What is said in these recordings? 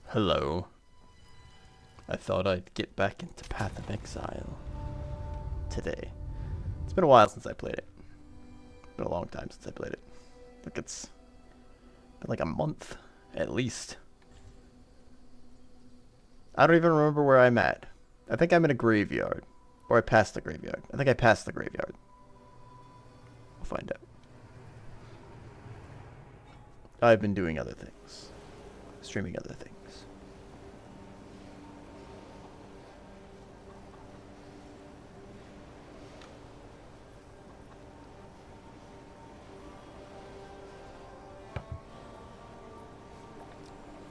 Hello. I thought I'd get back into Path of Exile today. It's been a while since I played it. It's been a long time since I played it. Like it's been like a month at least. I don't even remember where I'm at. I think I'm in a graveyard. Or I passed the graveyard. I think I passed the graveyard. We'll find out. I've been doing other things. Streaming other things.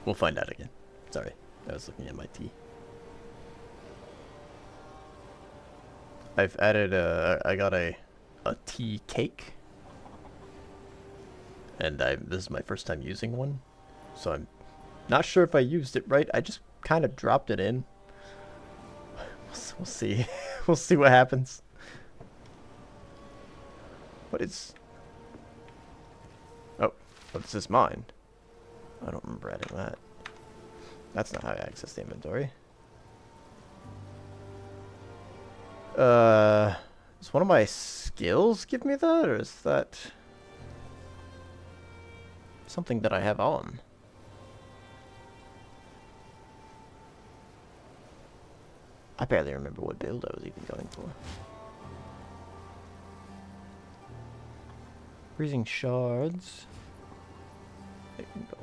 We'll find out again. Sorry, I was looking at my tea. I've added I got a tea cake. And this is my first time using one. So I'm not sure if I used it right. I just kind of dropped it in. We'll see. We'll see what happens. What is... Oh, this is mine. I don't remember adding that. That's not how I access the inventory. Does one of my skills give me that, or is that something that I have on? I barely remember what build I was even going for. Freezing shards. There you go.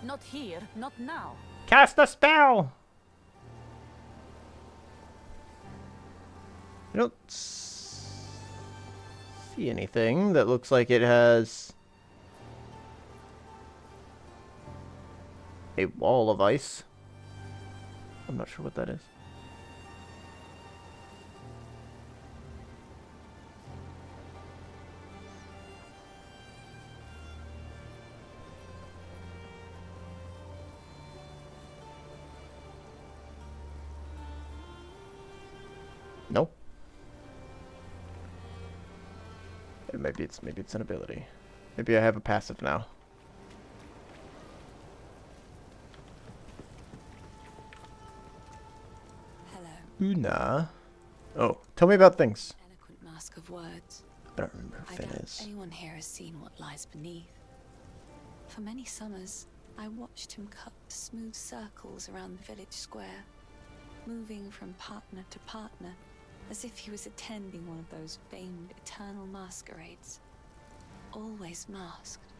Not here, not now. Cast a spell! I don't see anything that looks like it has a wall of ice. I'm not sure what that is. No. Maybe it's an ability. Maybe I have a passive now. Hello. Una. Oh, tell me about things. Eloquent mask of words. I don't remember if I it doubt is. anyone here has seen what lies beneath. For many summers, I watched him cut smooth circles around the village square, moving from partner to partner, as if he was attending one of those famed eternal masquerades. Always masked.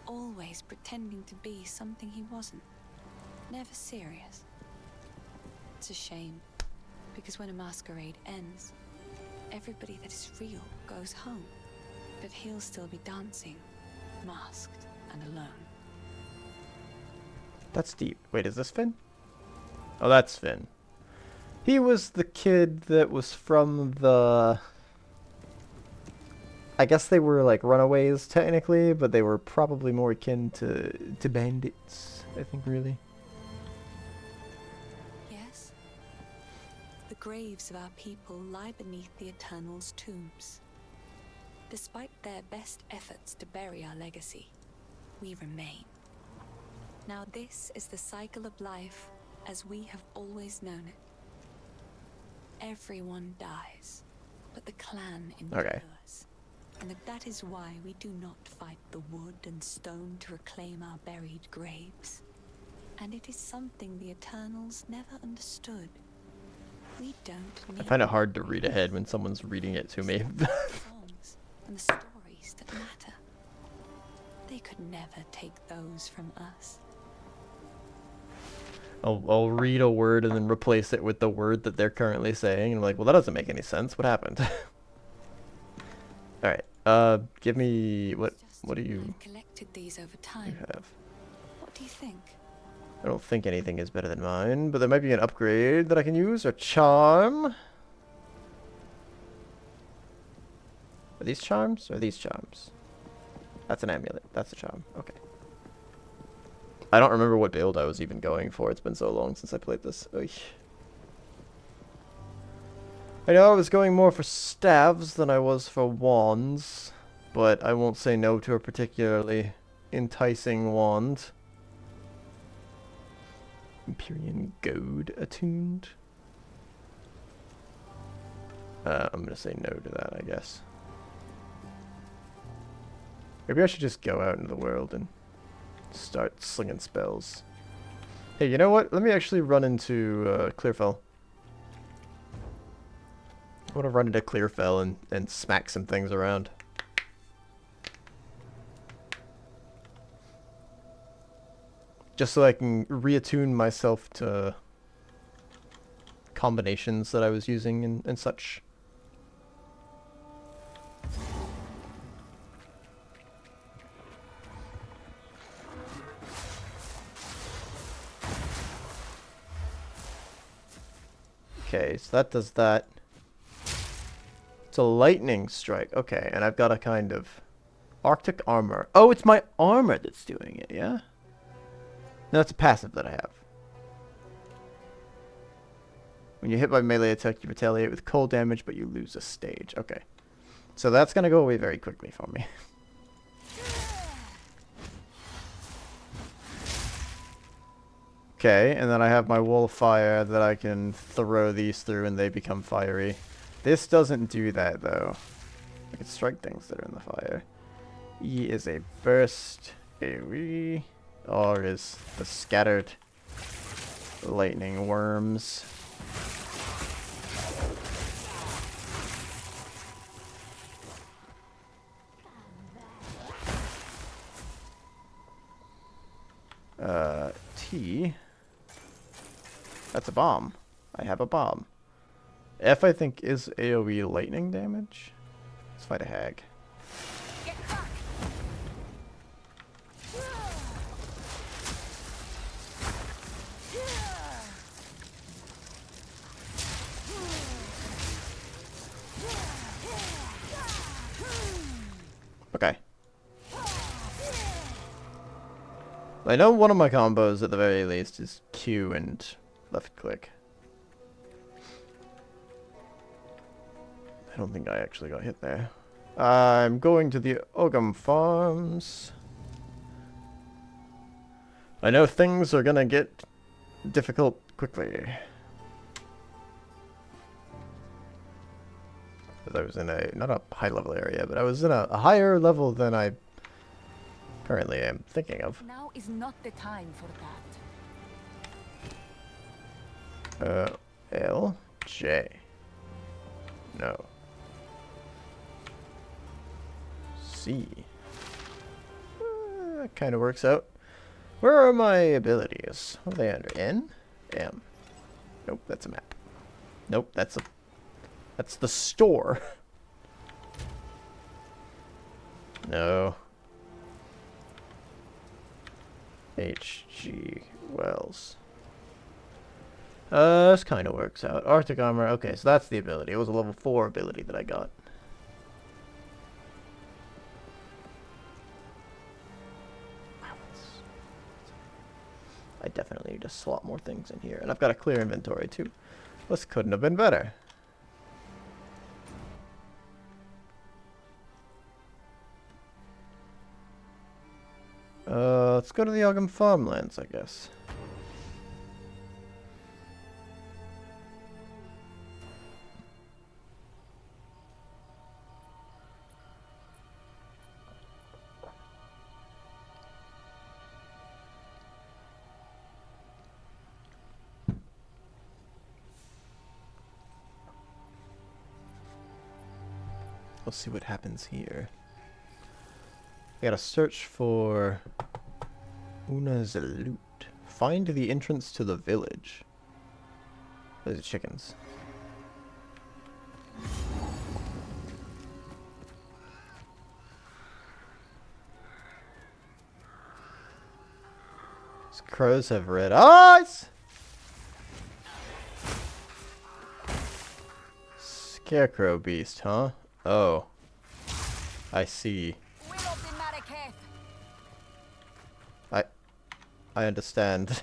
Always pretending to be something he wasn't. Never serious. It's a shame, because when a masquerade ends, everybody that is real goes home. But he'll still be dancing, masked and alone. That's deep. Wait, is this Finn? Oh, that's Finn. He was the kid that was from the... I guess they were like runaways technically, but they were probably more akin to bandits, I think, really. Yes? The graves of our people lie beneath the Eternal's tombs. Despite their best efforts to bury our legacy, we remain. Now this is the cycle of life as we have always known it. Everyone dies, but the clan endures. Okay. And that is why we do not fight the wood and stone to reclaim our buried graves. And it is something the Eternals never understood. We don't need... I find it hard to read ahead when someone's reading it to me. songs and the stories that matter. They could never take those from us. I'll read a word and then replace it with the word that they're currently saying. And I'm like, well, that doesn't make any sense. What happened? Alright. Give me... What What do you I've collected these over time. have? What do you think? I don't think anything is better than mine, but there might be an upgrade that I can use, or charm. Are these charms, or are these charms? That's an amulet. That's a charm. Okay. I don't remember what build I was even going for. It's been so long since I played this. Oy. I know I was going more for staves than I was for wands, but I won't say no to a particularly enticing wand. Empyrean Goad attuned. I'm gonna say no to that, I guess. Maybe I should just go out into the world and start slinging spells. Hey, you know what? Let me actually run into Clearfell. I want to run into Clearfell and smack some things around. Just so I can reattune myself to combinations that I was using and such. Okay, so that does that. It's a lightning strike. Okay, and I've got a kind of Arctic armor. Oh, it's my armor that's doing it, yeah? No, it's a passive that I have. When you hit by melee attack, you retaliate with cold damage, but you lose a stage. Okay. So that's going to go away very quickly for me. Okay, and then I have my wall of fire that I can throw these through and they become fiery. This doesn't do that, though. I can strike things that are in the fire. E is a burst. AoE. R is the scattered lightning worms. T. That's a bomb. I have a bomb. F, I think, is AoE lightning damage. Let's fight a hag. Okay. I know one of my combos, at the very least, is Q and left click. I don't think I actually got hit there. I'm going to the Ogham farms. I know things are gonna get difficult quickly. I was in a, not a high level area, but I was in a higher level than I currently am thinking of. Now is not the time for that. L, J. No. C. That kind of works out. Where are my abilities? What are they under? N? M. Nope, that's a map. Nope, that's the store. No. H.G. Wells. This kind of works out. Arctic armor. Okay, so that's the ability. It was a level 4 ability that I got. I definitely need to slot more things in here. And I've got a clear inventory too. This couldn't have been better. Let's go to the Ogham farmlands, I guess. Let's see what happens here. I gotta search for Una's loot. Find the entrance to the village. Those are chickens. crows have red eyes. Scarecrow beast, huh? Oh. I see. I understand.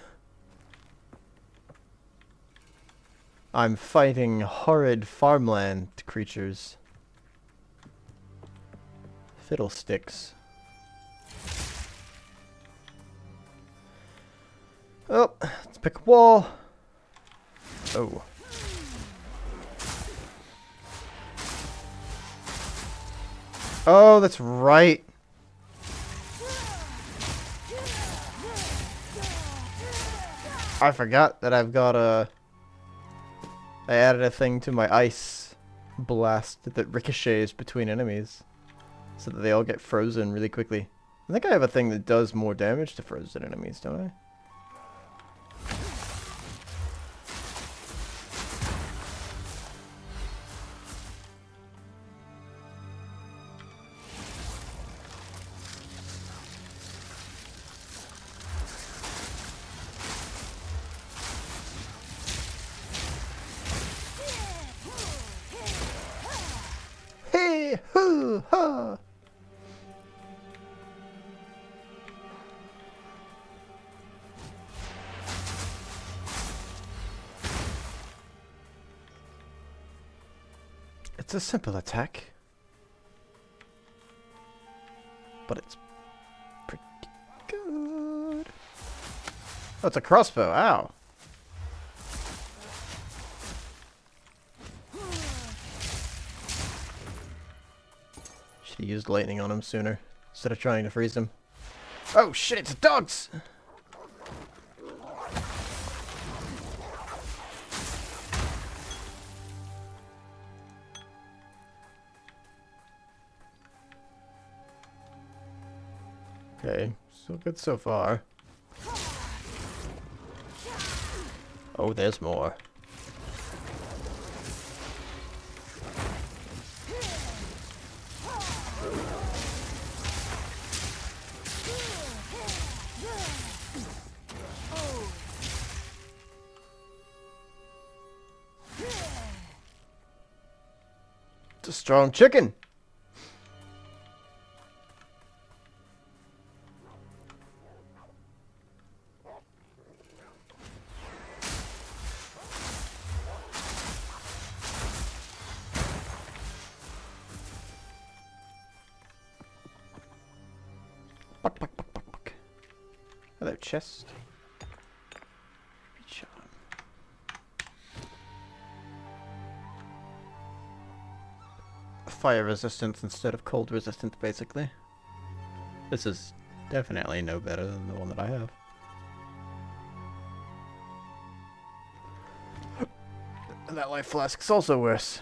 I'm fighting horrid farmland creatures. Fiddlesticks. Oh, let's pick a wall. Oh. Oh, that's right. I forgot that I've got a... I added a thing to my ice blast that ricochets between enemies. So that they all get frozen really quickly. I think I have a thing that does more damage to frozen enemies, don't I? Hey! Hoo! Ha! It's a simple attack. But it's pretty good. Oh, it's a crossbow. Ow. Should have used lightning on him sooner, instead of trying to freeze him. Oh shit, it's dogs! Okay, so good so far. Oh, there's more. It's a strong chicken! Buck, buck, buck, buck, buck. Hello, chest. Reach on. Fire resistance instead of cold resistance, basically. This is definitely no better than the one that I have. And that life flask's also worse.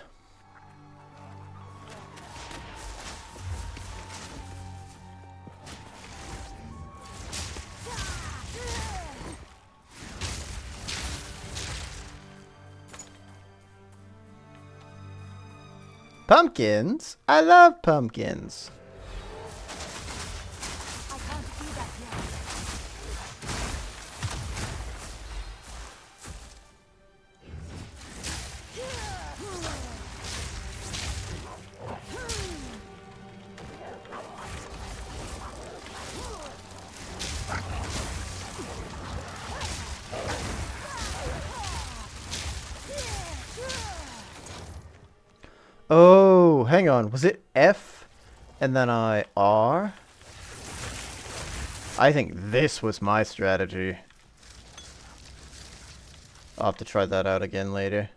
Pumpkins? I love pumpkins. I can't do that yet. Oh, hang on. Was it F and then I R? I think this was my strategy. I'll have to try that out again later.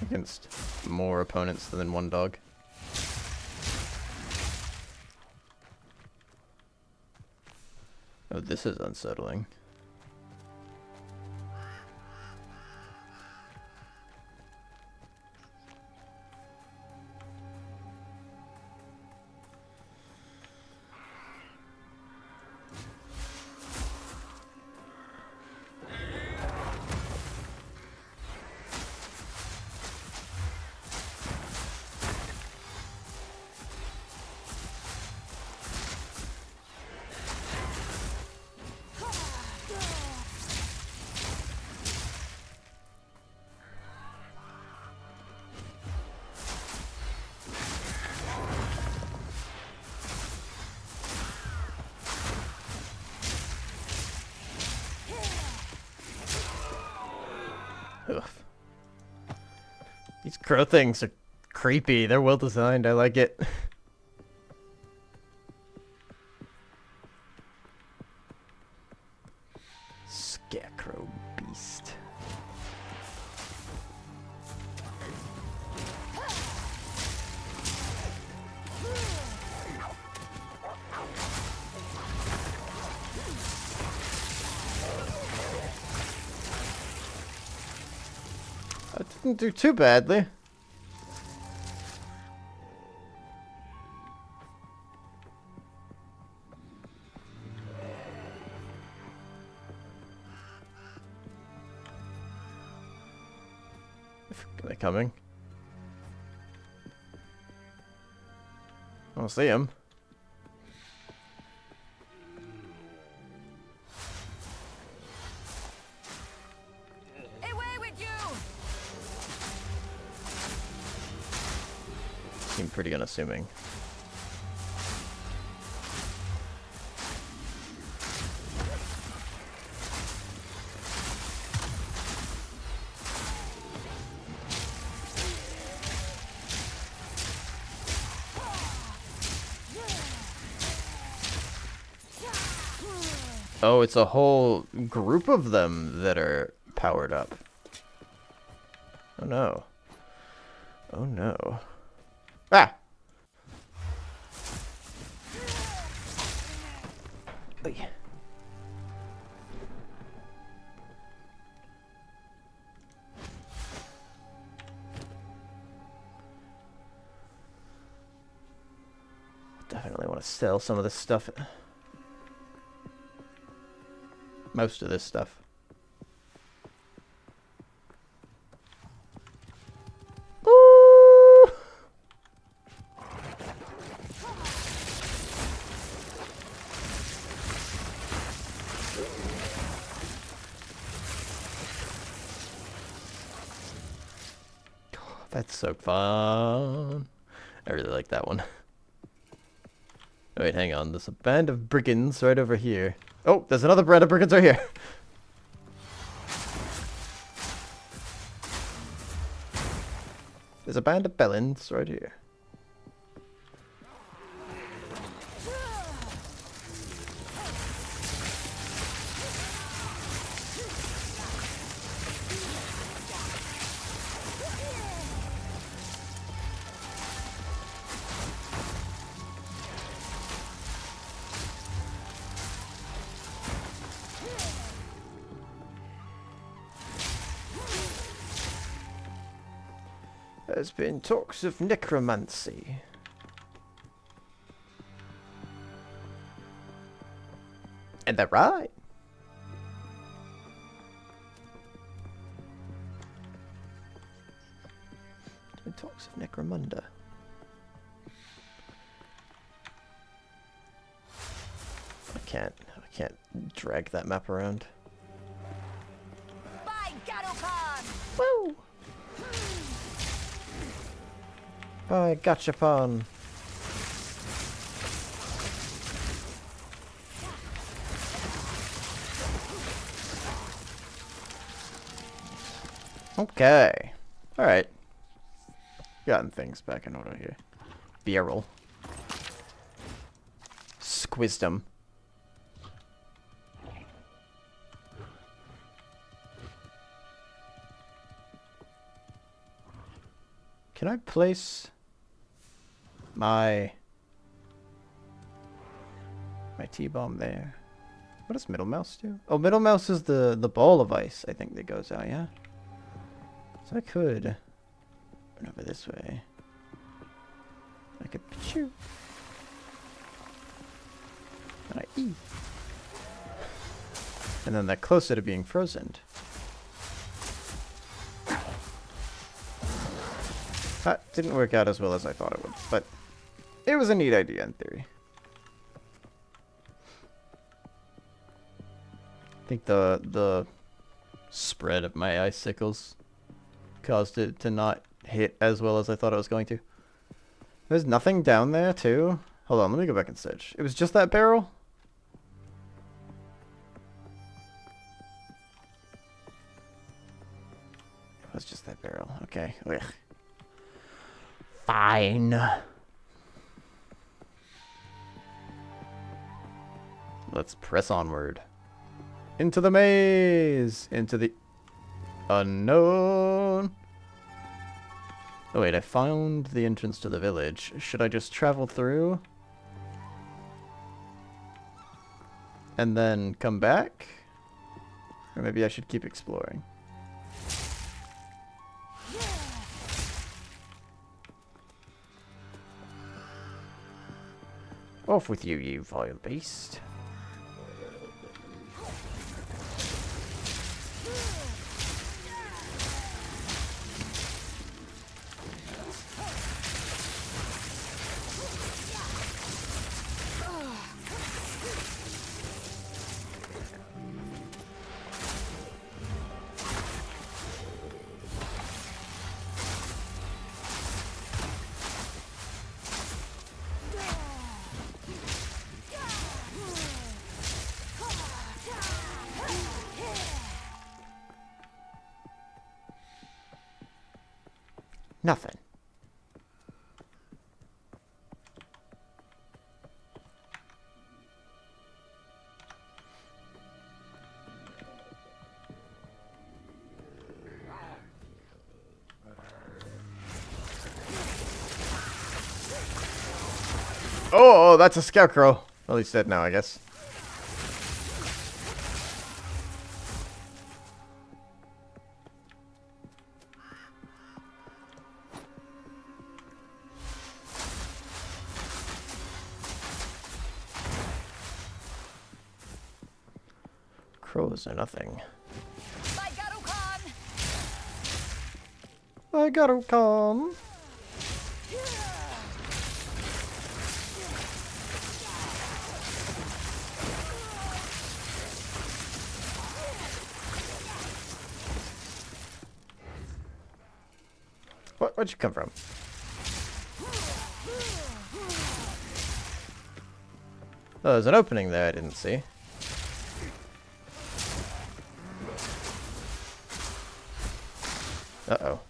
Against more opponents than one dog. Oh, this is unsettling. Oof. These crow things are creepy. They're well designed. I like it. Scarecrow beast. I didn't do too badly. Are they coming? I don't see him. Away with you! Seem pretty unassuming. Oh, it's a whole group of them that are powered up. Oh no. Oh no. Ah! Oy. Definitely want to sell some of this stuff. Most of this stuff. Ooh! That's so fun. I really like that one. Wait, hang on. There's a band of brigands right over here. Oh, there's another band of brigands right here. There's a band of bellends right here. There's been talks of necromancy. And they're right. There's been talks of necromunda. I can't drag that map around. By Garukan! Woo! By Gachapon. Okay. Alright. Gotten things back in order here. Barrel. Squizdom. Can I place my T-bomb there? What does middle mouse do? Oh, middle mouse is the ball of ice, I think, that goes out, yeah? So I could run over this way. I could shoot. And I E. And then they're closer to being frozen. That didn't work out as well as I thought it would, but it was a neat idea in theory. I think the spread of my icicles caused it to not hit as well as I thought it was going to. There's nothing down there too? Hold on, let me go back and search. It was just that barrel? was just that barrel. Okay. Ugh. Fine. Let's press onward. Into the maze! Into the unknown! Oh wait, I found the entrance to the village. Should I just travel through? And then come back? Or maybe I should keep exploring. Off with you, you vile beast. Nothing. Oh, that's a scarecrow. Well, he's dead now, I guess. Crows are nothing. I gotta come. Where'd you come from? Oh, there's an opening there I didn't see. Uh-oh.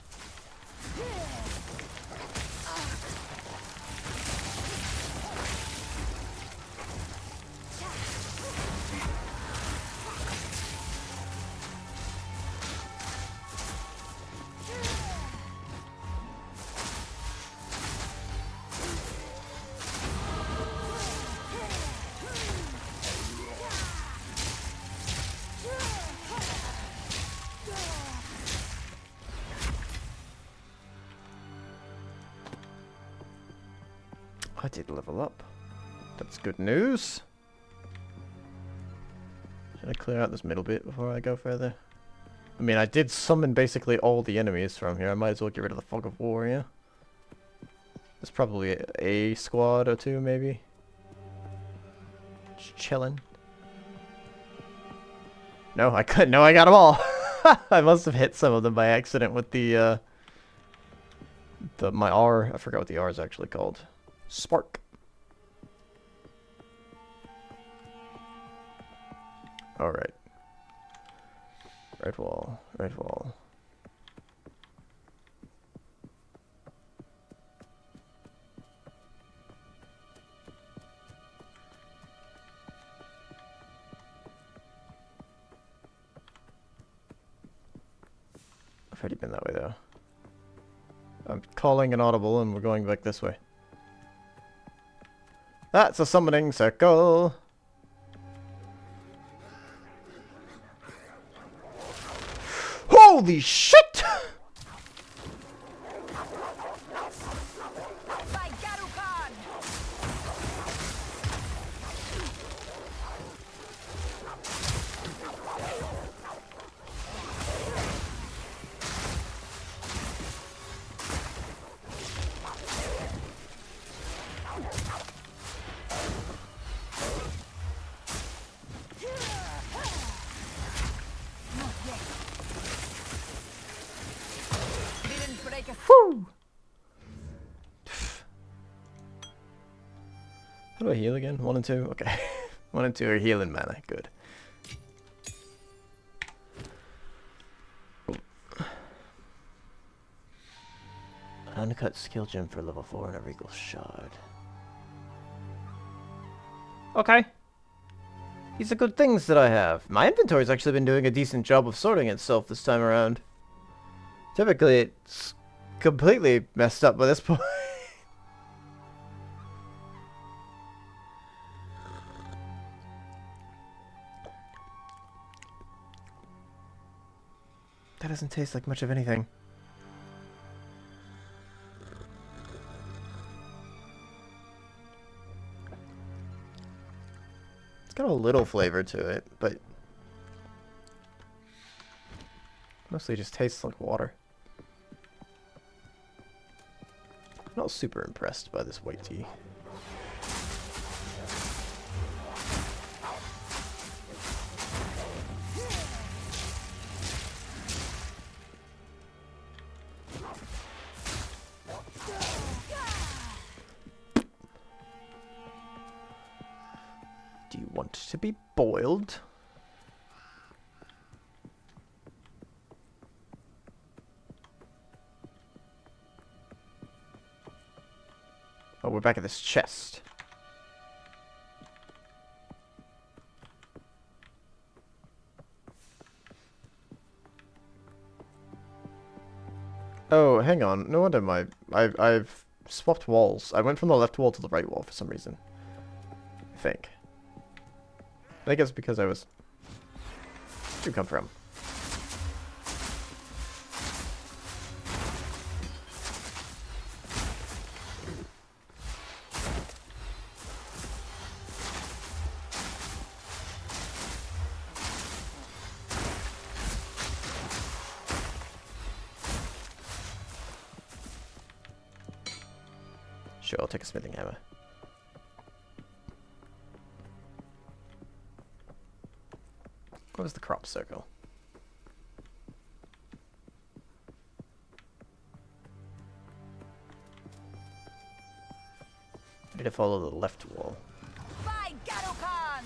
I did level up. That's good news. Should I clear out this middle bit before I go further? I mean, I did summon basically all the enemies from here. I might as well get rid of the Fog of War, yeah? There's probably a squad or two, maybe. Just chilling. No, I couldn't. No, I got them all. I must have hit some of them by accident with my R. I forgot what the R is actually called. Spark. Alright. Red wall. Red wall. I've already been that way though. I'm calling an audible and we're going back this way. That's a summoning circle. Holy shit! Woo! How do I heal again? 1 and 2? Okay. 1 and 2 are healing mana. Good. cut skill gem for level 4 and a regal shard. Okay. These are good things that I have. My inventory's actually been doing a decent job of sorting itself this time around. Typically, it's completely messed up by this point. That doesn't taste like much of anything. It's got a little flavor to it, but mostly just tastes like water. I'm not super impressed by this white tea. Do you want to be boiled? Oh, we're back at this chest. Oh, hang on. No wonder I've swapped walls. I went from the left wall to the right wall for some reason. I think it's because I was... Where'd you come from? Sure, I'll take a smithing hammer. What was the crop circle? I need to follow the left wall. By Garukan!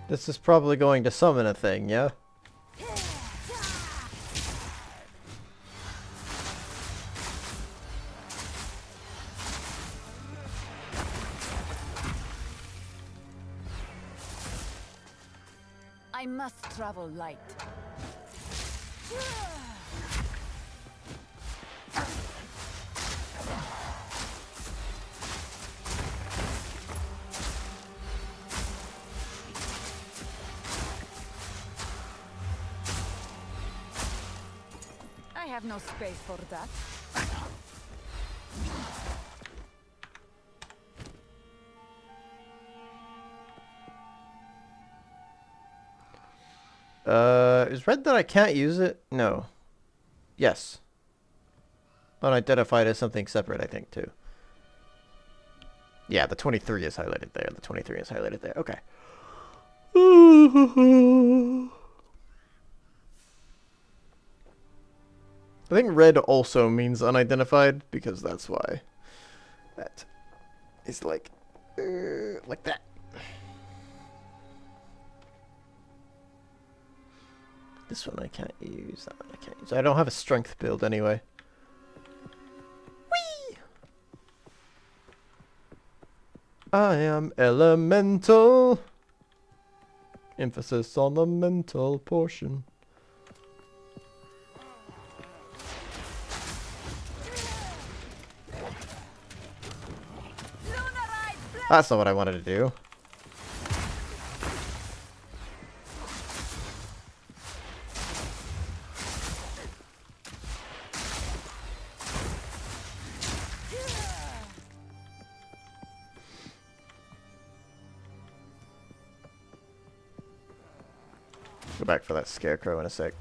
This is probably going to summon a thing, yeah? I must travel light. I have no space for that. Is red that I can't use it? No. Yes. Unidentified as something separate, I think, too. Yeah, the 23 is highlighted there. The 23 is highlighted there. Okay. I think red also means unidentified, because that's why. That is like that. This one I can't use, that one I can't use. I don't have a strength build anyway. Whee! I am elemental. Emphasis on the mental portion. That's not what I wanted to do. Go back for that scarecrow in a sec.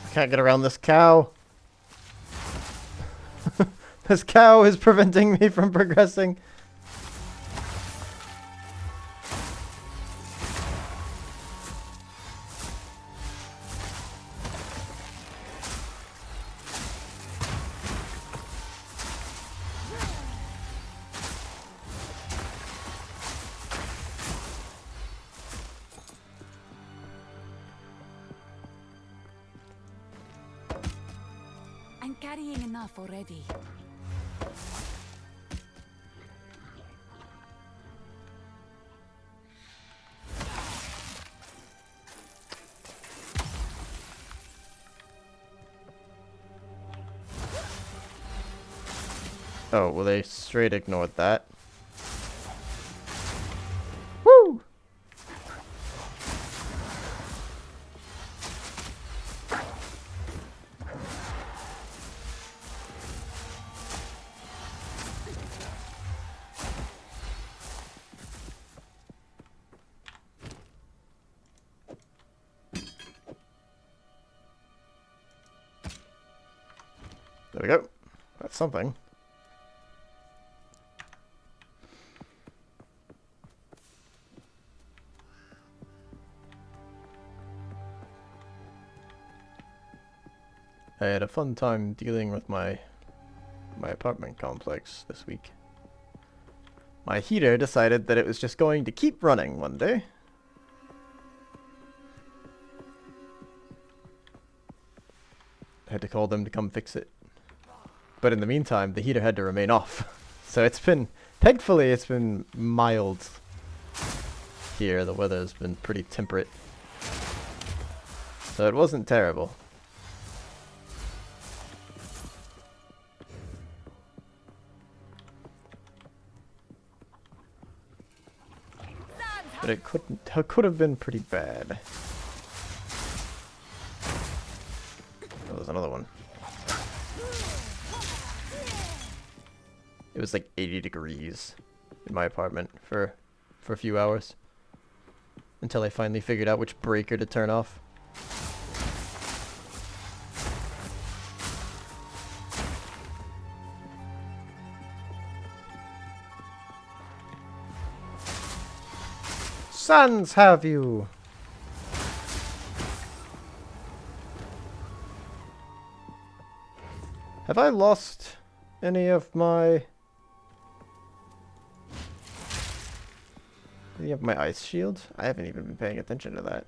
I can't get around this cow. This cow is preventing me from progressing. I'm carrying enough already. Oh, well, they straight ignored that. Woo! There we go. That's something. I had a fun time dealing with my apartment complex this week. My heater decided that it was just going to keep running one day. I had to call them to come fix it. But in the meantime, the heater had to remain off. So it's been, thankfully it's been mild here. The weather's been pretty temperate. So it wasn't terrible. But it could have been pretty bad. Oh, there's another one. It was like 80 degrees in my apartment for a few hours. Until I finally figured out which breaker to turn off. Sons have you! Have I lost any of my ice shield? I haven't even been paying attention to that.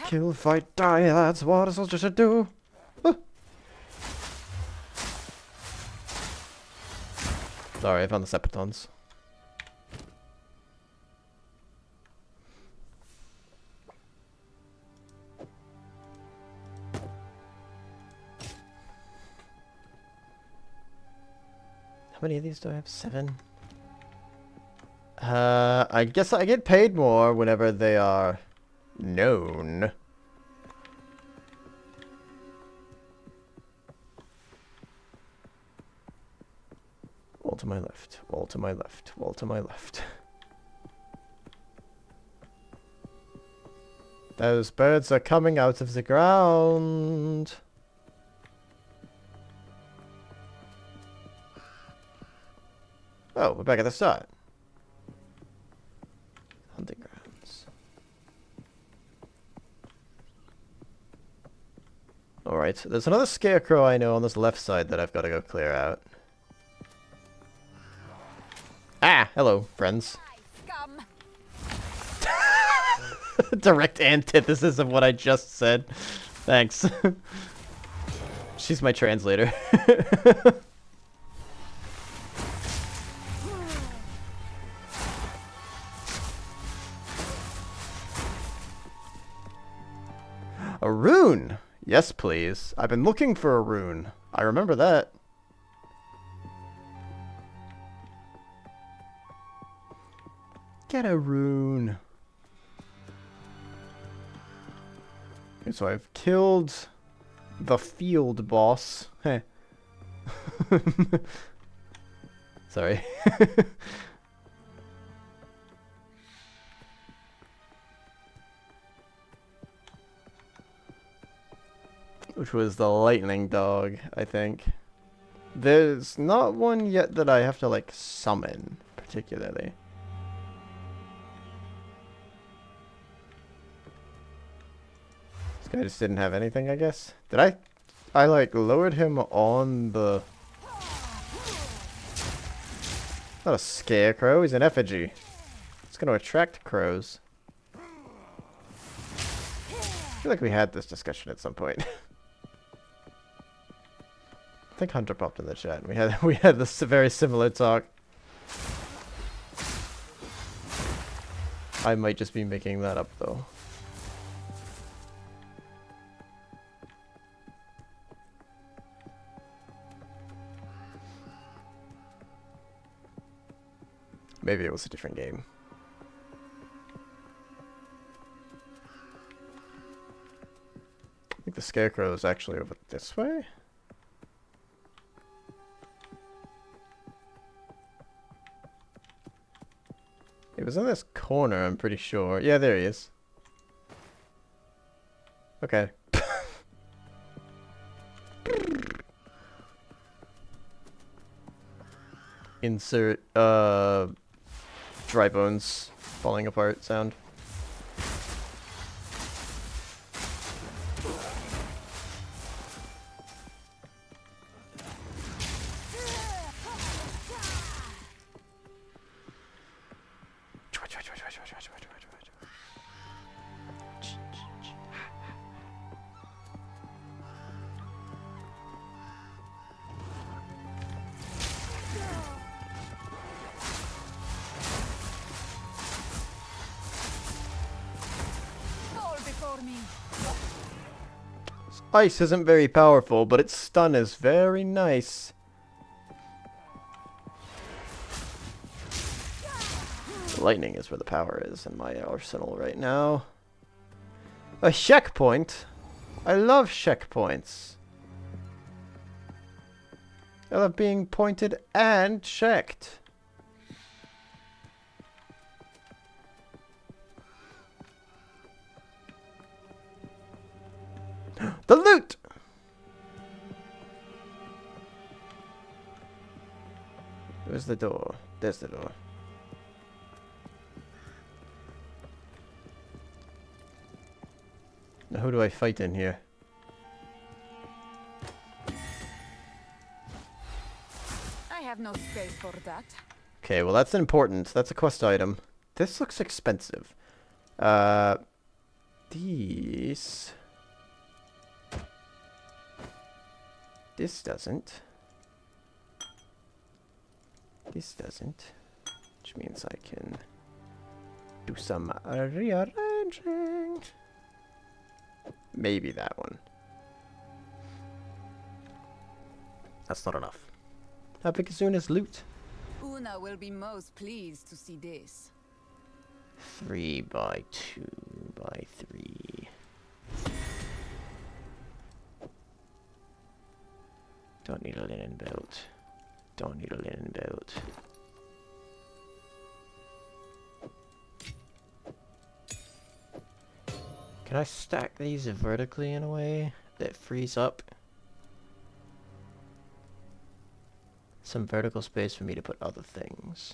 Kill, fight, die, that's what a soldier should do. Sorry, I found the Septons. How many of these do I have? 7? I guess I get paid more whenever they are known. Wall to my left, wall to my left, wall to my left. Those birds are coming out of the ground. Oh, we're back at the start. Hunting grounds. Alright, there's another scarecrow I know on this left side that I've got to go clear out. Ah, hello, friends. Scum. Direct antithesis of what I just said. Thanks. She's my translator. A rune! Yes, please. I've been looking for a rune. I remember that. Get a rune. Okay, so I've killed the field boss. Heh. Sorry. Which was the lightning dog, I think. There's not one yet that I have to, like, summon, particularly. This guy just didn't have anything, I guess. Did I like, lowered him on the... Not a scarecrow, he's an effigy. It's gonna attract crows. I feel like we had this discussion at some point. I think Hunter popped in the chat. We had this very similar talk. I might just be making that up though. Maybe it was a different game. I think the scarecrow is actually over this way. It was in this corner, I'm pretty sure. Yeah, there he is. Okay. Insert, dry bones falling apart sound. Ice isn't very powerful, but its stun is very nice. Lightning is where the power is in my arsenal right now. A checkpoint? I love checkpoints. I love being pointed and checked. The loot! Where's the door? There's the door. Now who do I fight in here? I have no space for that. Okay, well that's important. That's a quest item. This looks expensive. These... This doesn't. This doesn't. Which means I can do some rearranging. Maybe that one. That's not enough. How big is Una's loot? Una will be most pleased to see this. 3 by 2 by 3. Don't need a linen belt. Don't need a linen belt. Can I stack these vertically in a way that frees up some vertical space for me to put other things?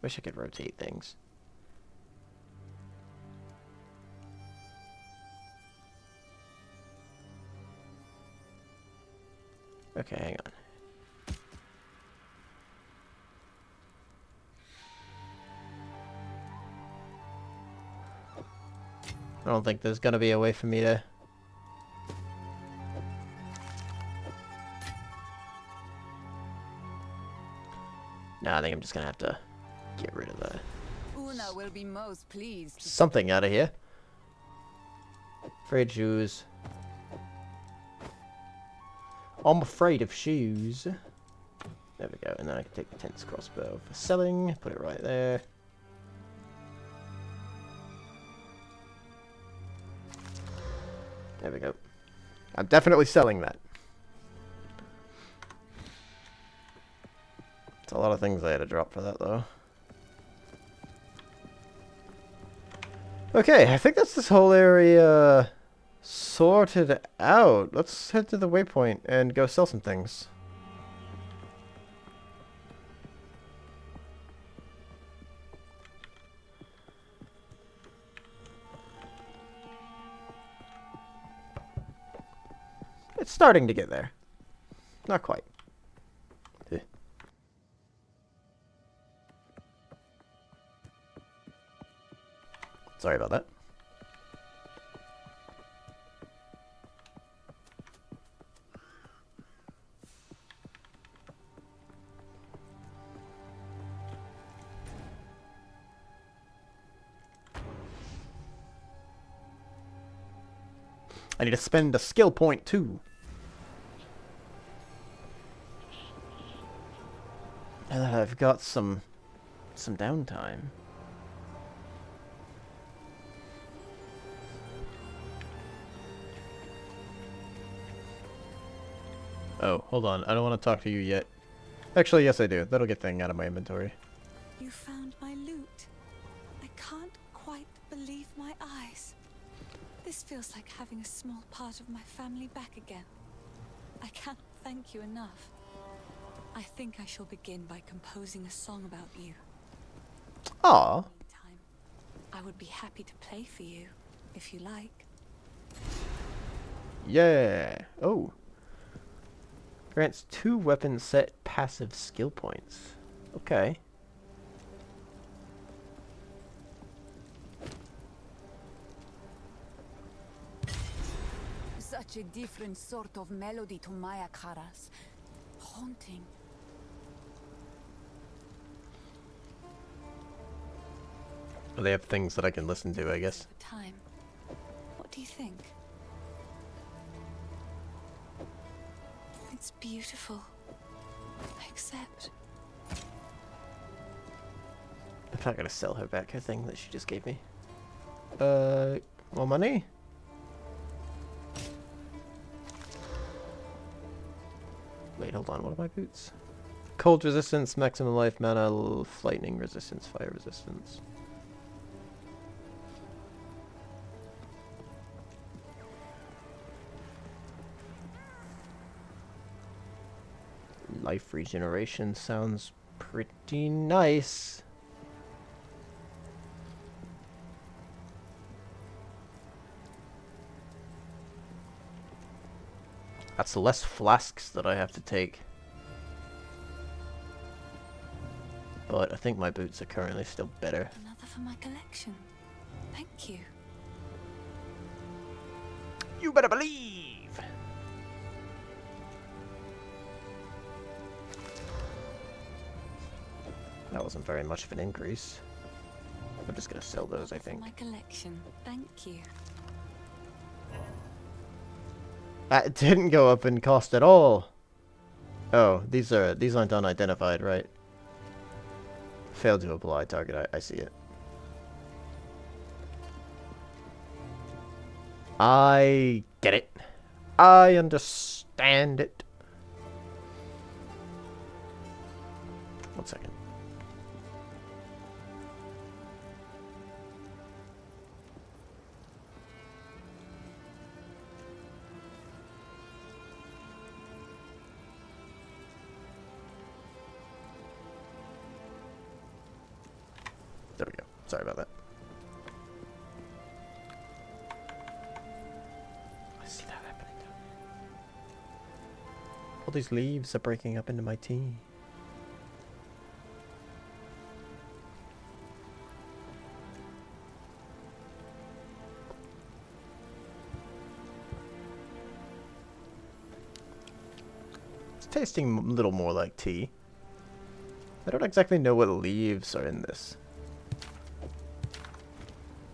Wish I could rotate things. Okay, hang on. I don't think there's gonna be a way for me to... Nah, I think I'm just gonna have to get rid of the... Una will be most pleased to something out of here. Afraid shoes. I'm afraid of shoes. There we go. And then I can take the tense crossbow for selling. Put it right there. There we go. I'm definitely selling that. It's a lot of things I had to drop for that, though. Okay, I think that's this whole area sorted out. Let's head to the waypoint and go sell some things. It's starting to get there. Not quite. Eh. Sorry about that. I need to spend a skill point too. Now that I've got some downtime. Oh, hold on. I don't want to talk to you yet. Actually, yes I do. That'll get thing out of my inventory. You found my loot. I can't quite believe my eyes. This feels like having a small part of my family back again. I can't thank you enough. I think I shall begin by composing a song about you. Aww. Meantime, I would be happy to play for you, if you like. Yeah. Oh. Grants 2 weapon set passive skill points. Okay. Such a different sort of melody to Maya Karas. Haunting. Well, they have things that I can listen to, I guess. Time. What do you think? It's beautiful. I accept. I'm not gonna sell her back her thing that she just gave me. More money? Wait, hold on. What are my boots? Cold resistance, maximum life, mana, lightning resistance, fire resistance. Life regeneration sounds pretty nice. That's less flasks that I have to take. But I think my boots are currently still better. Another for my collection. Thank you. You better believe! That wasn't very much of an increase. I'm just gonna sell those, I think. My collection. Thank you. That didn't go up in cost at all. Oh, these aren't unidentified, right? Failed to apply target. I see it. I get it. I understand it. One second. There we go. Sorry about that. I see that happening down there. All these leaves are breaking up into my tea. It's tasting a little more like tea. I don't exactly know what leaves are in this.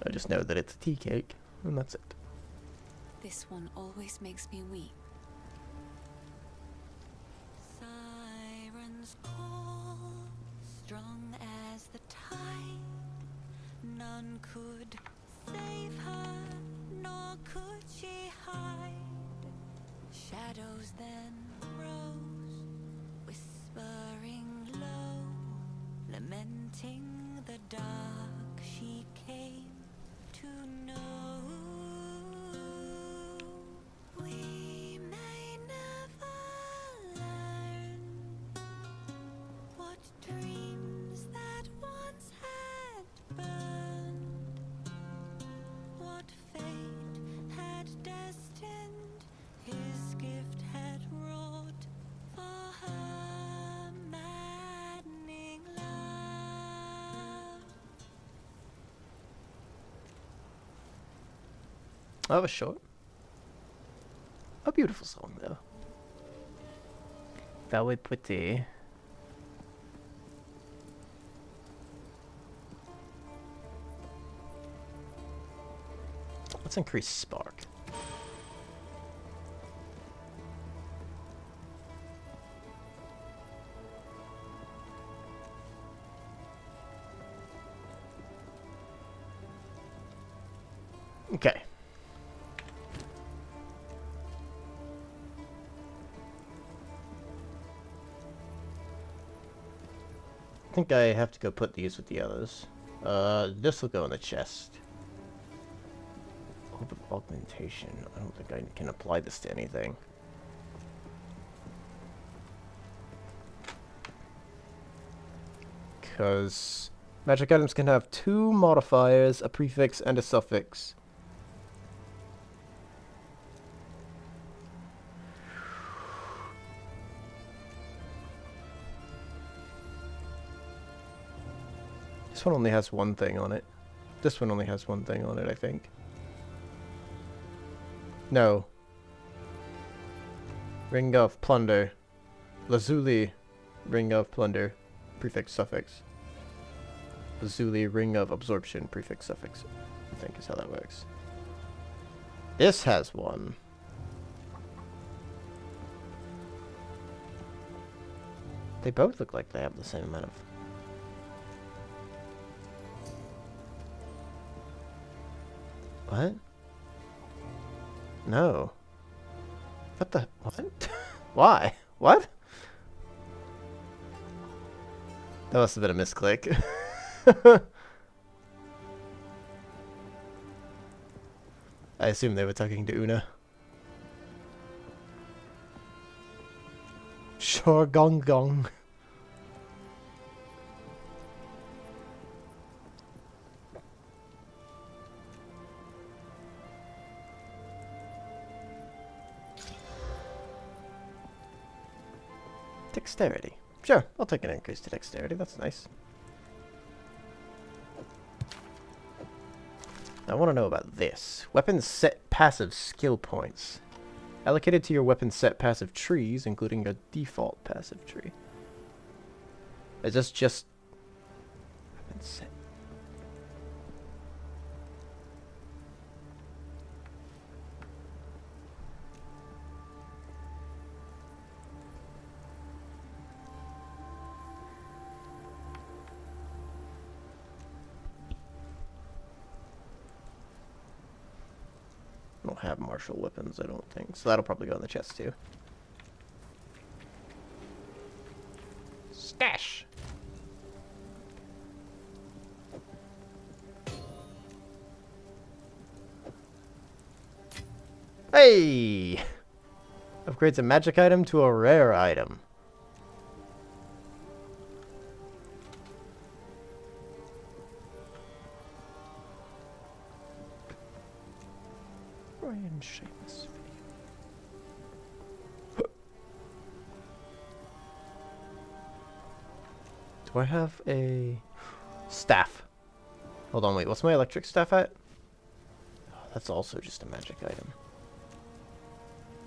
I just know that it's a tea cake, and that's it. This one always makes me weep. Sirens call, strong as the tide. None could save her, nor could she hide. Shadows then rose, whispering low, lamenting the dark she came to know. We may never learn what dreams that once had burned, what fate had destined, his gift had wrought for her maddening love. That was short. A beautiful song, though. Very pretty. Let's increase spark. Okay. I think I have to go put these with the others. This will go in the chest. Open augmentation. I don't think I can apply this to anything. Because magic items can have 2 modifiers, a prefix and a suffix. This one only has 1 thing on it. This one only has 1 thing on it, I think. No. Ring of Plunder. Lazuli, Ring of Plunder. Prefix, suffix. Lazuli, Ring of Absorption. Prefix, suffix. I think is how that works. This has 1. They both look like they have the same amount of... What? No. What the... What? Why? What? That must have been a misclick. I assume they were talking to Una. Sure, gong gong. Dexterity. Sure, I'll take an increase to dexterity. That's nice. I want to know about this. Weapons set passive skill points. Allocated to your weapon set passive trees, including your default passive tree. Is this just... Weapon set... I don't have martial weapons, I don't think. So that'll probably go in the chest too. Stash! Hey! Upgrades a magic item to a rare item. And shape this video. Do I have a staff? Hold on, wait, what's my electric staff at? Oh, that's also just a magic item.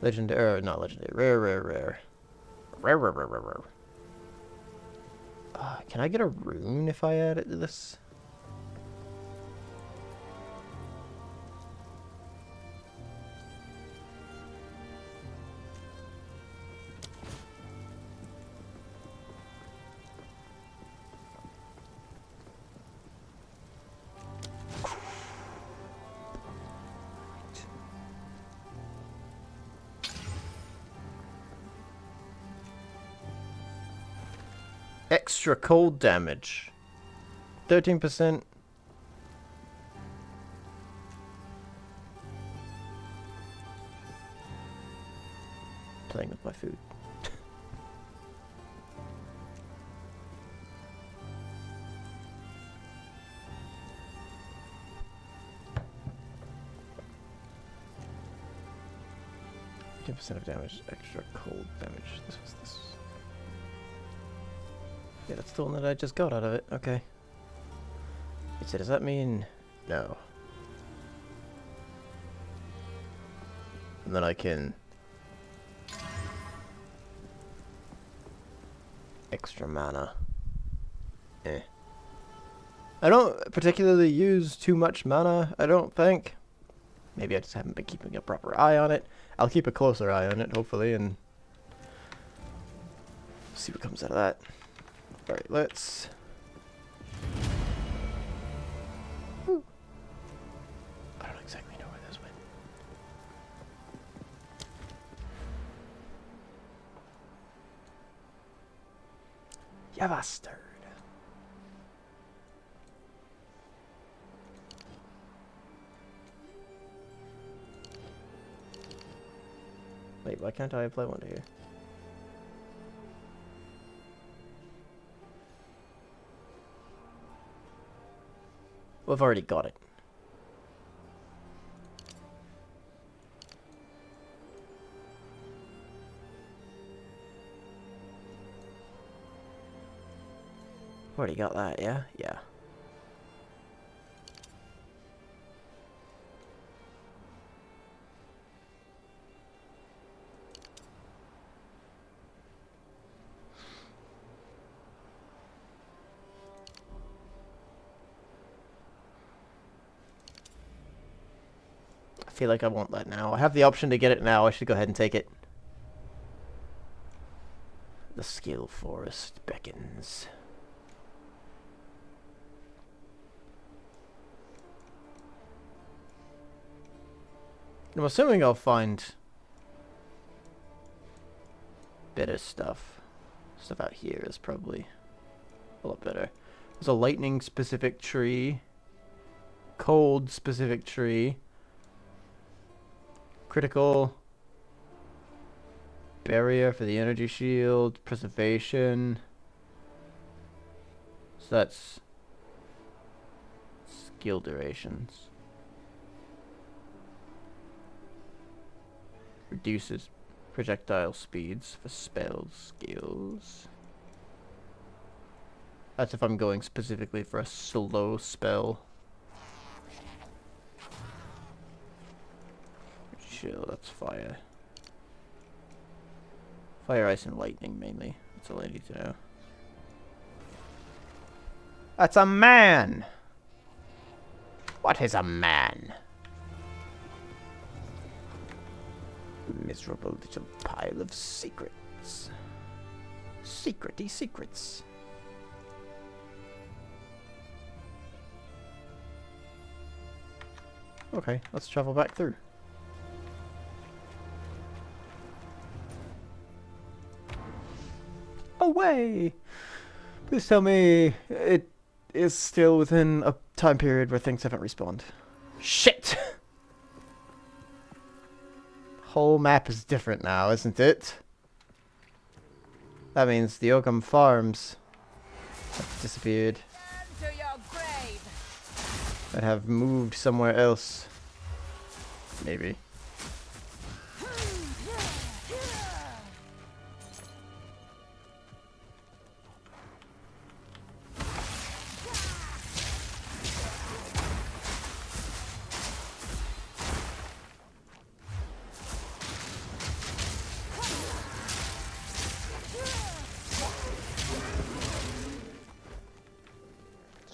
Legendary, not legendary, rare. Rare. Can I get a rune if I add it to this? Extra cold damage. 13%. Playing with my food. Percent of damage, extra cold damage. This was this. Yeah, that's the one that I just got out of it. Okay. So does that mean no? And then I can extra mana. Eh. I don't particularly use too much mana, I don't think. Maybe I just haven't been keeping a proper eye on it. I'll keep a closer eye on it, hopefully, and see what comes out of that. Alright, let's... Woo. I don't exactly know where this went. Ya bastard. Wait, why can't I apply one to here? Well, I've already got it. Already got that, yeah? Yeah. I feel like I want that now. I have the option to get it now. I should go ahead and take it. The skill forest beckons. I'm assuming I'll find better stuff. Stuff out here is probably a lot better. There's a lightning specific tree. Cold specific tree. Critical. Barrier for the energy shield. Preservation. So that's skill durations. Reduces projectile speeds for spell skills. That's if I'm going specifically for a slow spell. Chill, that's fire. Fire, ice, and lightning mainly. That's all I need to know. That's a man! What is a man? Miserable little pile of secrets. Secrety secrets. Okay, let's travel back through. Away! Please tell me it is still within a time period where things haven't respawned. Shit! Whole map is different now, isn't it? That means the Ogham farms have disappeared. To your grave. That have moved somewhere else. Maybe.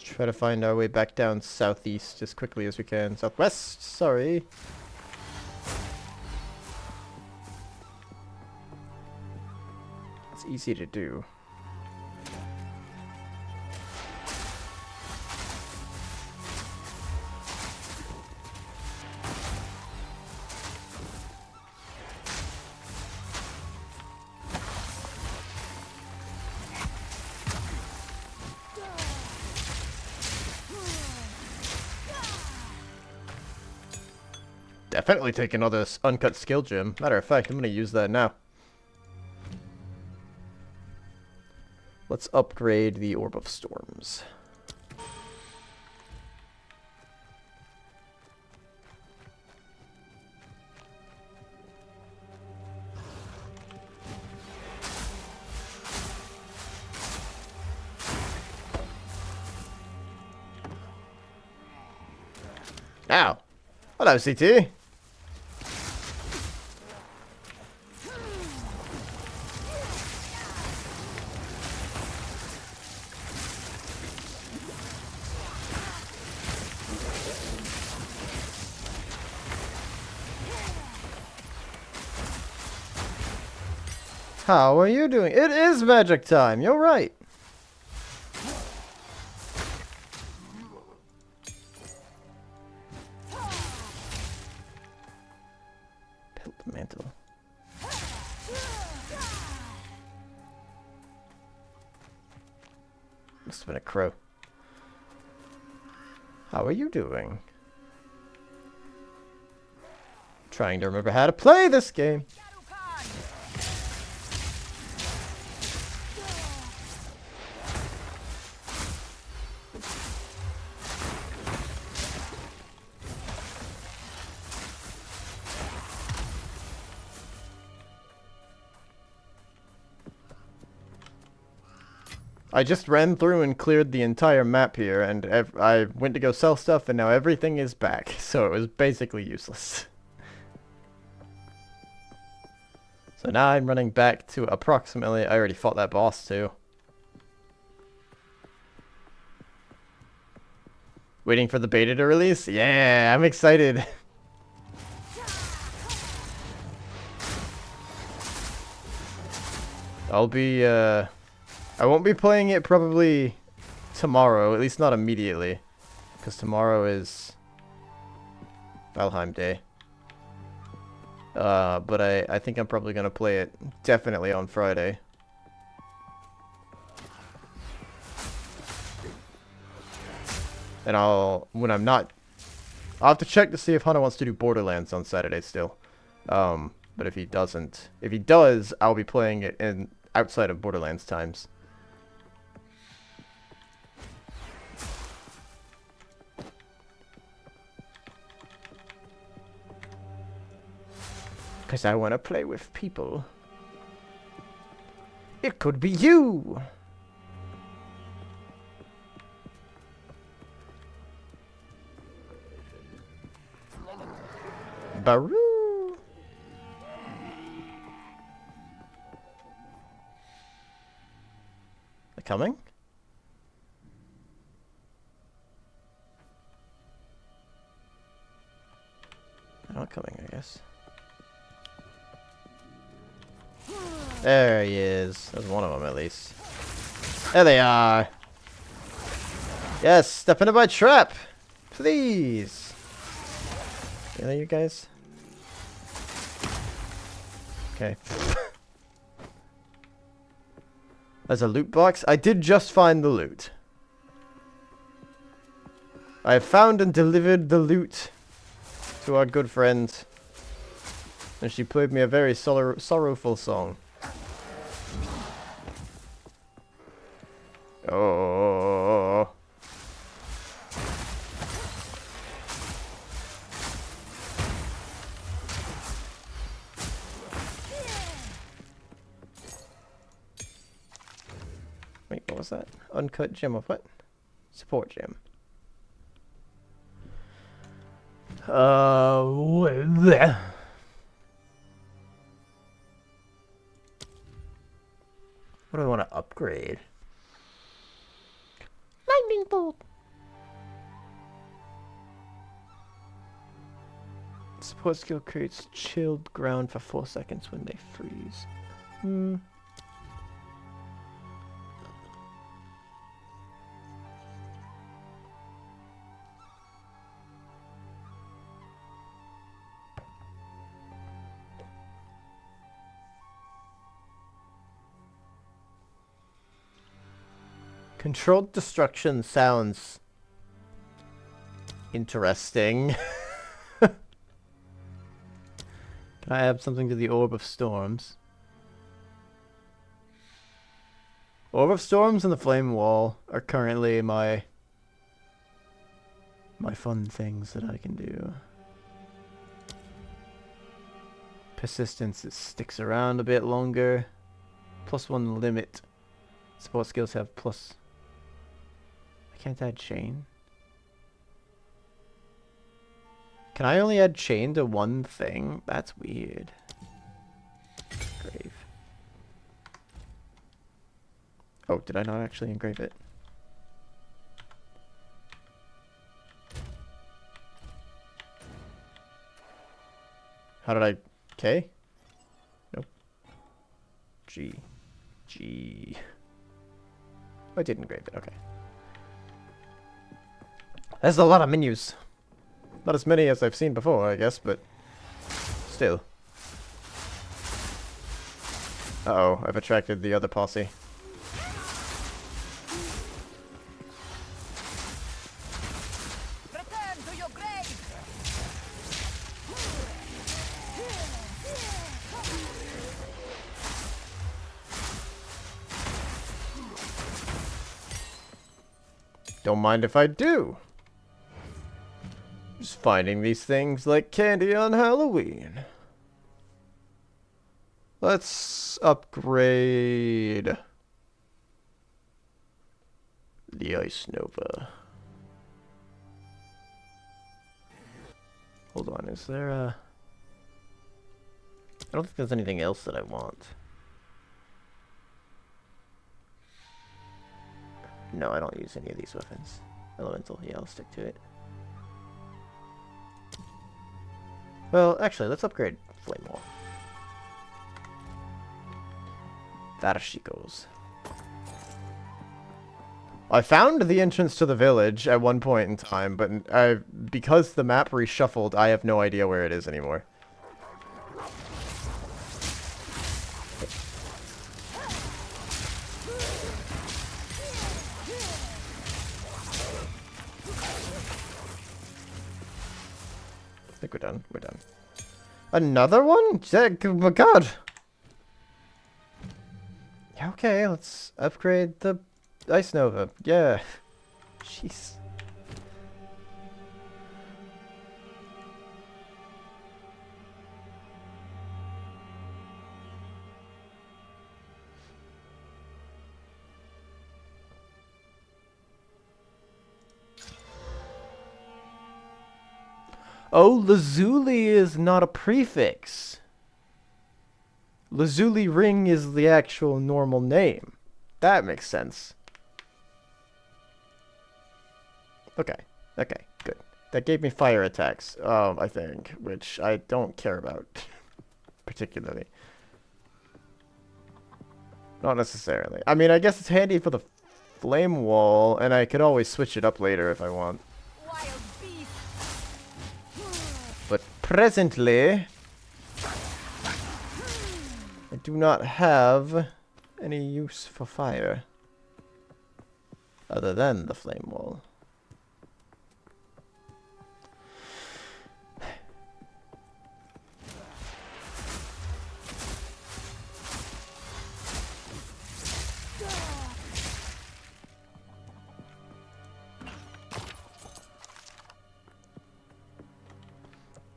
Try to find our way back down southeast as quickly as we can. Southwest, sorry. It's easy to do. definitely take another uncut skill gem. Matter of fact, I'm going to use that now. Let's upgrade the Orb of Storms. Now, hello, CT. How are you doing? It is magic time. You're right. Pilt mantle. Must have been a crow. How are you doing? Trying to remember how to play this game. I just ran through and cleared the entire map here, and I went to go sell stuff, and now everything is back, so it was basically useless. So now I'm running back to approximately... I already fought that boss, too. Waiting for the beta to release? Yeah, I'm excited. I'll be, I won't be playing it probably tomorrow, at least not immediately. Because tomorrow is Valheim Day. But I think I'm probably going to play it definitely on Friday. And I'll have to check to see if Hunter wants to do Borderlands on Saturday still. But if he doesn't, if he does, I'll be playing it outside of Borderlands times. Because I want to play with people. It could be you! Baru! They're coming? They're not coming, I guess. There he is. There's one of them, at least. There they are. Yes, step into my trap. Please. Really, you guys? Okay. There's a loot box. I did just find the loot. I have found and delivered the loot to our good friend. And she played me a very sorrowful song. Oh. Wait, what was that? Uncut gem of what? Support gem. Bleh. What do I want to upgrade? Lightning bolt. Support skill creates chilled ground for 4 seconds when they freeze. Controlled destruction sounds interesting. Can I add something to the Orb of Storms? Orb of Storms and the Flame Wall are currently my fun things that I can do. Persistence, it sticks around a bit longer. +1 limit. Support skills have plus... I can't add chain? Can I only add chain to one thing? That's weird. Grave. Oh, did I not actually engrave it? How did I... K? Nope. G. G. Oh, I did engrave it, okay. That's a lot of menus. Not as many as I've seen before, I guess, but still. Uh-oh, I've attracted the other posse. Return to your grave! Don't mind if I do. Just finding these things like candy on Halloween. Let's upgrade the Ice Nova. Hold on, is there a... I don't think there's anything else that I want. No, I don't use any of these weapons. Elemental, yeah, I'll stick to it. Well, actually, let's upgrade Flame Wall. There she goes. I found the entrance to the village at one point in time, but because the map reshuffled, I have no idea where it is anymore. I think we're done. We're done. Another one? Oh my god. Yeah, okay, let's upgrade the Ice Nova. Yeah. Jeez. Oh, Lazuli is not a prefix. Lazuli Ring is the actual normal name. That makes sense. Okay. Okay, good. That gave me fire attacks, I think, which I don't care about particularly. Not necessarily. I mean, I guess it's handy for the flame wall, and I could always switch it up later if I want. Wild beast! But presently, I do not have any use for fire other than the flame wall.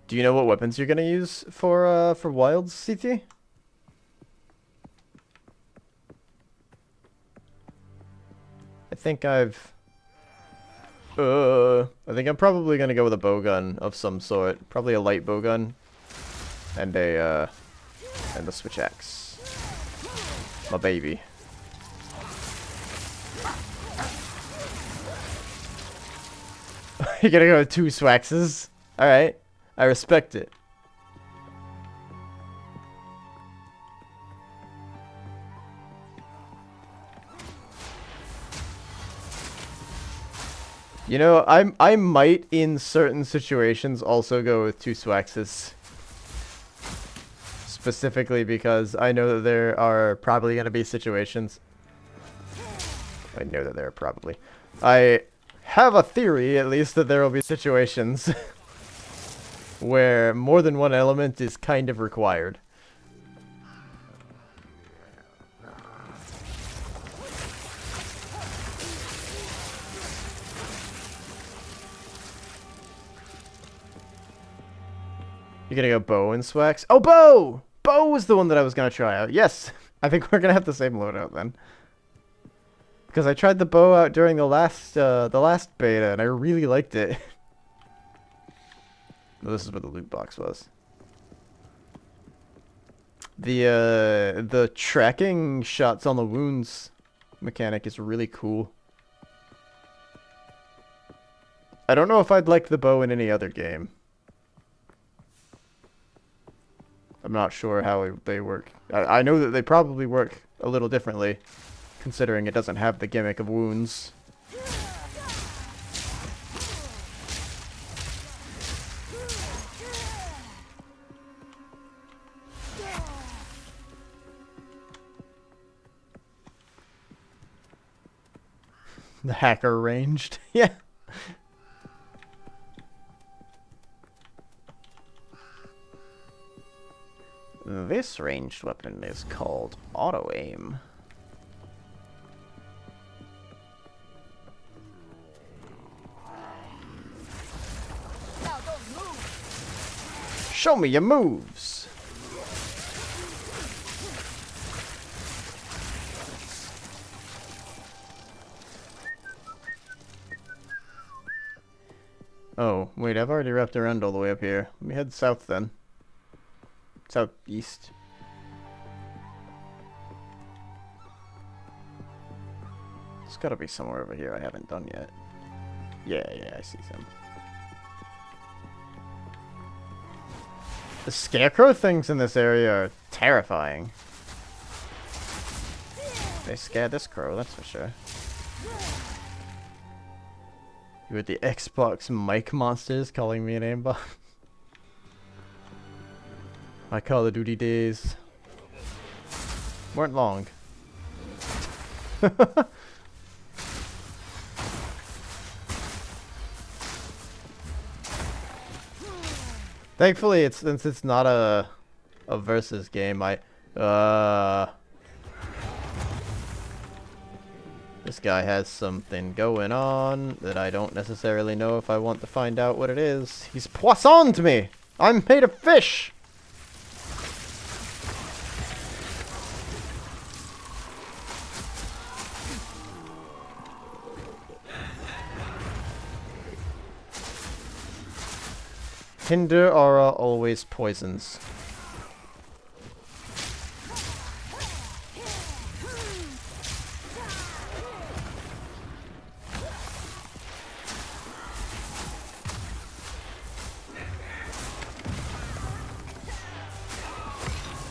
Do you know what weapons you're gonna use for wilds, CT? I think I think I'm probably gonna go with a bowgun of some sort. Probably a light bowgun. And a switch axe. My baby. You're gonna go with 2 swaxes? Alright. I respect it. You know, I might in certain situations also go with 2 swaxes. Specifically because I know that there are probably going to be situations. I know that there are probably. I have a theory, at least, that there will be situations where more than one element is kind of required. You're gonna go bow and swax? Oh, bow! Bow was the one that I was gonna try out. Yes! I think we're gonna have the same loadout then. Because I tried the bow out during the last beta, and I really liked it. Well, this is where the loot box was. The tracking shots on the wounds mechanic is really cool. I don't know if I'd like the bow in any other game. I'm not sure how they work. I know that they probably work a little differently, considering it doesn't have the gimmick of wounds. The hacker ranged. Yeah. This ranged weapon is called auto aim. Now don't move. Show me your moves. Oh, wait, I've already wrapped around all the way up here. Let me head south then. Southeast. There's gotta be somewhere over here I haven't done yet. Yeah, I see some. The scarecrow things in this area are terrifying. They scared this crow, that's for sure. You were the Xbox mic monsters calling me an aimbot. My Call of Duty days weren't long. Thankfully, since it's not a versus game, this guy has something going on that I don't necessarily know if I want to find out what it is. He's poissoned me! I'm made of fish! Hinder aura always poisons.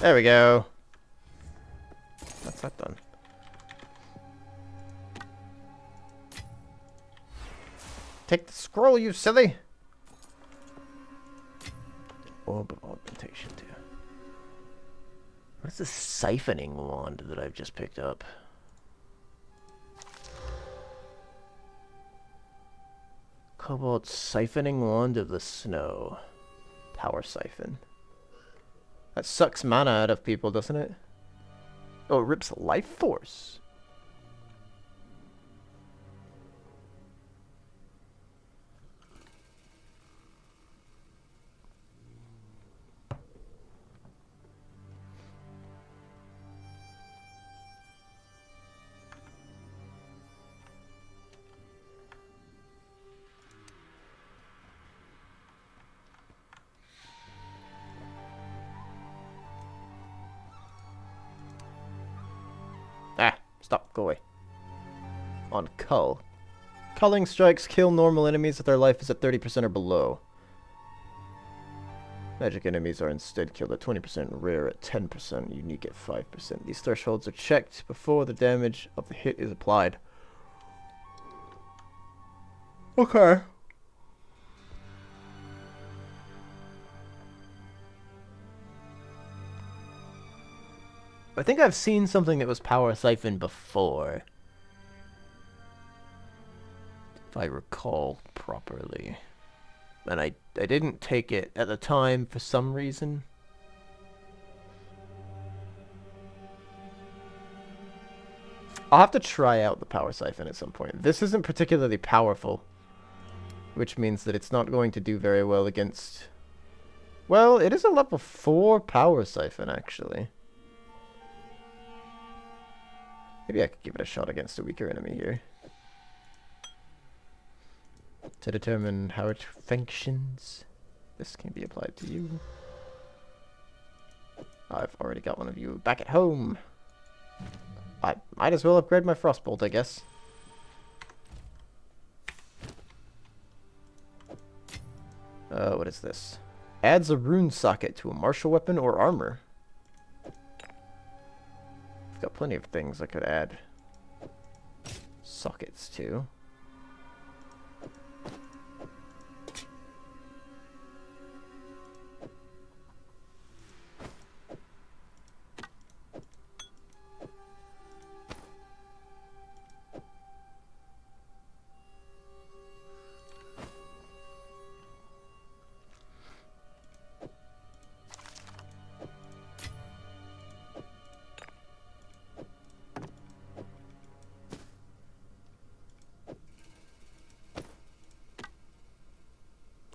There we go. That's that done. Take the scroll, you silly! Orb of augmentation too. What's this siphoning wand that I've just picked up? Cobalt siphoning wand of the snow. Power siphon. That sucks mana out of people, doesn't it? Oh, it rips life force. Ah, stop, go away. On Cull. Culling strikes kill normal enemies if their life is at 30% or below. Magic enemies are instead killed at 20%, rare at 10%, unique at 5%. These thresholds are checked before the damage of the hit is applied. Okay. I think I've seen something that was power siphon before. If I recall properly. And I didn't take it at the time for some reason. I'll have to try out the power siphon at some point. This isn't particularly powerful, which means that it's not going to do very well against... Well, it is a level 4 power siphon, actually. Maybe I could give it a shot against a weaker enemy here. To determine how it functions. This can be applied to you. I've already got one of you back at home. I might as well upgrade my frostbolt, I guess. What is this? Adds a rune socket to a martial weapon or armor. I've got plenty of things I could add sockets to.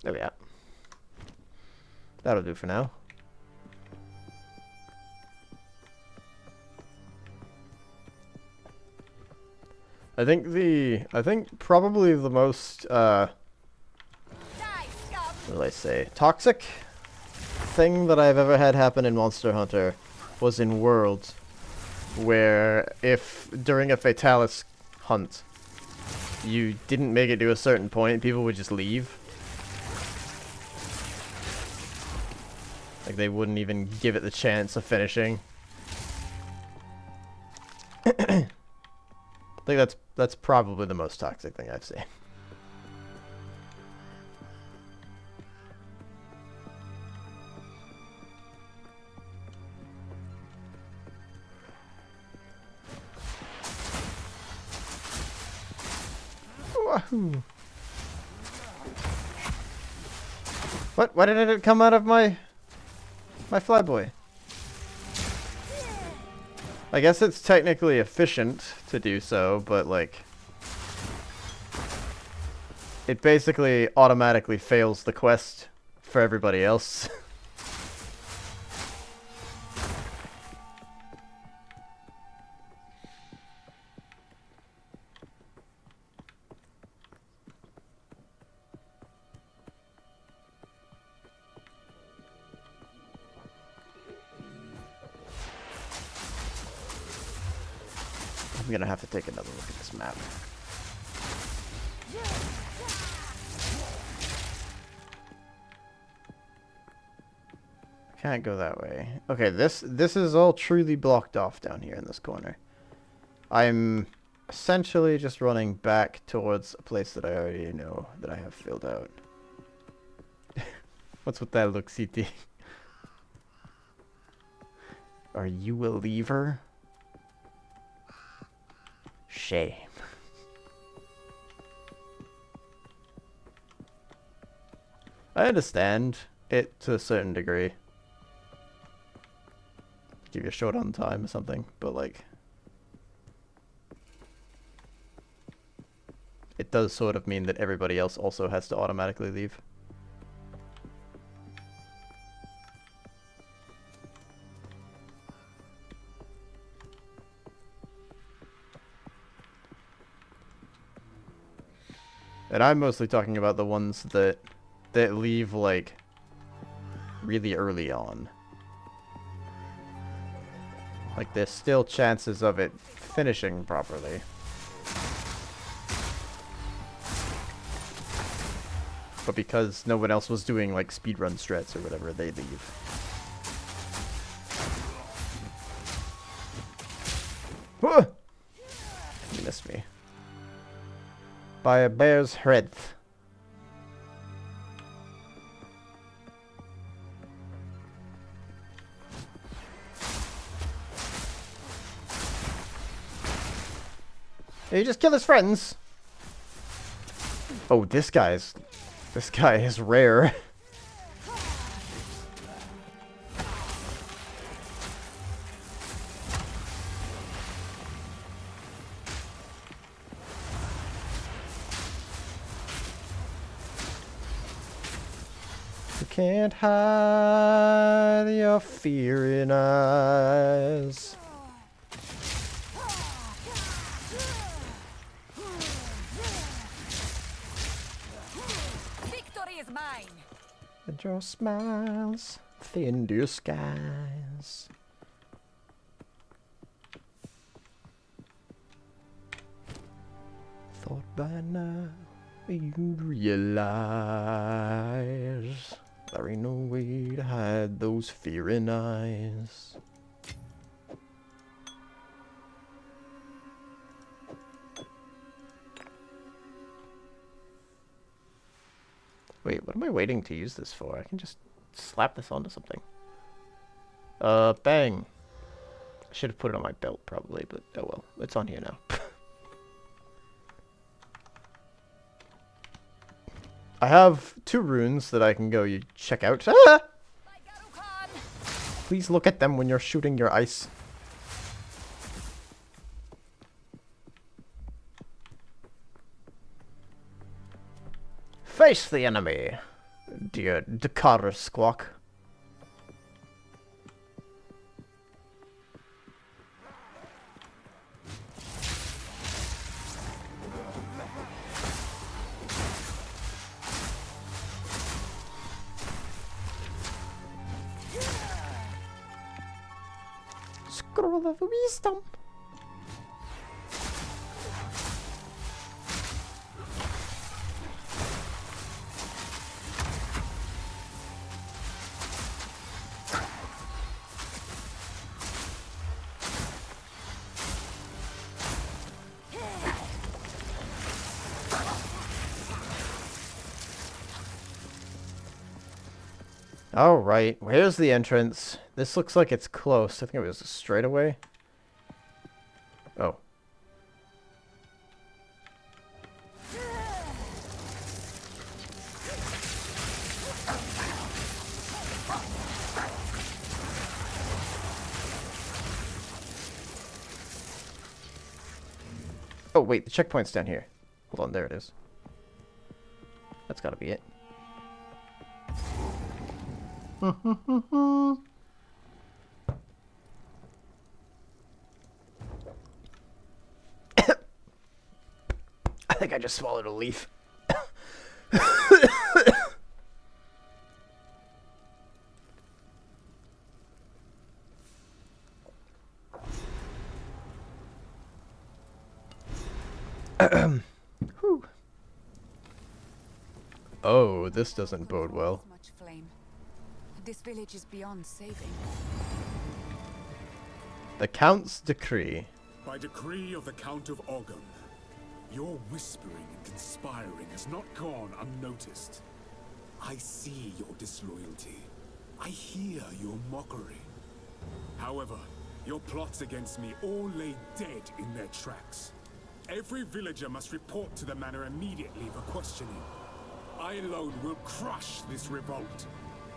There we are. That'll do for now. I think probably the most what do I say, toxic thing that I've ever had happen in Monster Hunter was in Worlds, where if during a Fatalis hunt you didn't make it to a certain point, people would just leave. Like, they wouldn't even give it the chance of finishing. I think that's probably the most toxic thing I've seen. Wahoo! What? Why didn't it come out of my flyboy? I guess it's technically efficient to do so, but like it basically automatically fails the quest for everybody else. I'm gonna have to take another look at this map. Can't go that way. Okay, this is all truly blocked off down here in this corner. I'm essentially just running back towards a place that I already know that I have filled out. What's with that look, CT? Are you a lever? Shame. I understand it to a certain degree. Give you a short on time or something, but like it does sort of mean that everybody else also has to automatically leave. And I'm mostly talking about the ones that leave like really early on. Like there's still chances of it finishing properly. But because no one else was doing like speedrun strats or whatever, they leave. Ah! You missed me. By a bear's head. Did he just kill his friends? Oh, this guy's This guy is rare. You can't hide your fear in eyes. Victory is mine. And your smiles thin your skies. Thought by now you'd realize there ain't no way to hide those fearing eyes. Wait, what am I waiting to use this for? I can just slap this onto something. Bang. I should have put it on my belt probably, but oh well. It's on here now. I have 2 runes that I can go check out. Ah! Please look at them when you're shooting your ice. Face the enemy, dear Dakar Squawk. Scroll of wisdom. Alright, where's the entrance? This looks like it's close. I think it was a straightaway. Oh. Oh, wait, the checkpoint's down here. Hold on, there it is. That's gotta be it. I think I just swallowed a leaf. Oh, this doesn't bode well. Much flame. This village is beyond saving. The Count's decree. By decree of the Count of Ogham, your whispering and conspiring has not gone unnoticed. I see your disloyalty. I hear your mockery. However, your plots against me all lay dead in their tracks. Every villager must report to the manor immediately for questioning. I alone will crush this revolt.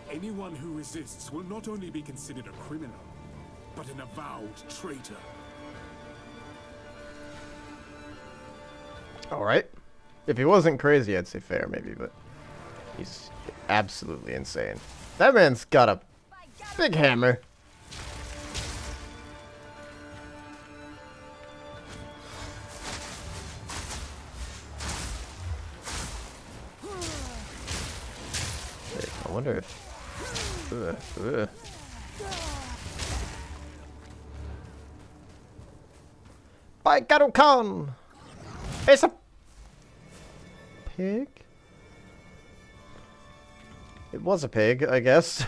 Anyone who resists will not only be considered a criminal, but an avowed traitor. Alright. If he wasn't crazy, I'd say fair, maybe, but he's absolutely insane. That man's got a big hammer. I wonder if... By Garukan! It's a pig? It was a pig, I guess.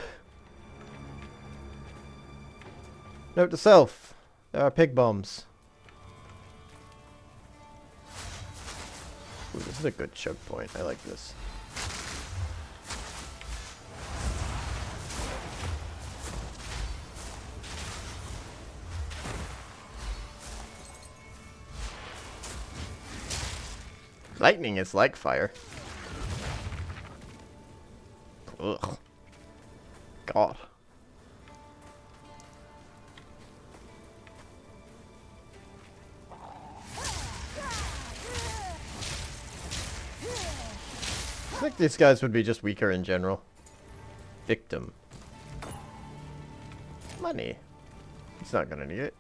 Note to self. There are pig bombs. Ooh, this is a good choke point. I like this. Lightning is like fire. Ugh. God. I think these guys would be just weaker in general. Victim. Money. He's not gonna need it.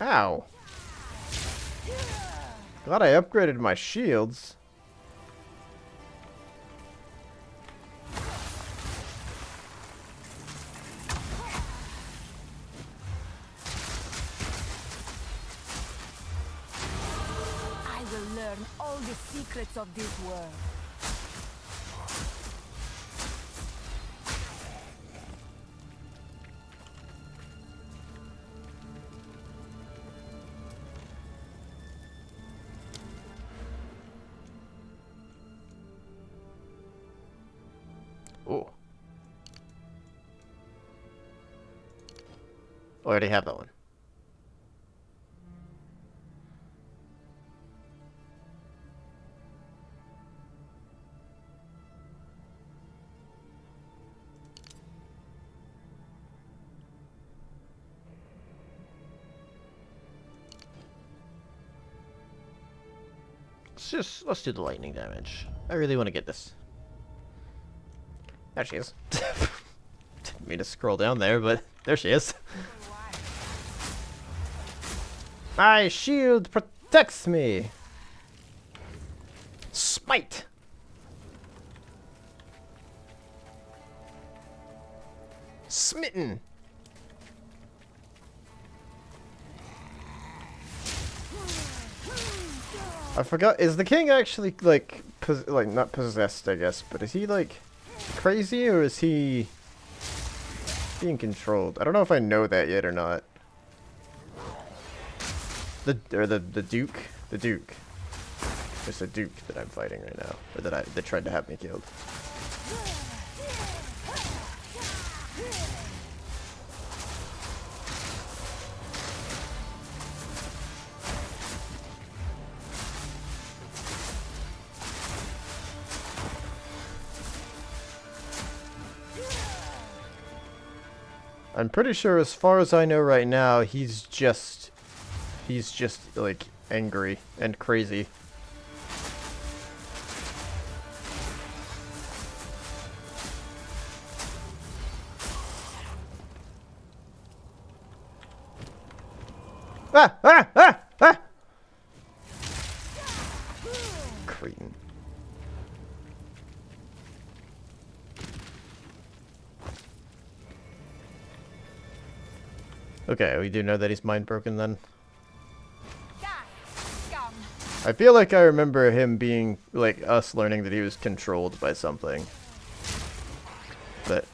Ow. Glad I upgraded my shields. I will learn all the secrets of this world. Ooh. Already have that one. Let's do the lightning damage. I really want to get this. There she is. Didn't mean to scroll down there, but there she is. My shield protects me. Smite. Smitten. I forgot. Is the king actually like not possessed? I guess, but is he like crazy or is he being controlled? I don't know if I know that yet or not. The Duke. The Duke. It's a Duke that I'm fighting right now, or that tried to have me killed. I'm pretty sure, as far as I know right now, he's just like angry and crazy. Ah! Ah! Ah! Ah! Cretin. Okay, we do know that he's mind broken then. I feel like I remember him being, like, us learning that he was controlled by something. But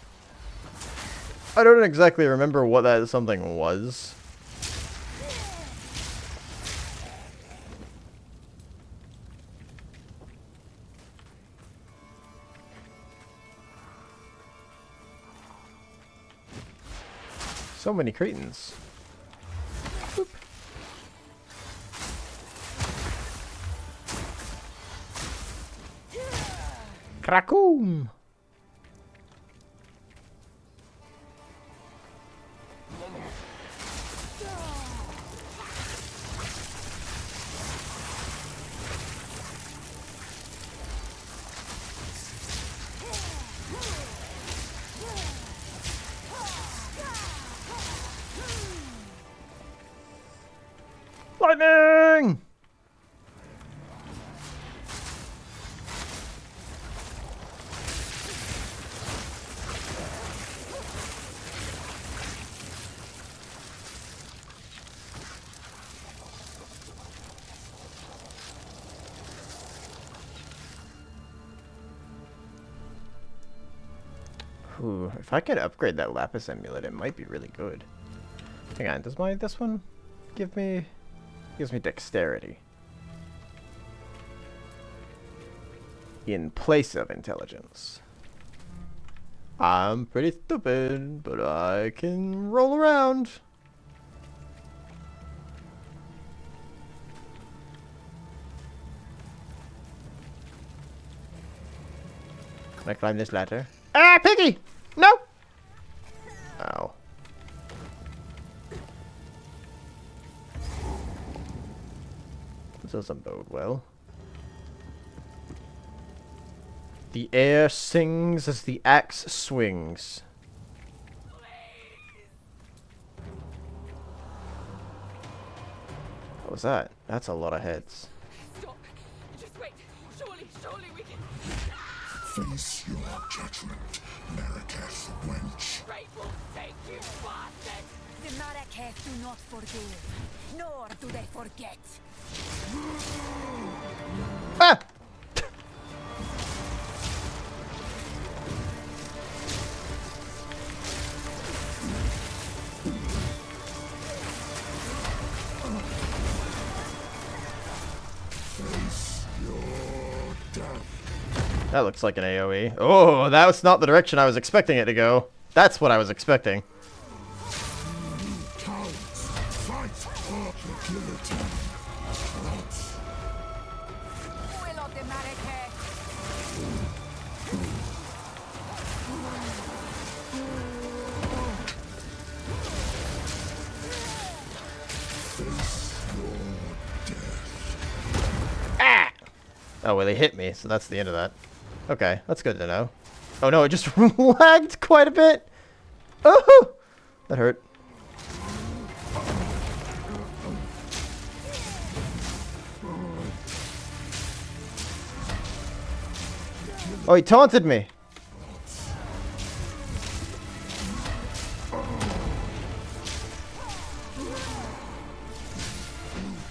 I don't exactly remember what that something was. So many Cretans. Boop. Krakoom! Lightning! Ooh, if I could upgrade that Lapis amulet, it might be really good. Hang on, does this one give me... Gives me dexterity. In place of intelligence. I'm pretty stupid, but I can roll around. Can I climb this ladder? Ah, piggy! No! Ow. This doesn't bode well. The air sings as the axe swings. What was that? That's a lot of heads. Stop. Just wait. Surely we can. Face your judgment, Marraketh wench. Great will take you, bastard! The Marraketh do not forgive, nor do they forget. Ah! Face your death. That looks like an AoE. Oh, that was not the direction I was expecting it to go. That's what I was expecting. Cowards, fight or the guillotine. Will of the Marraketh. Ah! Oh, well, they hit me, so that's the end of that. Okay, that's good to know. Oh no, it just lagged quite a bit. Oh, that hurt. Oh, he taunted me.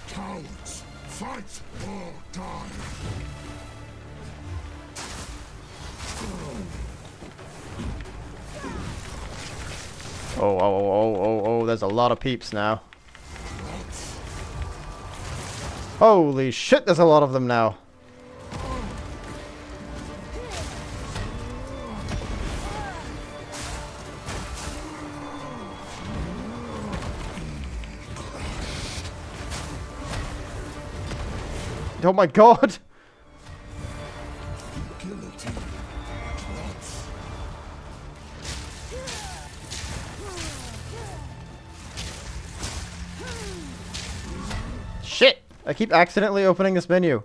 Cowards, fight or die. Oh, there's a lot of peeps now. Holy shit, there's a lot of them now. Oh my god! Guillotine. Shit! I keep accidentally opening this menu.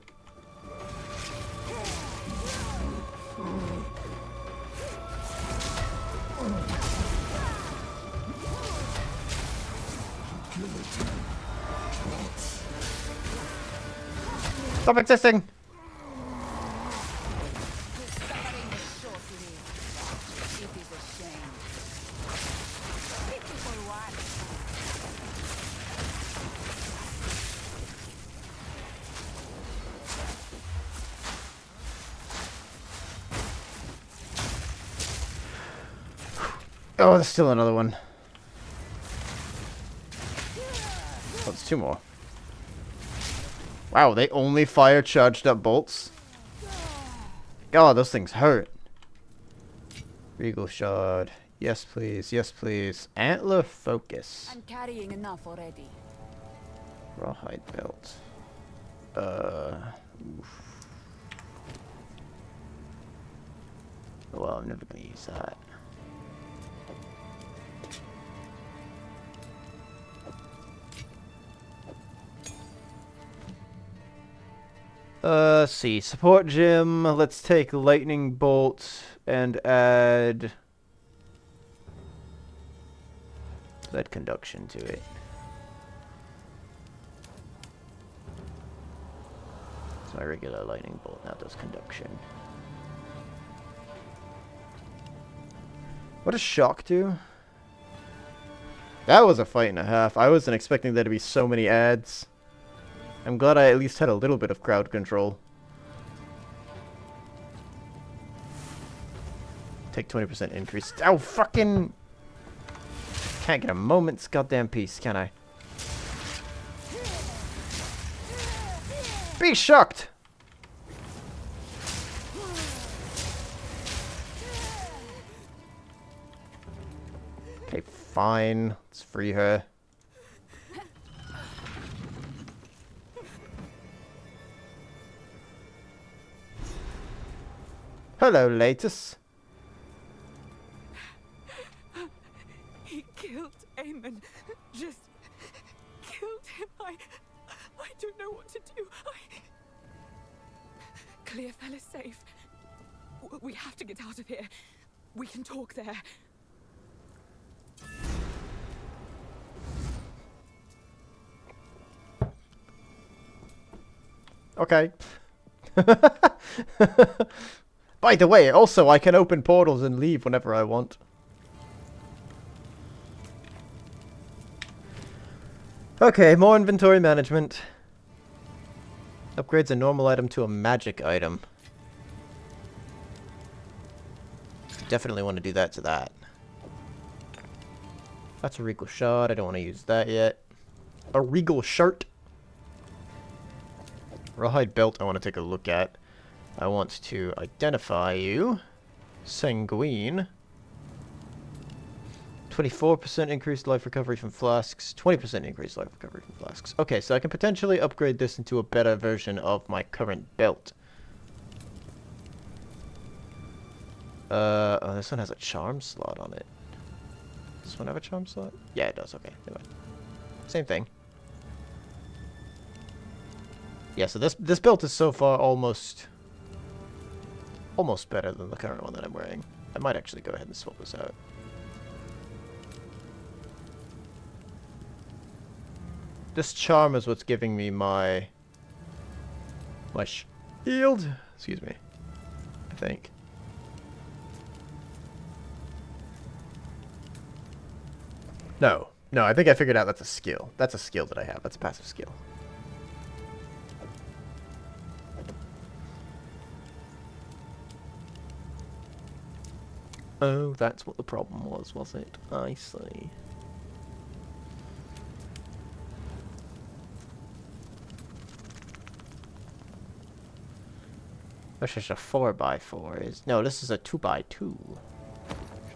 Stop existing! Suffering is short-lived. It is a shame. Pitiful one. Oh, there's still another one. Oh, there's two more. Wow, they only fire charged up bolts? God, those things hurt. Regal Shard. Yes, please. Yes, please. Antler Focus. I'm carrying enough already. Rawhide Belt. Oof. Well, I'm never gonna use that. Let's see. Support gym. Let's take lightning bolt and add conduction to it. It's my regular lightning bolt now does conduction. What does shock do? That was a fight and a half. I wasn't expecting there to be so many ads. I'm glad I at least had a little bit of crowd control. Take 20% increase. Oh, fucking... Can't get a moment's goddamn peace, can I? Be shocked! Okay, fine. Let's free her. Hello, Latus. He killed Aemon. Just killed him. I don't know what to do. Clearfell is safe. We have to get out of here. We can talk there. Okay. By the way, also I can open portals and leave whenever I want. Okay, more inventory management. Upgrades a normal item to a magic item. Definitely want to do that to that. That's a regal shot. I don't want to use that yet. A regal shirt. Rawhide belt I want to take a look at. I want to identify you. Sanguine. 24% increased life recovery from flasks. 20% increased life recovery from flasks. Okay, so I can potentially upgrade this into a better version of my current belt. Oh, this one has a charm slot on it. Does this one have a charm slot? Yeah, it does. Okay, never mind. Same thing. Yeah, so this belt is so far almost better than the current one that I'm wearing. I might actually go ahead and swap this out. This charm is what's giving me my shield. Excuse me. I think. No, I think I figured out that's a skill. That's a skill that I have. That's a passive skill. Oh, that's what the problem was it? I see. This is a 4x4. No, this is a 2x2. So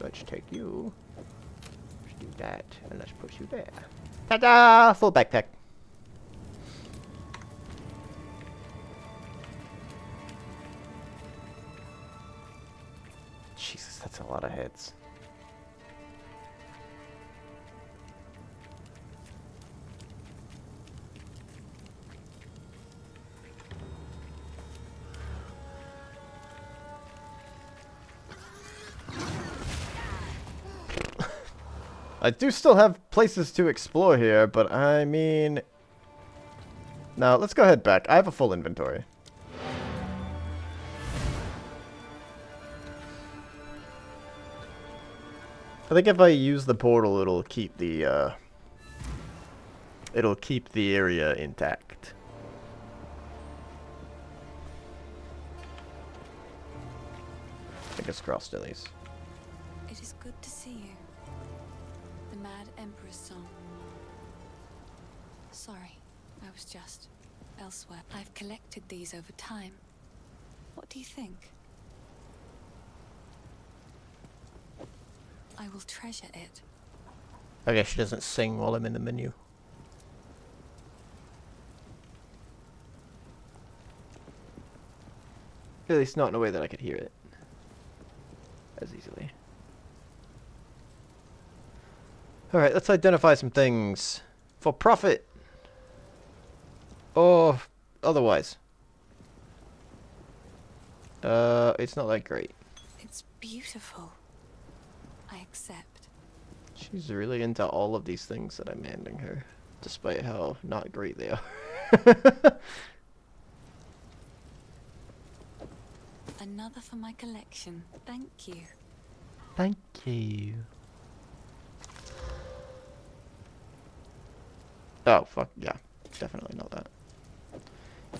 let's take you. Let's do that, and let's put you there. Ta-da! Full backpack. Jesus, that's a lot of heads. I do still have places to explore here, but I mean... Now, let's go ahead back. I have a full inventory. I think if I use the portal, it'll keep the area intact. Fingers crossed, at least. It is good to see you. The Mad Emperor's song. Sorry, I was just elsewhere. I've collected these over time. What do you think? I will treasure it. I guess she doesn't sing while I'm in the menu. At least not in a way that I could hear it as easily. Alright, let's identify some things for profit. Or otherwise. It's not that great. It's beautiful. I accept. She's really into all of these things that I'm handing her, despite how not great they are. Another for my collection. Thank you. Thank you. Oh, fuck, yeah. Definitely not that.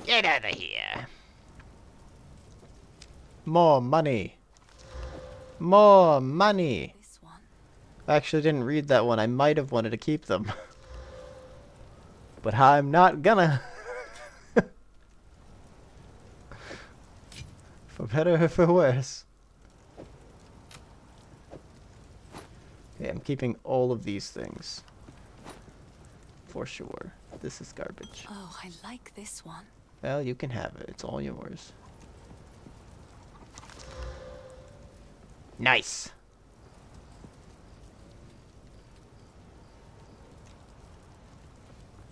Get out of here. More money. More money. This one. I actually didn't read that one. I might have wanted to keep them. But I'm not gonna. For better or for worse. Okay, I'm keeping all of these things. For sure. This is garbage. Oh, I like this one. Well, you can have it. It's all yours. Nice.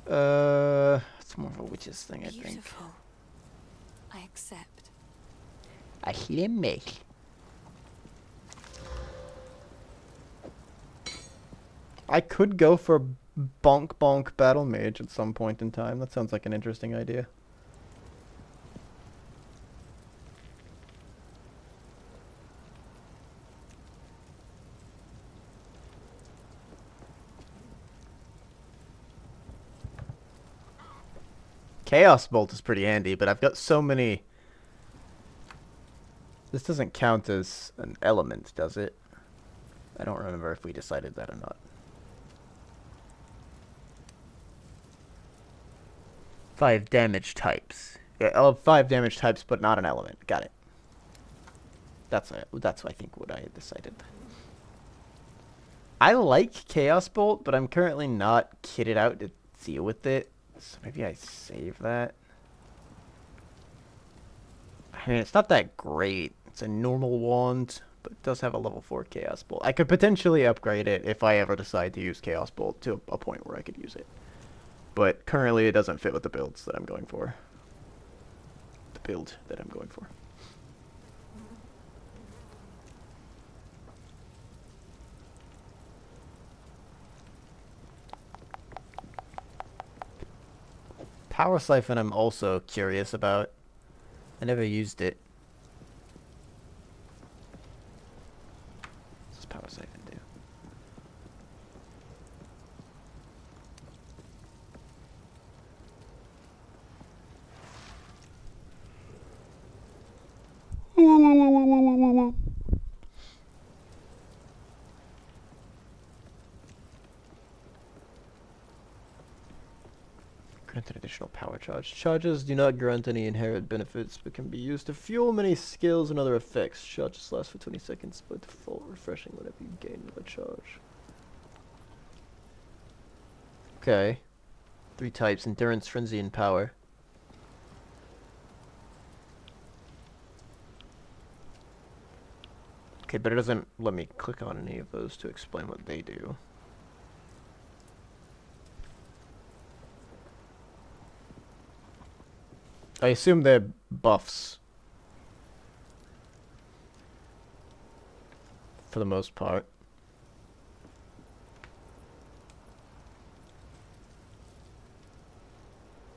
It's more of a witch's thing, I think. Beautiful. I accept. A himmel. I could go for bonk bonk battle mage at some point in time. That sounds like an interesting idea. Chaos Bolt is pretty handy, but I've got so many... This doesn't count as an element, does it? I don't remember if we decided that or not. Five damage types. Yeah, oh, 5 damage types, but not an element. Got it. That's I think what I had decided. I like Chaos Bolt, but I'm currently not kitted out to deal with it. So maybe I save that. I mean, it's not that great. It's a normal wand, but it does have a level 4 Chaos Bolt. I could potentially upgrade it if I ever decide to use Chaos Bolt to a point where I could use it. But currently it doesn't fit with the builds that I'm going for. The build that I'm going for. Power Siphon I'm also curious about. I never used it. What does Power Siphon do? Grant an additional power charge. Charges do not grant any inherent benefits, but can be used to fuel many skills and other effects. Charges last for 20 seconds, by default refreshing whenever you gain another charge. Okay. 3 types: Endurance, Frenzy, and Power. Okay, but it doesn't let me click on any of those to explain what they do. I assume they're buffs. For the most part.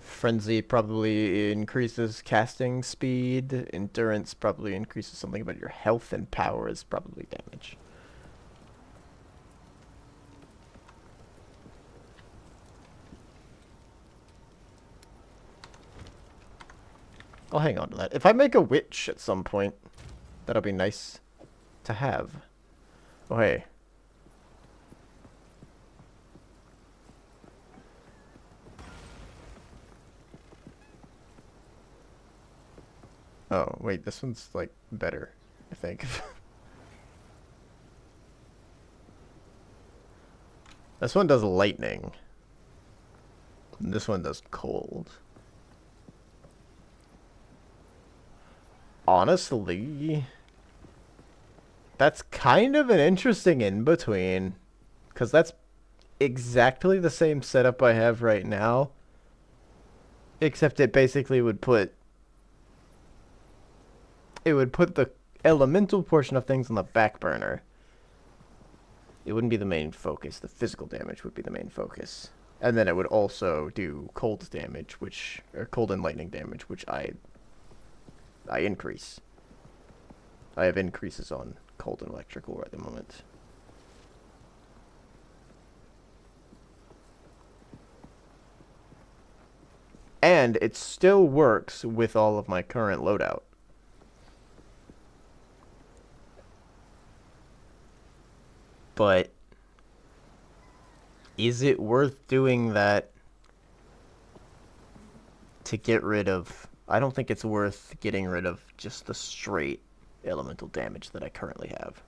Frenzy probably increases casting speed. Endurance probably increases something about your health, and power is probably damage. I'll hang on to that. If I make a witch at some point, that'll be nice to have. Oh, hey. Oh, wait, this one's, like, better, I think. This one does lightning. And this one does cold. Honestly, that's kind of an interesting in-between. Because that's exactly the same setup I have right now. Except it basically would put... It would put the elemental portion of things on the back burner. It wouldn't be the main focus. The physical damage would be the main focus. And then it would also do cold damage, which... Or cold and lightning damage, which I increase. I have increases on cold and electrical at the moment. And it still works with all of my current loadout. But is it worth doing that to get rid of... I don't think it's worth getting rid of just the straight elemental damage that I currently have.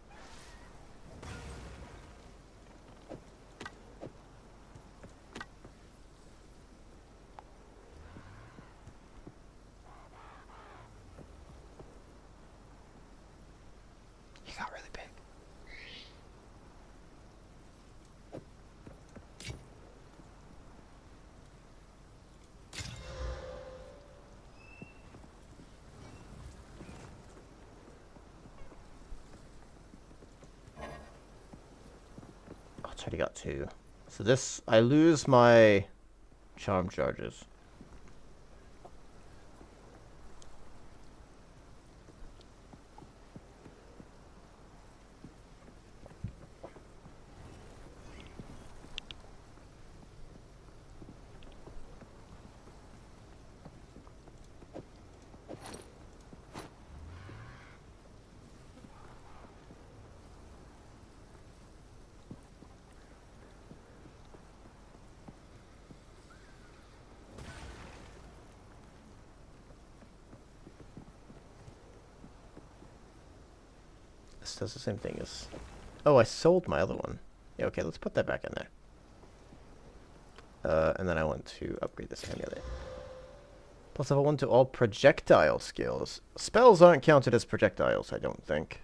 He got really big. it's already got 2. So this, I lose my charm charges. This does the same thing as... Oh, I sold my other one. Yeah, okay, let's put that back in there. And then I want to upgrade this amulet. Plus level 1 to all projectile skills. Spells aren't counted as projectiles, I don't think.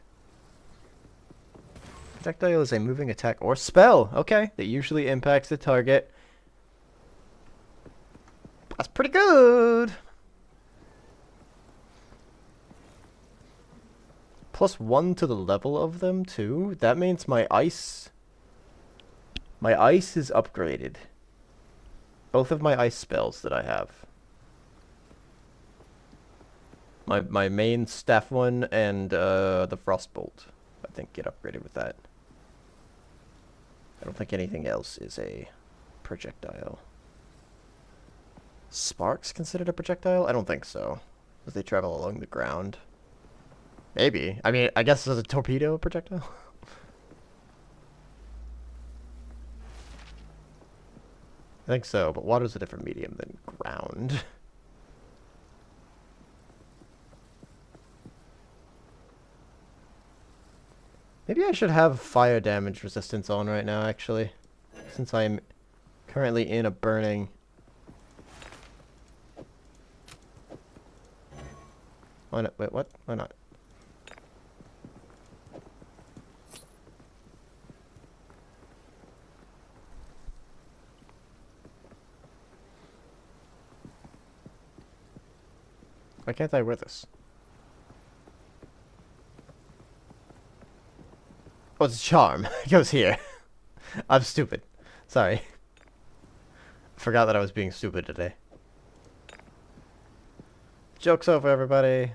Projectile is a moving attack or spell, okay, that usually impacts the target. That's pretty good! Plus 1 to the level of them, too? That means my ice... My ice is upgraded. Both of my ice spells that I have. My main staff one and the frostbolt, I think, get upgraded with that. I don't think anything else is a projectile. Sparks considered a projectile? I don't think so. Because they travel along the ground. Maybe. I mean, I guess is a torpedo a projectile? I think so, but water's a different medium than ground. Maybe I should have fire damage resistance on right now, actually. Since I'm currently in a burning... Why not? Wait, what? Why not? Why can't I wear this? Oh, it's a charm. It goes here. I'm stupid. Sorry. Forgot that I was being stupid today. Joke's over, everybody.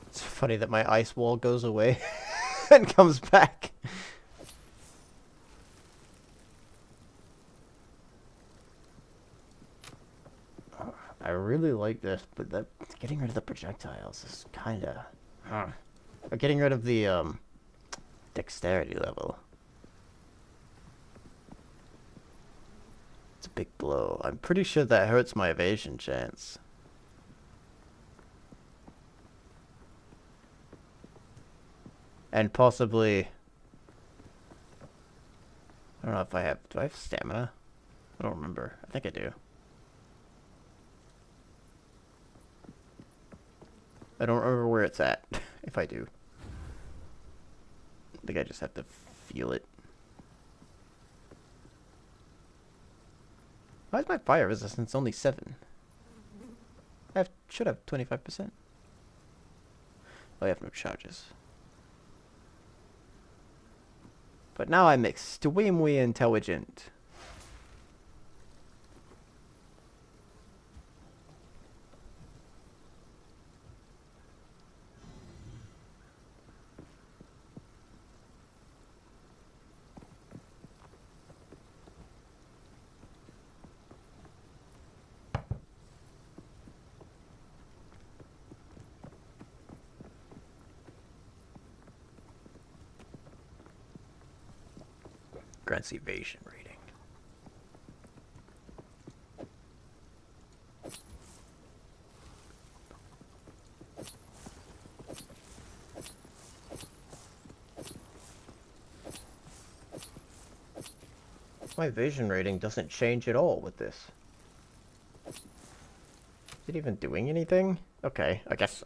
It's funny that my ice wall goes away and comes back. I really like this, but that getting rid of the projectiles is kinda... Or getting rid of the, dexterity level. It's a big blow. I'm pretty sure that hurts my evasion chance. And possibly... I don't know if I have... Do I have stamina? I don't remember. I think I do. I don't remember where it's at, if I do. I think I just have to feel it. Why is my fire resistance only 7? Should have 25%. Oh, I have no charges. But now I'm extremely intelligent. Grants evasion rating. My vision rating doesn't change at all with this. Is it even doing anything? Okay, I guess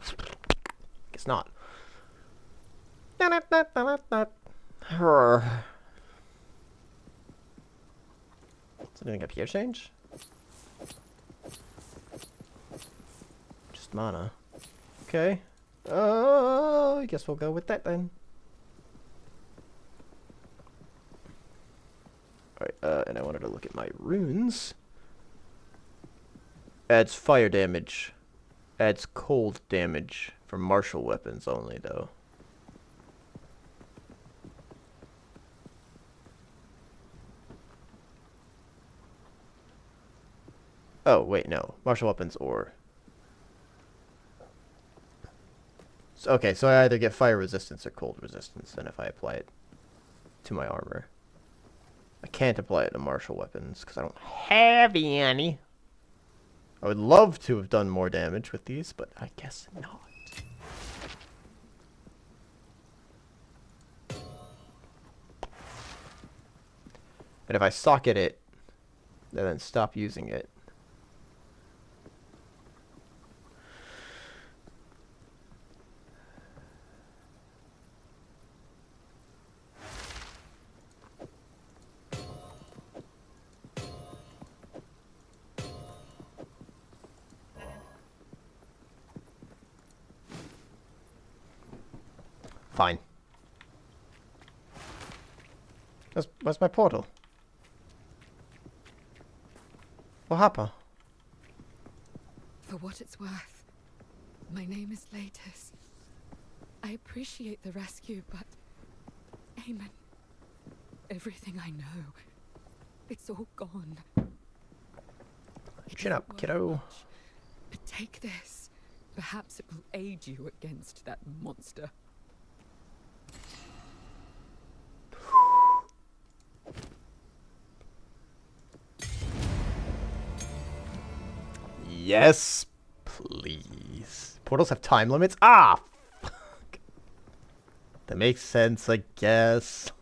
not. Does anything up here change? Just mana. Okay. I guess we'll go with that then. Alright, and I wanted to look at my runes. Adds fire damage. Adds cold damage for martial weapons only, though. Oh, wait, no. Martial weapons or... Okay, so I either get fire resistance or cold resistance, then if I apply it to my armor. I can't apply it to martial weapons, because I don't have any. I would love to have done more damage with these, but I guess not. And if I socket it, and then stop using it, fine. Where's my portal? What happened? For what it's worth, my name is Latus. I appreciate the rescue, but... Eamon, everything I know, it's all gone. Chin up, kiddo. But take this. Perhaps it will aid you against that monster. Yes, please. Portals have time limits? Ah, fuck. That makes sense, I guess.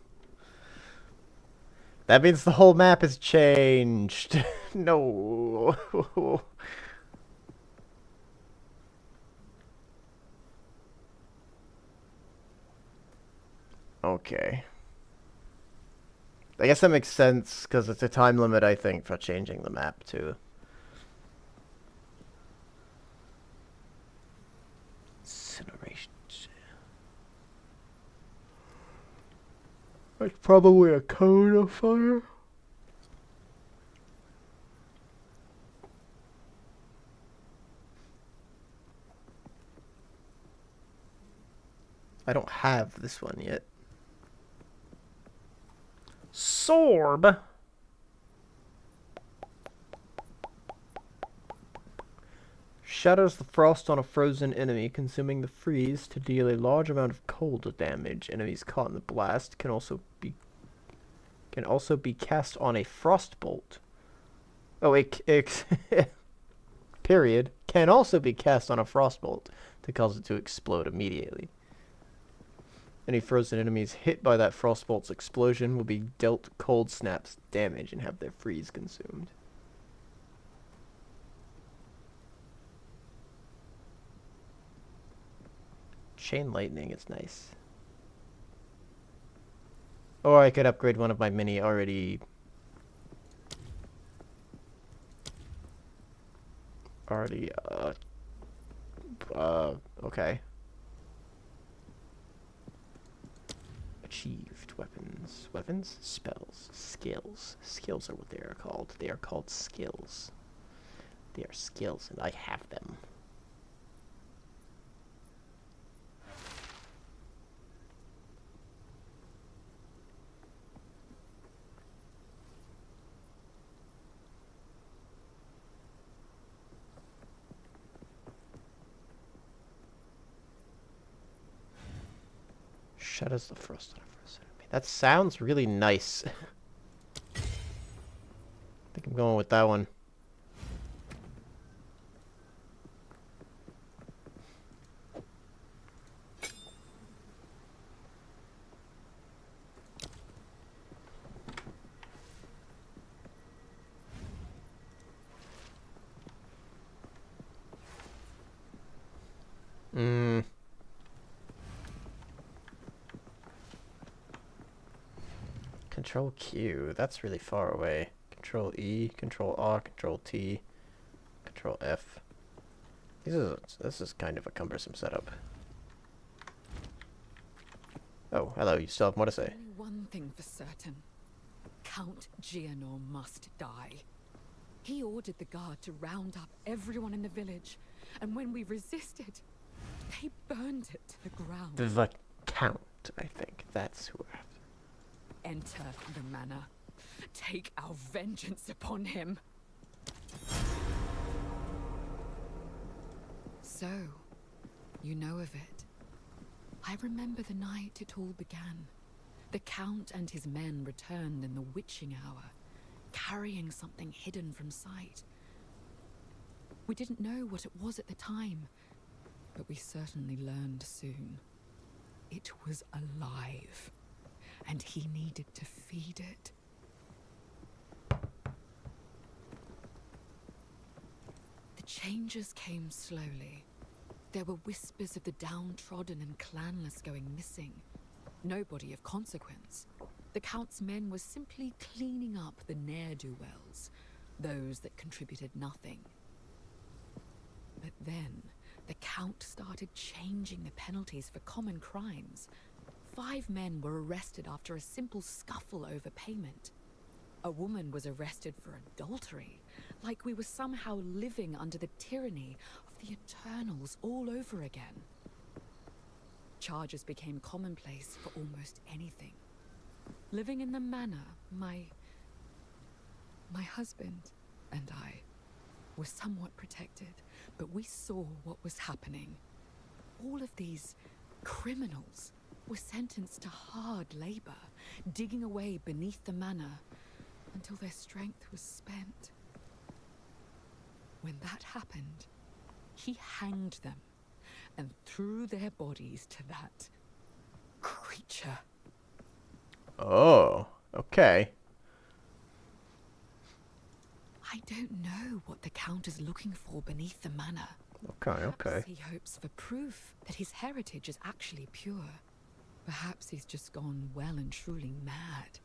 That means the whole map has changed. No. Okay. I guess that makes sense, because it's a time limit, I think, for changing the map, too. Incineration. That's probably a cone of fire. I don't have this one yet. Sorb. Shatters the frost on a frozen enemy, consuming the freeze to deal a large amount of cold damage. Enemies caught in the blast can also be cast on a frostbolt. Oh, period. Can also be cast on a frostbolt to cause it to explode immediately. Any frozen enemies hit by that frostbolt's explosion will be dealt cold snaps damage and have their freeze consumed. Chain lightning is nice. Or I could upgrade one of my mini already... okay. Achieved weapons. Weapons? Spells. Skills. Skills are what they are called. They are called skills. They are skills, and I have them. Shadows the frost on a frozen enemy. That sounds really nice. I think I'm going with that one. Hmm. Control Q. That's really far away. Control E, Control R, Control T, Control F. This is kind of a cumbersome setup. Oh, hello. You still have more to say. Only one thing for certain. Count Gianor must die. He ordered the guard to round up everyone in the village, and when we resisted, they burned it to the ground. The Count, I think. That's who I have. Enter the manor. Take our vengeance upon him. So, you know of it. I remember the night it all began. The Count and his men returned in the witching hour, carrying something hidden from sight. We didn't know what it was at the time, but we certainly learned soon. It was alive, and he needed to feed it. The changes came slowly. There were whispers of the downtrodden and clanless going missing. Nobody of consequence. The Count's men were simply cleaning up the ne'er-do-wells, those that contributed nothing. But then, the Count started changing the penalties for common crimes. 5 men were arrested after a simple scuffle over payment. A woman was arrested for adultery, like we were somehow living under the tyranny of the Eternals all over again. Charges became commonplace for almost anything. Living in the manor, my husband and I were somewhat protected, but we saw what was happening. All of these criminals were sentenced to hard labor, digging away beneath the manor until their strength was spent. When that happened, he hanged them and threw their bodies to that creature. Oh, okay. I don't know what the Count is looking for beneath the manor. Okay, okay. Perhaps he hopes for proof that his heritage is actually pure. Perhaps he's just gone well and truly mad.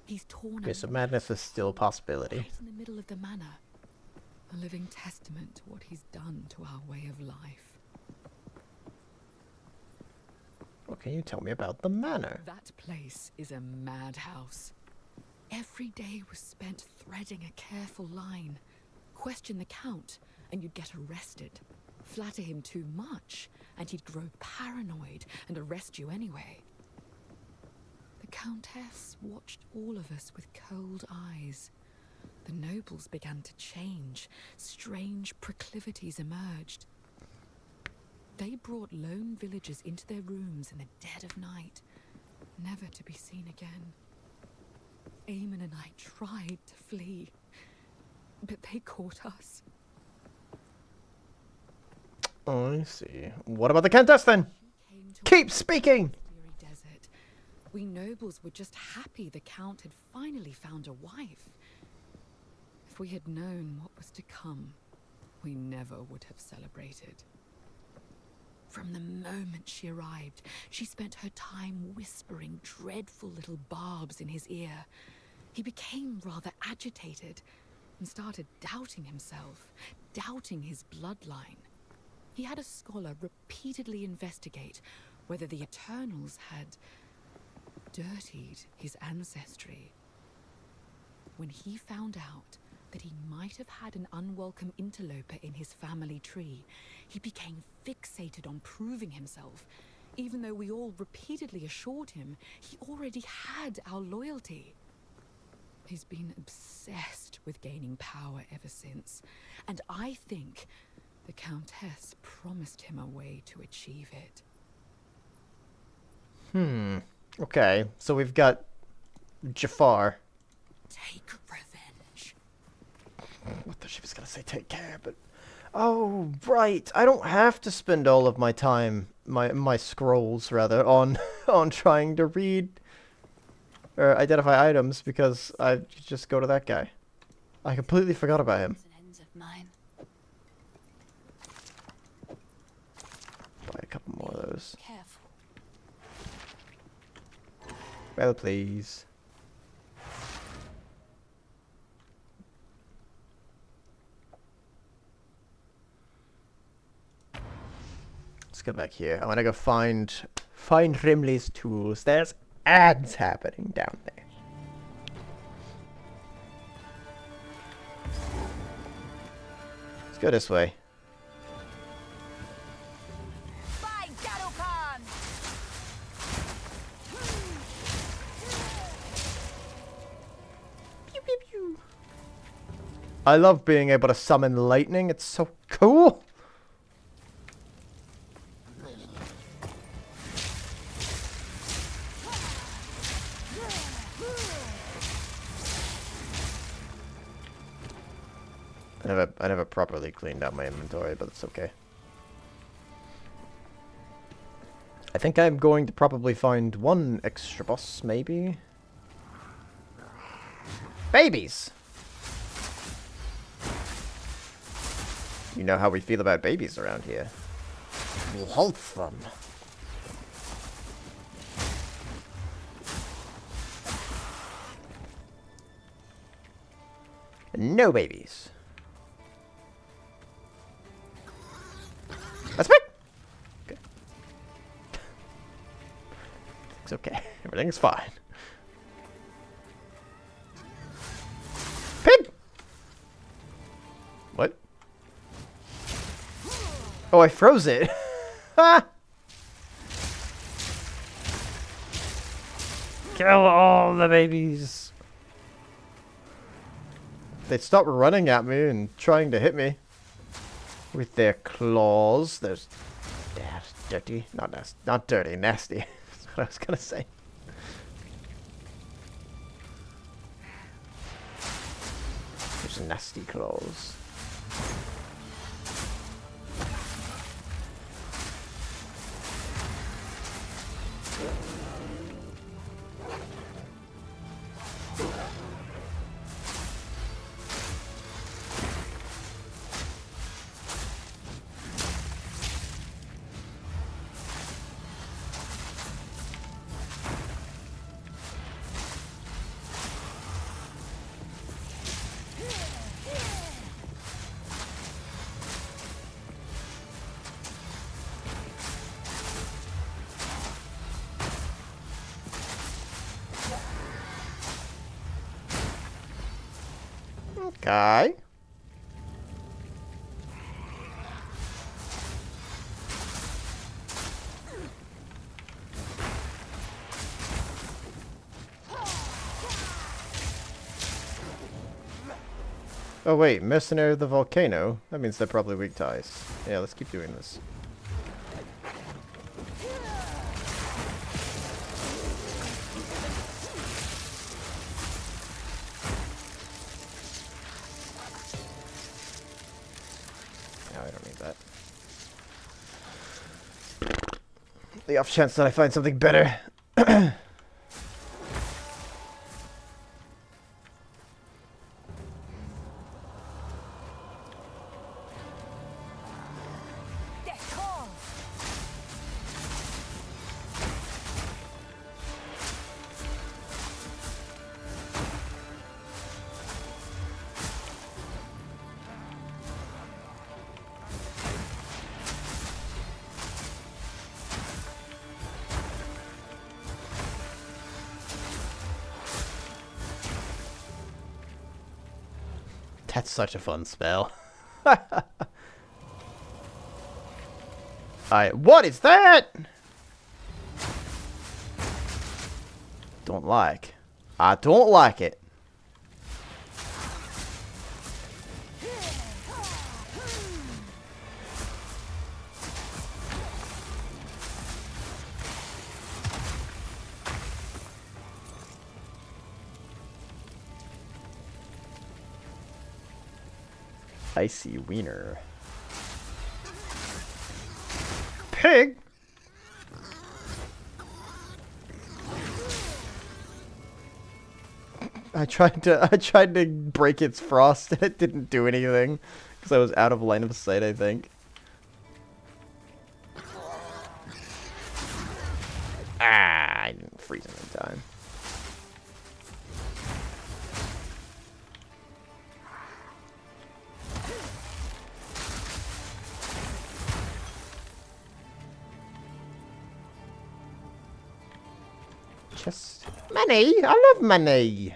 He's torn Okay, so a madness is still a possibility. right in the middle of the manor. A living testament to what he's done to our way of life. What can you tell me about the manor? That place is a madhouse. Every day was spent threading a careful line. Question the Count, and you'd get arrested. Flatter him too much, and he'd grow paranoid and arrest you anyway. The Countess watched all of us with cold eyes. The nobles began to change. Strange proclivities emerged. They brought lone villagers into their rooms in the dead of night, never to be seen again. Eamon and I tried to flee, but they caught us. Oh, I see. What about the Countess then? She came to Keep us speaking! from the Fury Desert. We nobles were just happy the Count had finally found a wife. If we had known what was to come, we never would have celebrated. From the moment she arrived, she spent her time whispering dreadful little barbs in his ear. He became rather agitated and started doubting himself, doubting his bloodline. He had a scholar repeatedly investigate whether the Eternals had dirtied his ancestry. When he found out that he might have had an unwelcome interloper in his family tree, he became fixated on proving himself, even though we all repeatedly assured him he already had our loyalty. He's been obsessed with gaining power ever since, and I think the Countess promised him a way to achieve it. Okay, so we've got Jafar. Take revenge. What the she was gonna say take care, but oh right. I don't have to spend all of my time, my scrolls rather, on on trying to read or identify items because I just go to that guy. I completely forgot about him. Odds and ends of mine. goes. Careful. Well, please. Let's go back here. I want to go find Rimley's tools. There's ads happening down there. Let's go this way. Pew, pew, pew. I love being able to summon lightning. It's so cool. I never properly cleaned out my inventory, but it's okay. I think I'm going to probably find one extra boss, maybe? Babies! You know how we feel about babies around here. Love them. No babies. That's me. Okay. It's okay. Everything's fine. Pig! What? Oh, I froze it. Ha! Kill all the babies. They stopped running at me and trying to hit me with their claws. There's dirty, not dirty, nasty. That's what I was gonna say. There's nasty claws. Okay. Oh wait, Mercenary of the Volcano? That means they're probably weak ties. Yeah, let's keep doing this. No, I don't need that. The off chance that I find something better. That's such a fun spell. What is that? Don't like. I don't like it. Icy wiener. Pig? I tried to break its frost and it didn't do anything because I was out of line of sight, I think. Ah, I didn't freeze him in time. Just money. I love money.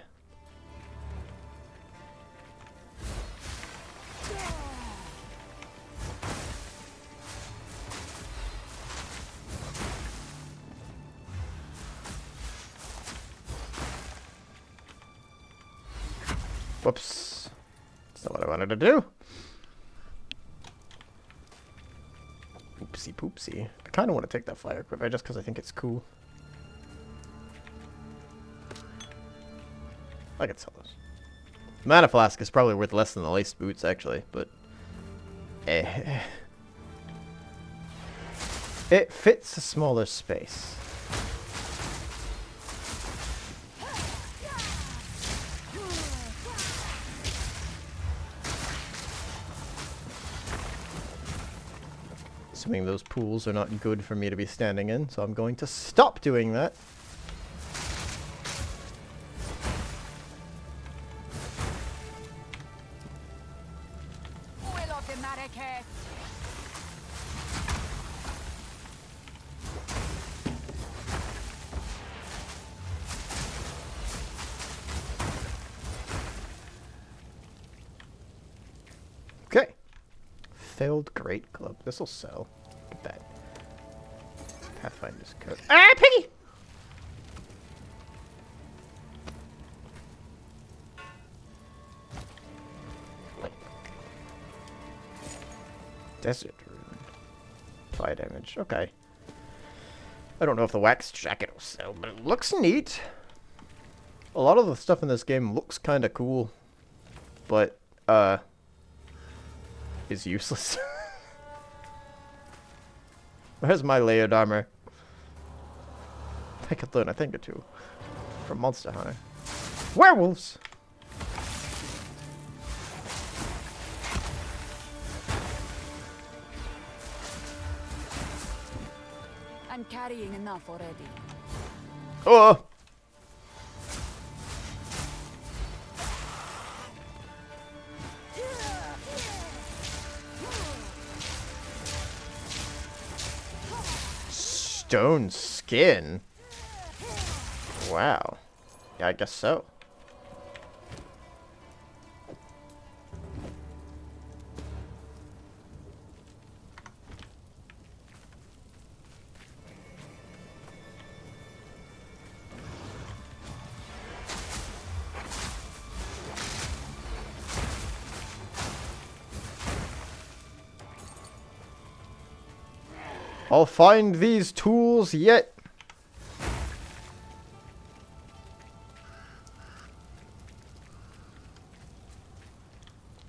Whoops. That's not what I wanted to do. Oopsie poopsie. I kind of want to take that fire equip just because I think it's cool. I could sell those. Mana flask is probably worth less than the laced boots, actually, but it fits a smaller space. Assuming those pools are not good for me to be standing in, so I'm going to stop doing that. Okay. Failed Great Club. This'll sell. Look at that. Pathfinder's code. Ah, piggy! Desert Rune. Fire damage. Okay. I don't know if the wax jacket will sell, but it looks neat. A lot of the stuff in this game looks kind of cool, but, is useless. Where's my layered armor? I could learn a thing or two from Monster Hunter. Werewolves! I'm carrying enough already. Oh! Stone skin? Wow. Yeah, I guess so. I'll find these tools yet.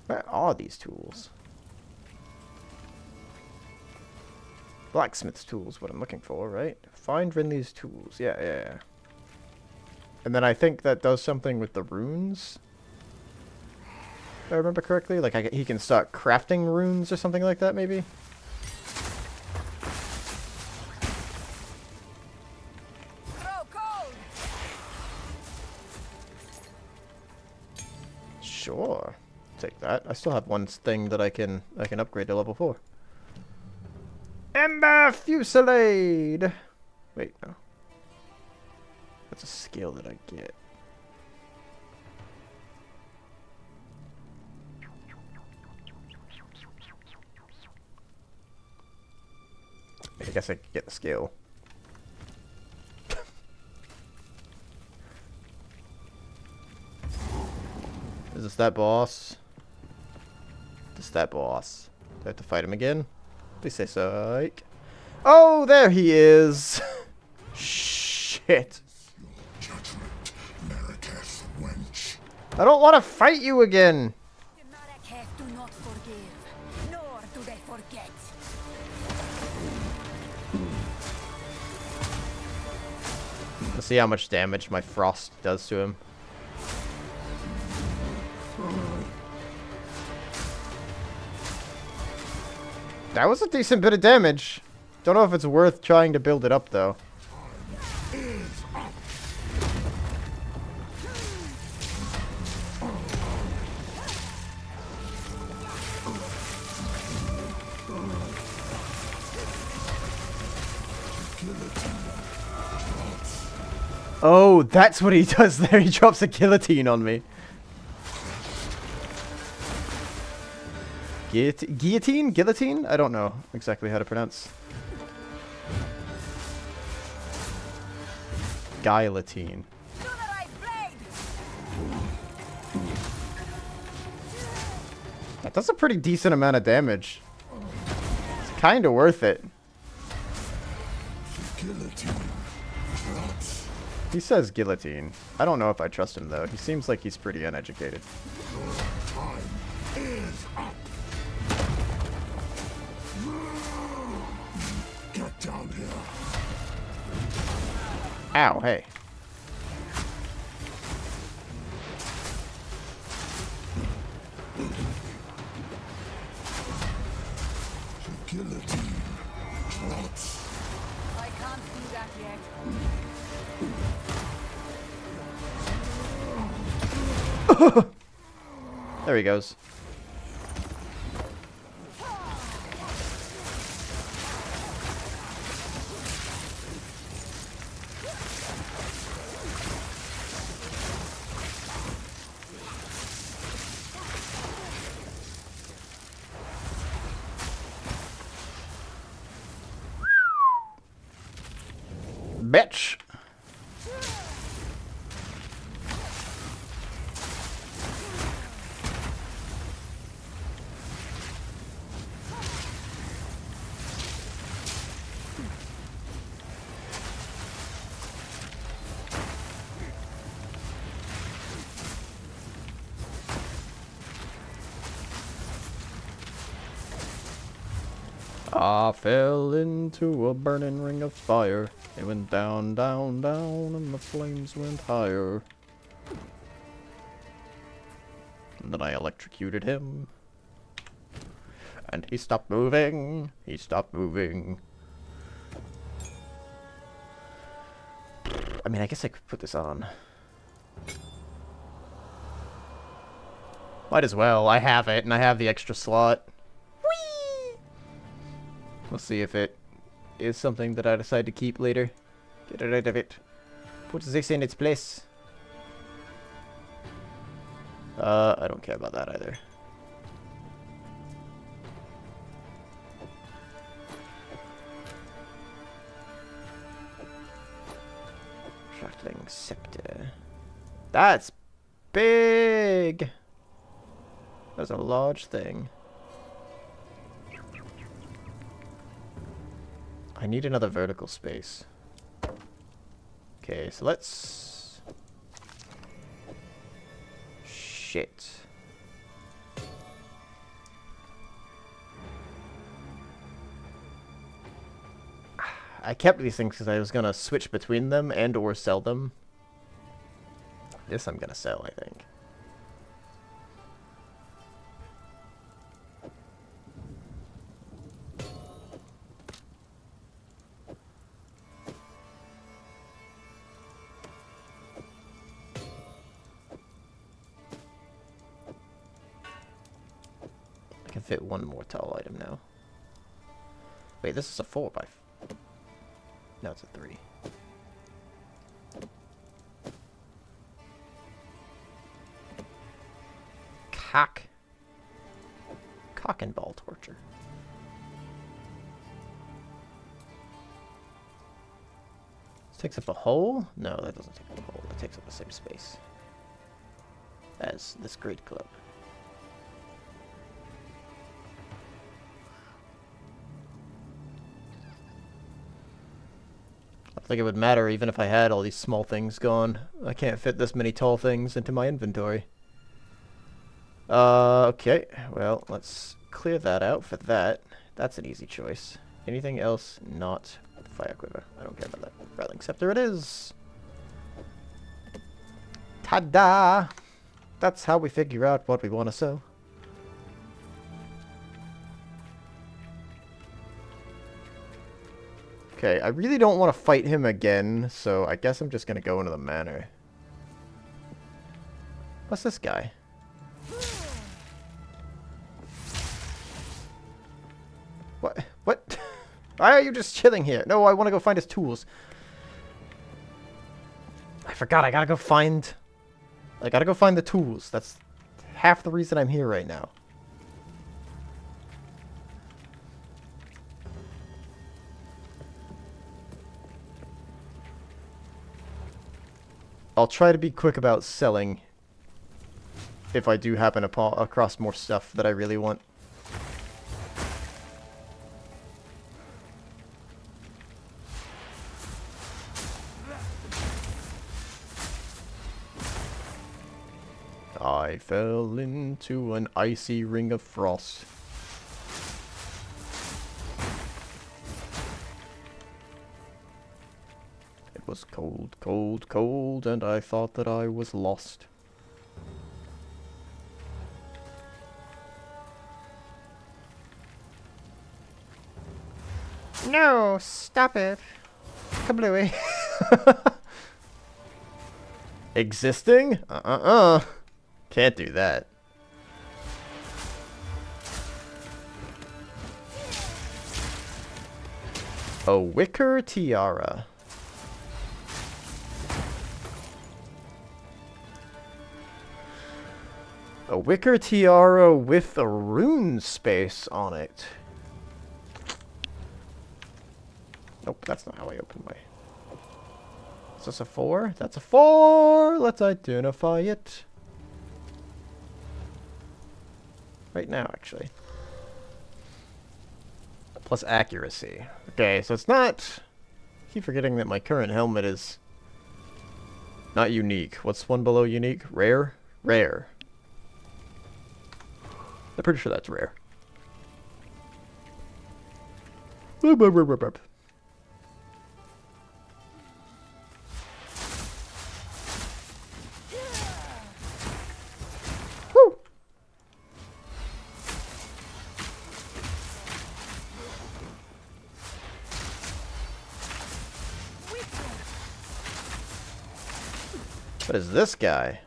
Where are these tools? Blacksmith's tools, what I'm looking for, right? Find Rinley's tools. Yeah. And then I think that does something with the runes. If I remember correctly, like he can start crafting runes or something like that, maybe. Sure. Take that. I still have one thing that I can upgrade to level 4. Ember Fusillade! Wait, no. That's a skill that I get. I guess I could get the skill. Is this that boss? This that boss. Do I have to fight him again? Please say psych. Oh, there he is! Shit. Judgment meriteth wench. I don't want to fight you again! The Maraketh do not forgive, nor do they forget. Let's see how much damage my frost does to him. That was a decent bit of damage. Don't know if it's worth trying to build it up, though. Oh, that's what he does there. He drops a guillotine on me. Guillotine? Guillotine? I don't know exactly how to pronounce. Guillotine. That does a pretty decent amount of damage. It's kind of worth it. He says guillotine. I don't know if I trust him, though. He seems like he's pretty uneducated. Time is up. Get down here. Ow, hey. Guillotine. Drops. I can't do that yet. There he goes. Bitch. I fell into a burning ring of fire. It went down, down, down, and the flames went higher. And then I electrocuted him. And he stopped moving. He stopped moving. I mean, I guess I could put this on. Might as well. I have it, and I have the extra slot. We'll see if it is something that I decide to keep later. Get rid of it. Put this in its place. I don't care about that either. Shuttling scepter. That's big! That's a large thing. I need another vertical space. Okay, so let's... Shit. I kept these things because I was gonna switch between them and or sell them. This I'm gonna sell, I think. I can fit one more tall item now. Wait, this is a 4x. No, it's a 3. Cock and ball torture. This takes up a hole? No, that doesn't take up a hole. It takes up the same space as this great club. I don't think it would matter even if I had all these small things gone. I can't fit this many tall things into my inventory. Okay. Well, let's clear that out for that. That's an easy choice. Anything else not fire quiver? I don't care about that. Rattling scepter it is. Ta-da! That's how we figure out what we want to sell. Okay, I really don't want to fight him again, so I guess I'm just going to go into the manor. What's this guy? What? What? Why are you just chilling here? No, I want to go find his tools. I forgot, I gotta go find the tools. That's half the reason I'm here right now. I'll try to be quick about selling if I do happen across more stuff that I really want. I fell into an icy ring of frost. It was cold, cold, cold, and I thought that I was lost. No, stop it. Kablooey. Existing? Can't do that. A wicker tiara. A wicker tiara with a rune space on it. Nope, that's not how I open my... Is this a 4? That's a 4! Let's identify it. Right now, actually. Plus accuracy. Okay, so it's not... I keep forgetting that my current helmet is... not unique. What's one below unique? Rare? Rare. I'm pretty sure that's rare. What is this guy?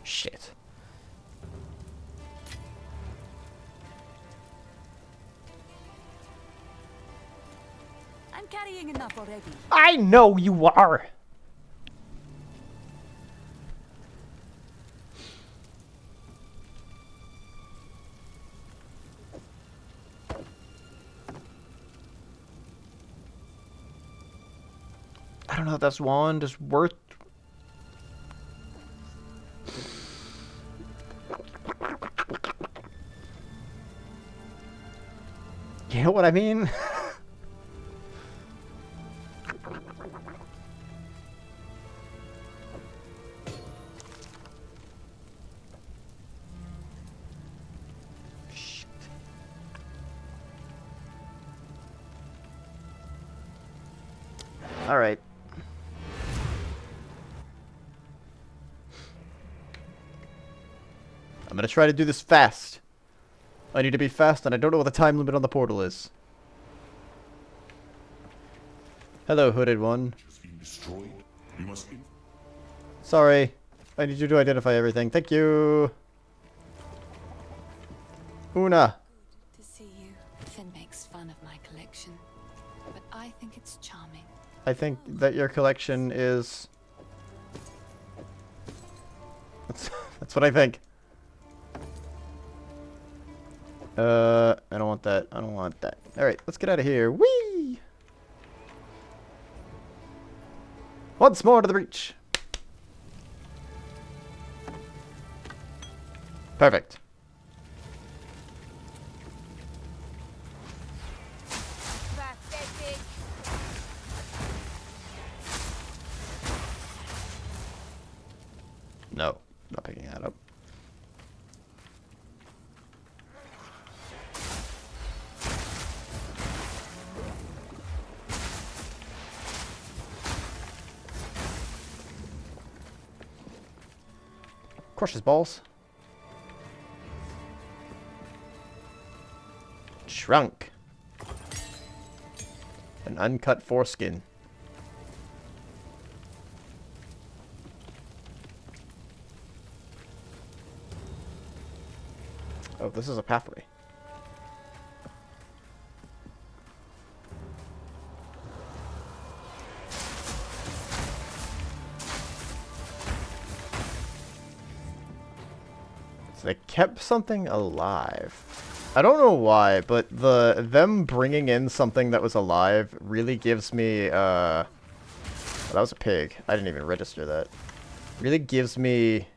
Shit. I'm carrying enough already. I know you are! I don't know if this wand is worth... You know what I mean? Shit. All right. I'm gonna try to do this fast. I need to be fast, and I don't know what the time limit on the portal is. Hello, hooded one. Sorry. I need you to identify everything. Thank you. Una. Good to see you. Finn makes fun of my collection, but I think it's charming. I think that your collection is... That's what I think. I don't want that. I don't want that. Alright, let's get out of here. Whee! Once more to the breach. Perfect. No, not picking that up. Crush his balls. trunk. An uncut foreskin. Oh, this is a pathway. So they kept something alive. I don't know why, but them bringing in something that was alive really gives me oh, that was a pig. I didn't even register that. Really gives me,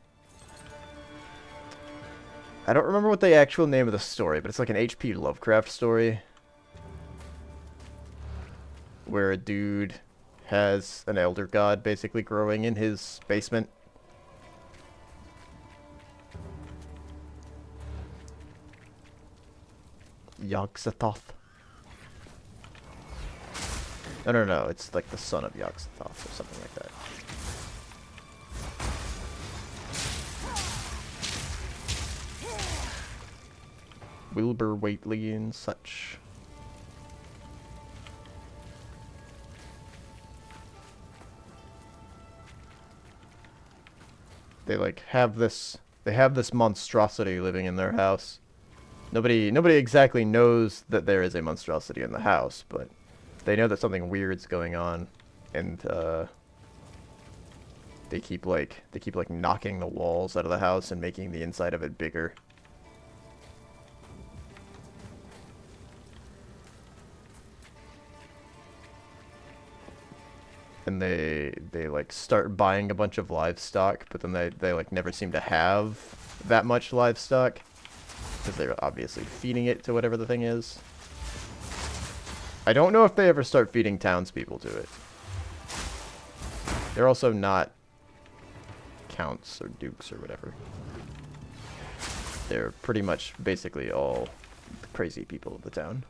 I don't remember what the actual name of the story, but it's like an H.P. Lovecraft story. Where a dude has an elder god basically growing in his basement. Yog-Sothoth. No, it's like the son of Yog-Sothoth or something like that. Wilbur Whately and such. They like have this monstrosity living in their house. Nobody exactly knows that there is a monstrosity in the house, but they know that something weird's going on, and they keep like knocking the walls out of the house and making the inside of it bigger. And they like start buying a bunch of livestock, but then they like never seem to have that much livestock because they're obviously feeding it to whatever the thing is. I don't know if they ever start feeding townspeople to it. They're also not counts or dukes or whatever. They're pretty much basically all the crazy people of the town.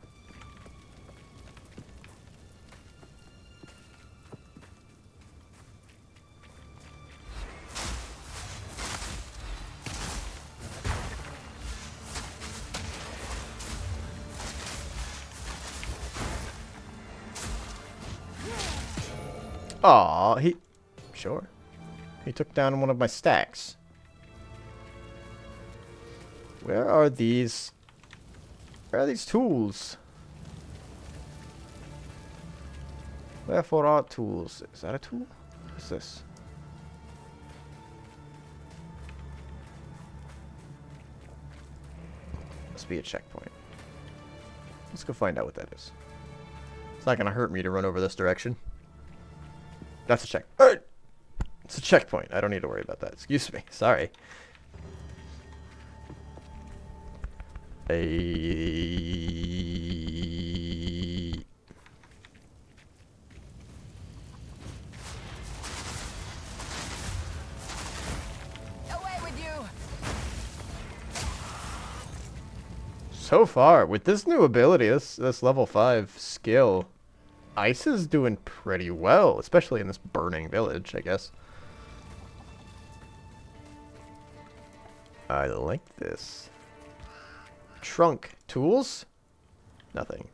Aw, sure. He took down one of my stacks. Where are these tools? Wherefore are tools? Is that a tool? What's this? Must be a checkpoint. Let's go find out what that is. It's not gonna hurt me to run over this direction. That's a check. It's a checkpoint. I don't need to worry about that. Excuse me. Sorry. Away with you! So far, with this new ability, this level 5 skill, Ice is doing pretty well, especially in this burning village, I guess. I like this. Trunk. Tools? Nothing.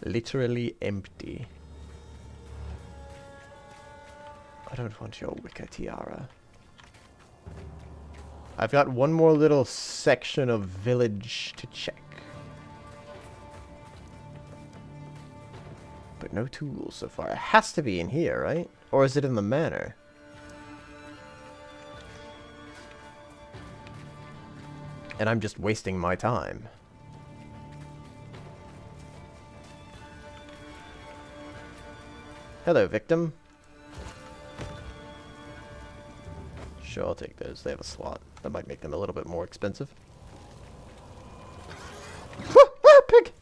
Literally empty. I don't want your wicker tiara. I've got one more little section of village to check. But no tools so far. It has to be in here, right? Or is it in the manor? And I'm just wasting my time. Hello, victim. Sure, I'll take those. They have a slot. That might make them a little bit more expensive. Pig!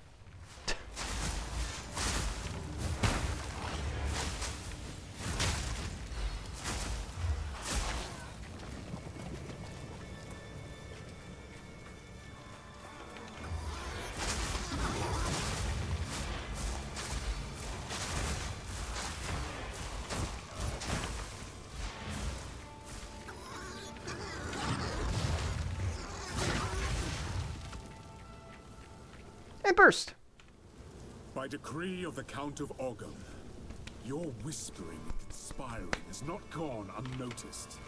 And burst. By decree of the Count of Ogham, your whispering and conspiring has not gone unnoticed.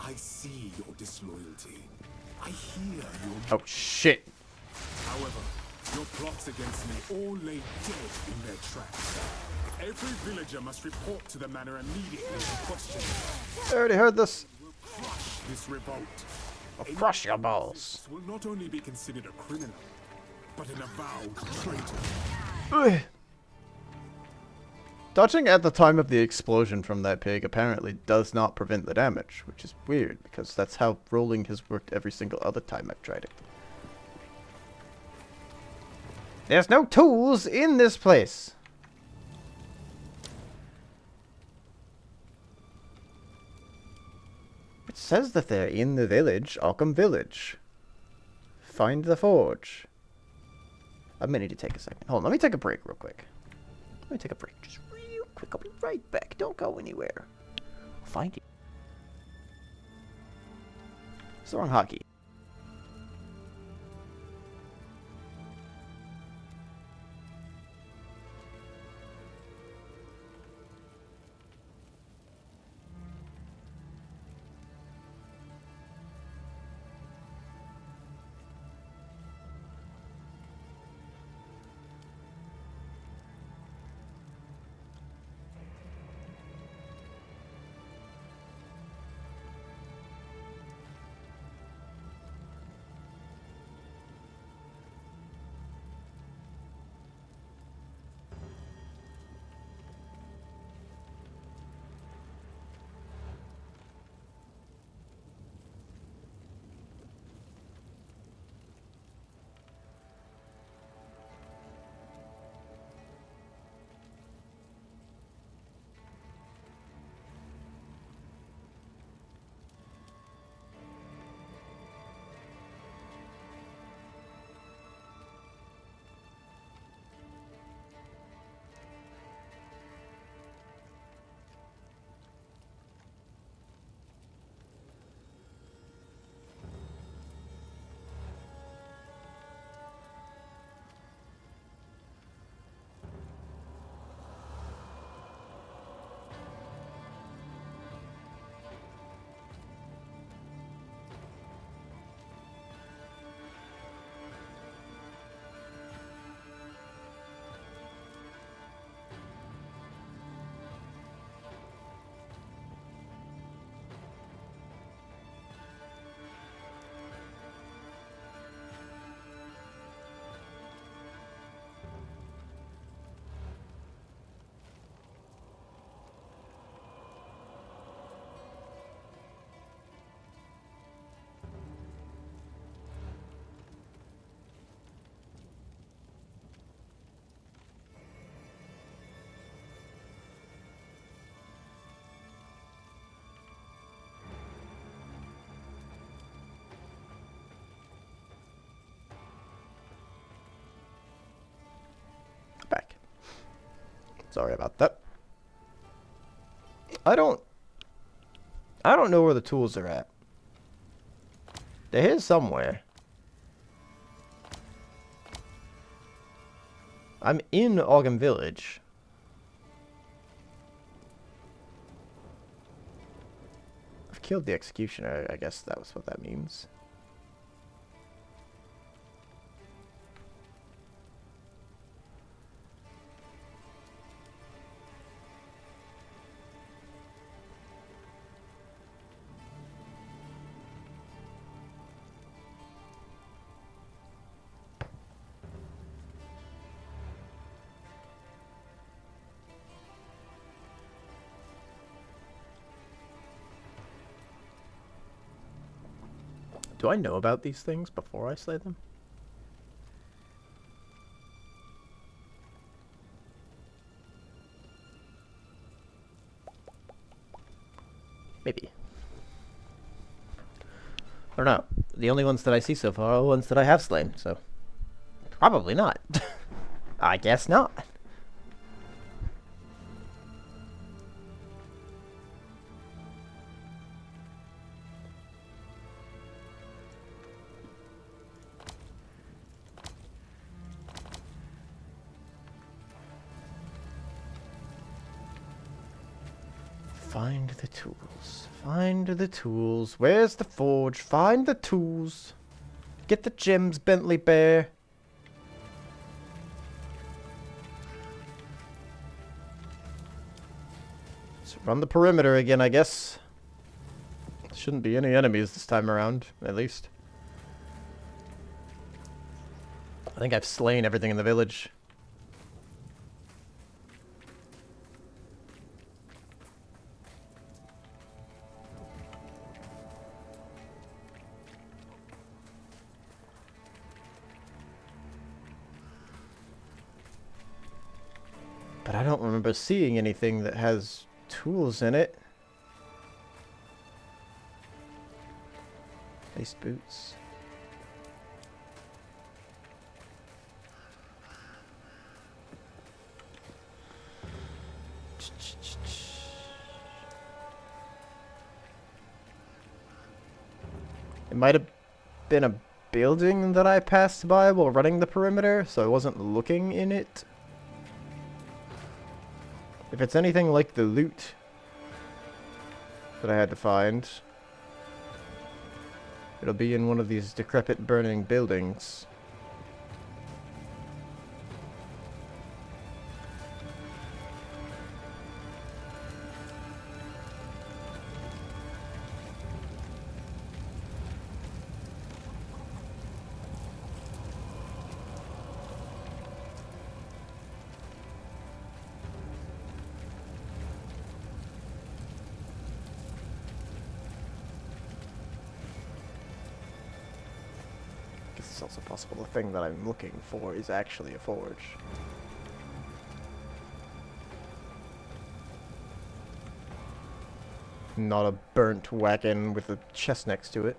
I see your disloyalty. I hear your... Oh, shit. However, your plots against me all lay dead in their tracks. Every villager must report to the manor immediately to question it. I already heard this. Will crush this revolt. I'll crush your balls. This will not only be considered a criminal, but an avowed traitor. Ugh. Dodging at the time of the explosion from that pig apparently does not prevent the damage, which is weird, because that's how rolling has worked every single other time I've tried it. There's no tools in this place! It says that they're in the village, Ogham Village. Find the forge. I may need to take a second. Hold on, let me take a break real quick. Let me take a break just real quick. I'll be right back. Don't go anywhere. I'll find you. It's the wrong hockey. Back. Sorry about that. I don't know where the tools are at. They're here somewhere. I'm in Ogham Village. I've killed the executioner, I guess that was what that means. Do I know about these things before I slay them? Maybe. I don't know. The only ones that I see so far are the ones that I have slain, so... Probably not. I guess not. Find the tools. Find the tools. Where's the forge? Find the tools. Get the gems, Bentley Bear. Let's run the perimeter again, I guess. Shouldn't be any enemies this time around, at least. I think I've slain everything in the village. But I don't remember seeing anything that has tools in it. Lace boots. It might have been a building that I passed by while running the perimeter, so I wasn't looking in it. If it's anything like the loot that I had to find, it'll be in one of these decrepit burning buildings. It's also possible the thing that I'm looking for is actually a forge. Not a burnt wagon with a chest next to it.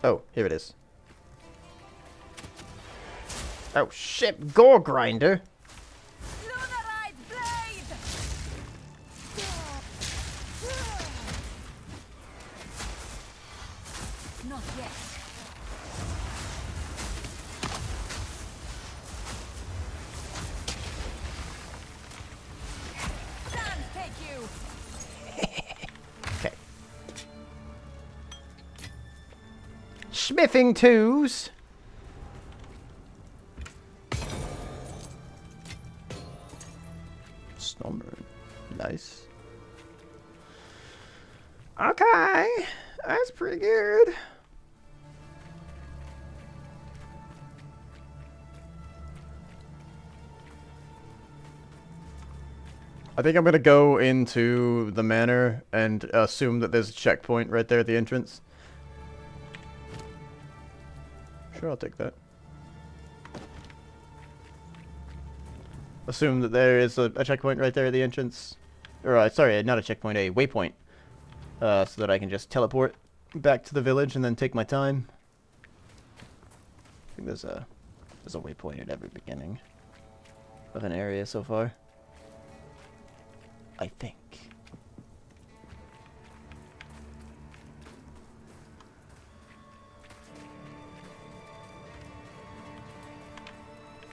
Oh, here it is. Oh shit, gore grinder. Not yet. Stand, take you. Okay. Smithing twos. Snowman. Nice. Okay. That's pretty good. I think I'm gonna go into the manor and assume that there's a checkpoint right there at the entrance. Sure, I'll take that. Assume that there is a checkpoint right there at the entrance. Or, sorry, not a checkpoint, a waypoint. So that I can just teleport back to the village and then take my time. I think there's a waypoint at every beginning of an area so far. I think.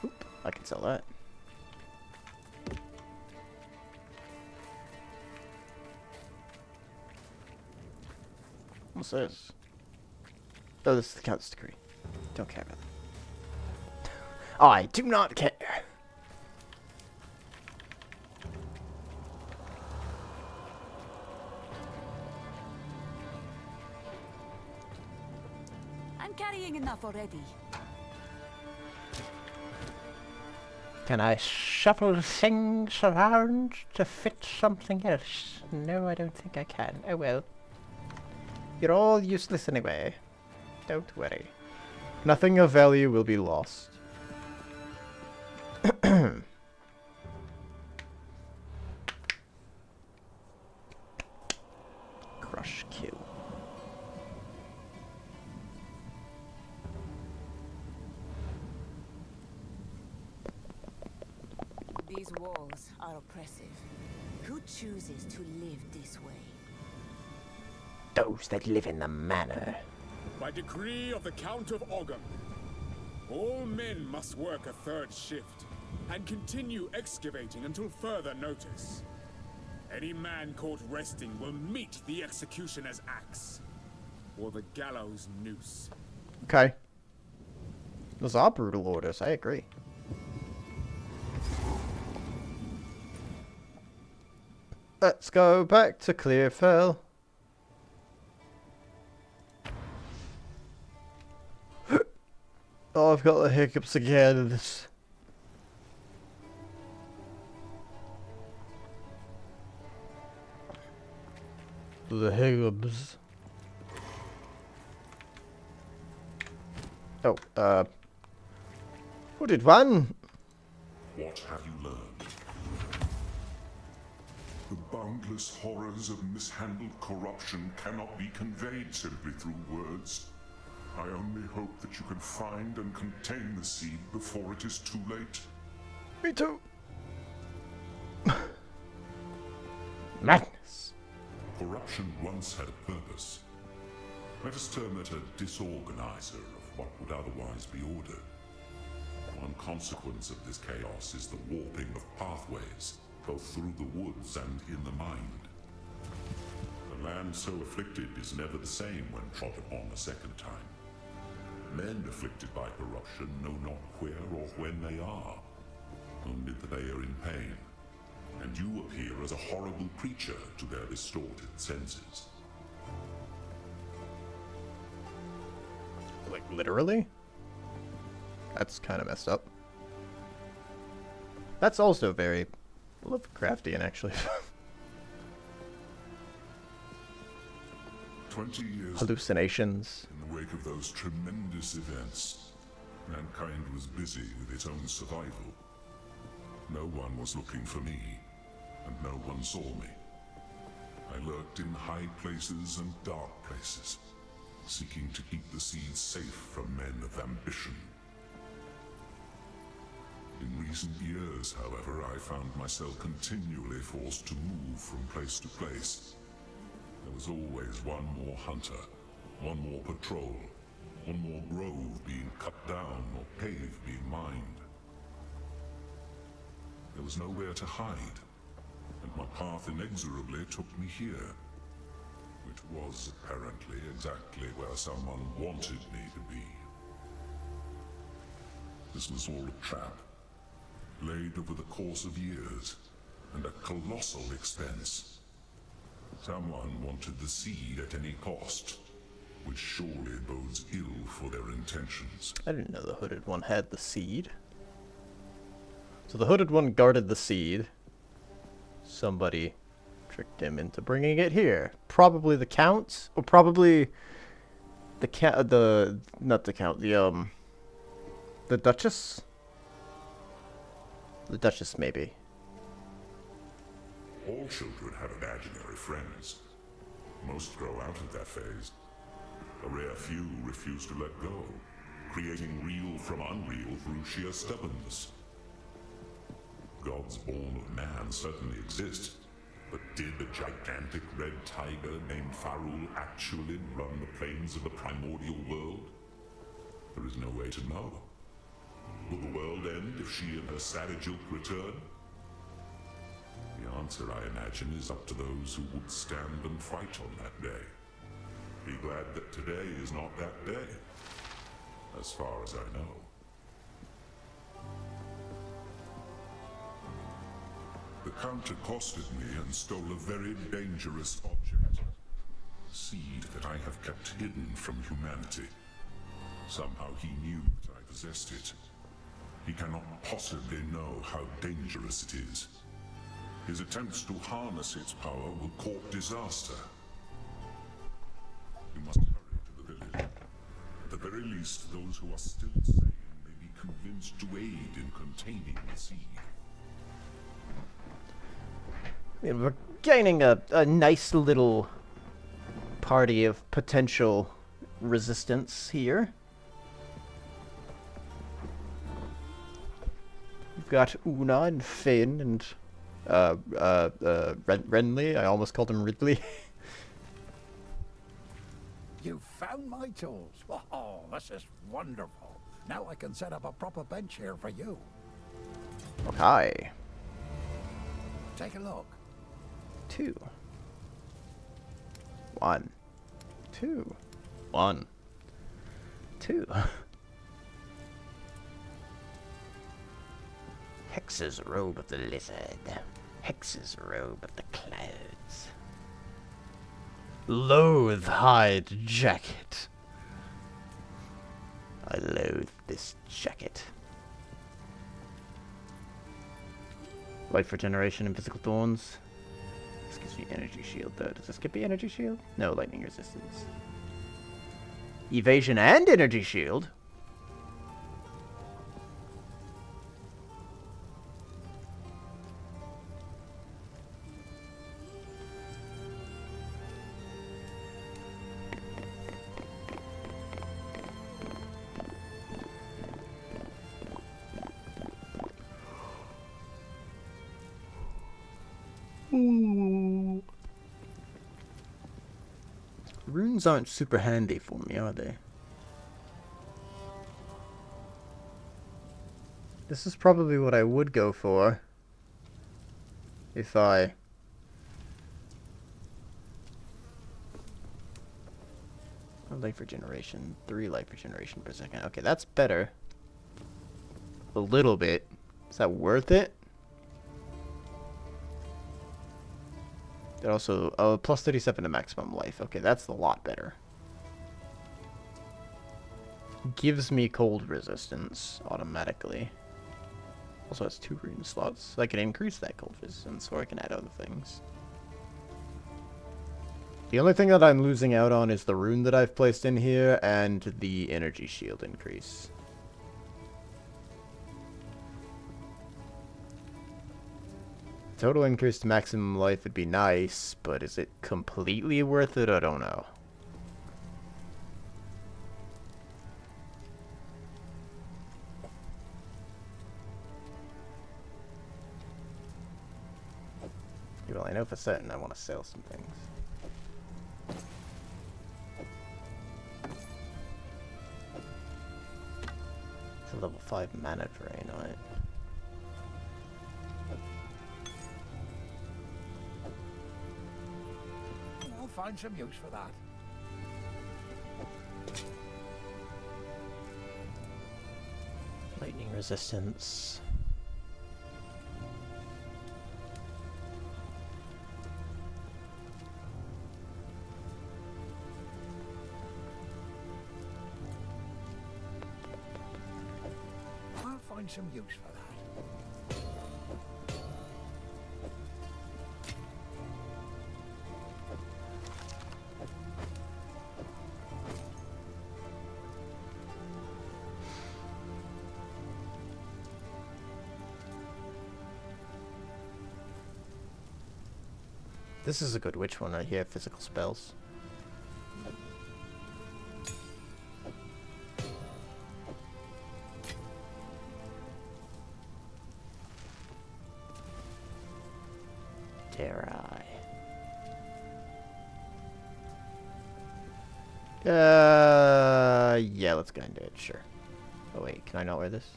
Oop, I can sell that. What's this? Oh, this is the count's decree. Don't care about that. I do not care. I'm carrying enough already. Can I shuffle things around to fit something else? No, I don't think I can. Oh well. You're all useless anyway. Don't worry. Nothing of value will be lost. Crush kill. These walls are oppressive. Who chooses to live this way? Those that live in the manor. By decree of the Count of Ogham, all men must work a third shift and continue excavating until further notice. Any man caught resting will meet the executioner's axe or the gallows noose. Okay. Those are brutal orders, I agree. Let's go back to Clearfell. Oh, I've got the hiccups again. The hiccups. Oh, Hooded one. What have you learned? The boundless horrors of mishandled corruption cannot be conveyed simply through words. I only hope that you can find and contain the seed before it is too late. Me too. Madness. Corruption once had a purpose. Let us term it a disorganizer of what would otherwise be order. One consequence of this chaos is the warping of pathways, both through the woods and in the mind. A land so afflicted is never the same when trod upon a second time. Men afflicted by corruption know not where or when they are, only that they are in pain, and you appear as a horrible creature to their distorted senses. Like, literally? That's kind of messed up. That's also very Lovecraftian, actually. 20 years Hallucinations. in the wake of those tremendous events, mankind was busy with its own survival. No one was looking for me, and no one saw me. I lurked in high places and dark places, seeking to keep the seeds safe from men of ambition. In recent years, however, I found myself continually forced to move from place to place. There was always one more hunter, one more patrol, one more grove being cut down or cave being mined. There was nowhere to hide, and my path inexorably took me here, which was apparently exactly where someone wanted me to be. This was all a trap, laid over the course of years, and at colossal expense. Someone wanted the seed at any cost, which surely bodes ill for their intentions. I didn't know the hooded one had the seed. So the hooded one guarded the seed. Somebody tricked him into bringing it here. Probably the Count, or probably the not the Count, the Duchess? The Duchess, maybe. All children have imaginary friends. Most grow out of that phase. A rare few refuse to let go, creating real from unreal through sheer stubbornness. Gods born of man certainly exist, but did a gigantic red tiger named Farul actually run the plains of the primordial world? There is no way to know. Will the world end if she and her savage ilk return? The answer, I imagine, is up to those who would stand and fight on that day. Be glad that today is not that day, as far as I know. The Count accosted me and stole a very dangerous object. A seed that I have kept hidden from humanity. Somehow he knew that I possessed it. He cannot possibly know how dangerous it is. His attempts to harness its power will court disaster. We must hurry to the village. At the very least, those who are still sane may be convinced to aid in containing the seed. I mean, we're gaining a nice little party of potential resistance here. We've got Una and Finn and Renly. I almost called him Ridley. You found my tools. Oh, this is wonderful. Now I can set up a proper bench here for you. Okay. Take a look. 2 1 2 1 2 Hex's robe of the lizard. Hex's robe of the clouds. Loathe hide jacket. I loathe this jacket. Life regeneration and physical thorns. This gives you energy shield though. Does this give me energy shield? No, lightning resistance. Evasion and energy shield. Runes aren't super handy for me, are they? This is probably what I would go for if I... Life regeneration, 3 life regeneration per second. Okay, that's better. A little bit. Is that worth it? It also, plus 37 to maximum life. Okay, that's a lot better. Gives me cold resistance automatically. Also has 2 rune slots, so I can increase that cold resistance, or I can add other things. The only thing that I'm losing out on is the rune that I've placed in here, and the energy shield increase. Total increase to maximum life would be nice, but is it completely worth it? I don't know. Well, I know for certain I want to sell some things. It's a level 5 mana drain on it. I'll find some use for that. Lightning resistance. I'll find some use for that. This is a good witch one right here, physical spells. Dare I? Yeah, let's go into it, sure. Oh wait, can I not wear this?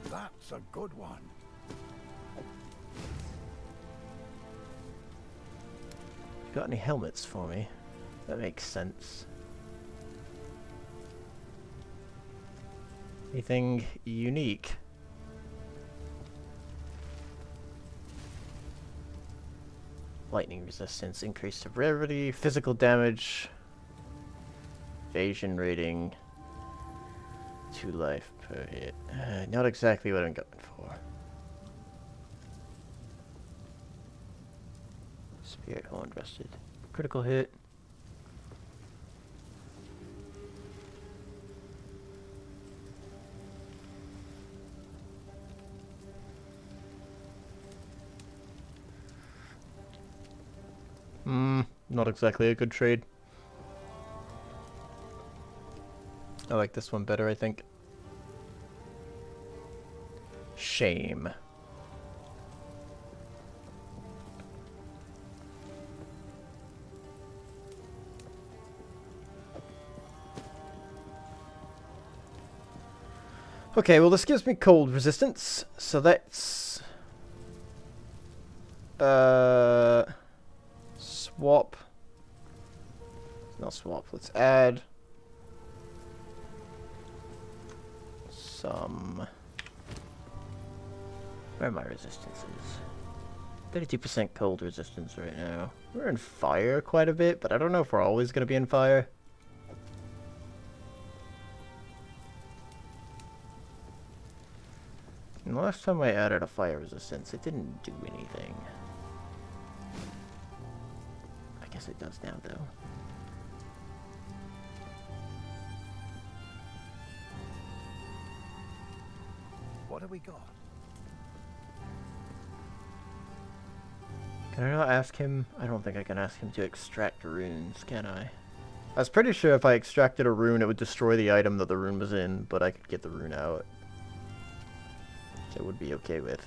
That's a good one. Got any helmets for me? That makes sense. Anything unique? Lightning resistance, increased rarity, physical damage, evasion rating, 2 life per hit. Not exactly what I'm going for. Spirit Horn rested. Critical hit. Not exactly a good trade. I like this one better, I think. Shame. Okay, well this gives me cold resistance, so that's... swap. Not swap, let's add... some... Where are my resistances? 32% cold resistance right now. We're in fire quite a bit, but I don't know if we're always going to be in fire. And the last time I added a fire resistance, it didn't do anything. I guess it does now, though. What have we got? Can I not ask him? I don't think I can ask him to extract runes, can I? I was pretty sure if I extracted a rune, it would destroy the item that the rune was in, but I could get the rune out. Which I would be okay with.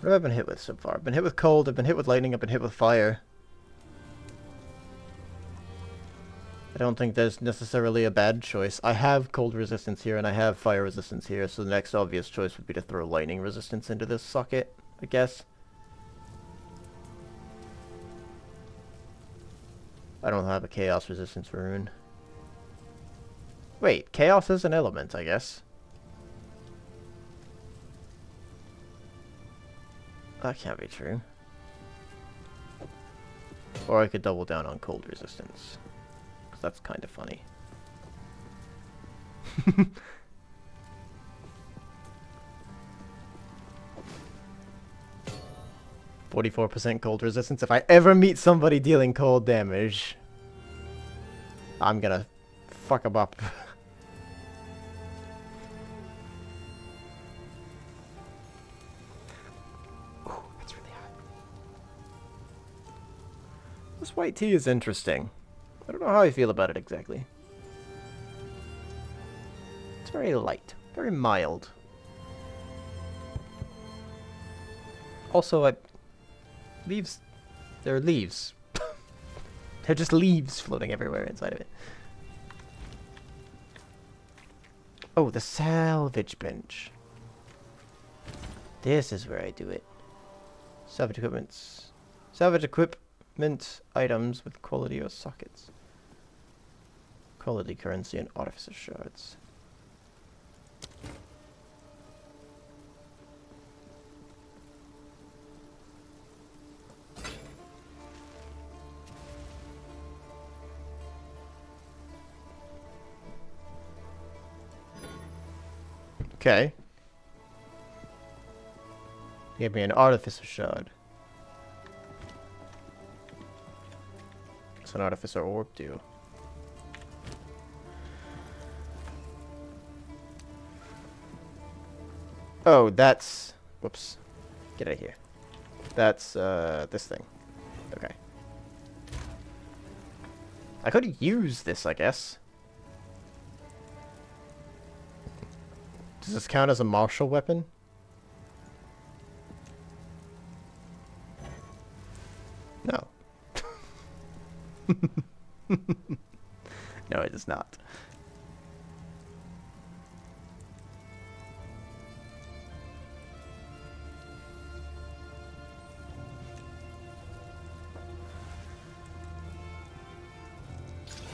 What have I been hit with so far? I've been hit with cold, I've been hit with lightning, I've been hit with fire. I don't think there's necessarily a bad choice. I have cold resistance here and I have fire resistance here, so the next obvious choice would be to throw lightning resistance into this socket, I guess. I don't have a chaos resistance rune. Wait, chaos is an element, I guess. That can't be true. Or I could double down on cold resistance. Because that's kind of funny. 44% cold resistance. If I ever meet somebody dealing cold damage, I'm gonna fuck them up. Ooh, that's really hot. This white tea is interesting. I don't know how I feel about it exactly. It's very light, very mild. Also, leaves, they're leaves. They're just leaves floating everywhere inside of it. Oh, the salvage bench. This is where I do it. Salvage equipments. Salvage equipment items with quality or sockets. Quality currency and artificer shards. Okay. Gave me an artificer shard. What's an artificer orb do? Oh, that's... Whoops. Get out of here. That's, this thing. Okay. I could use this, I guess. Does this count as a martial weapon? No. No, it does not.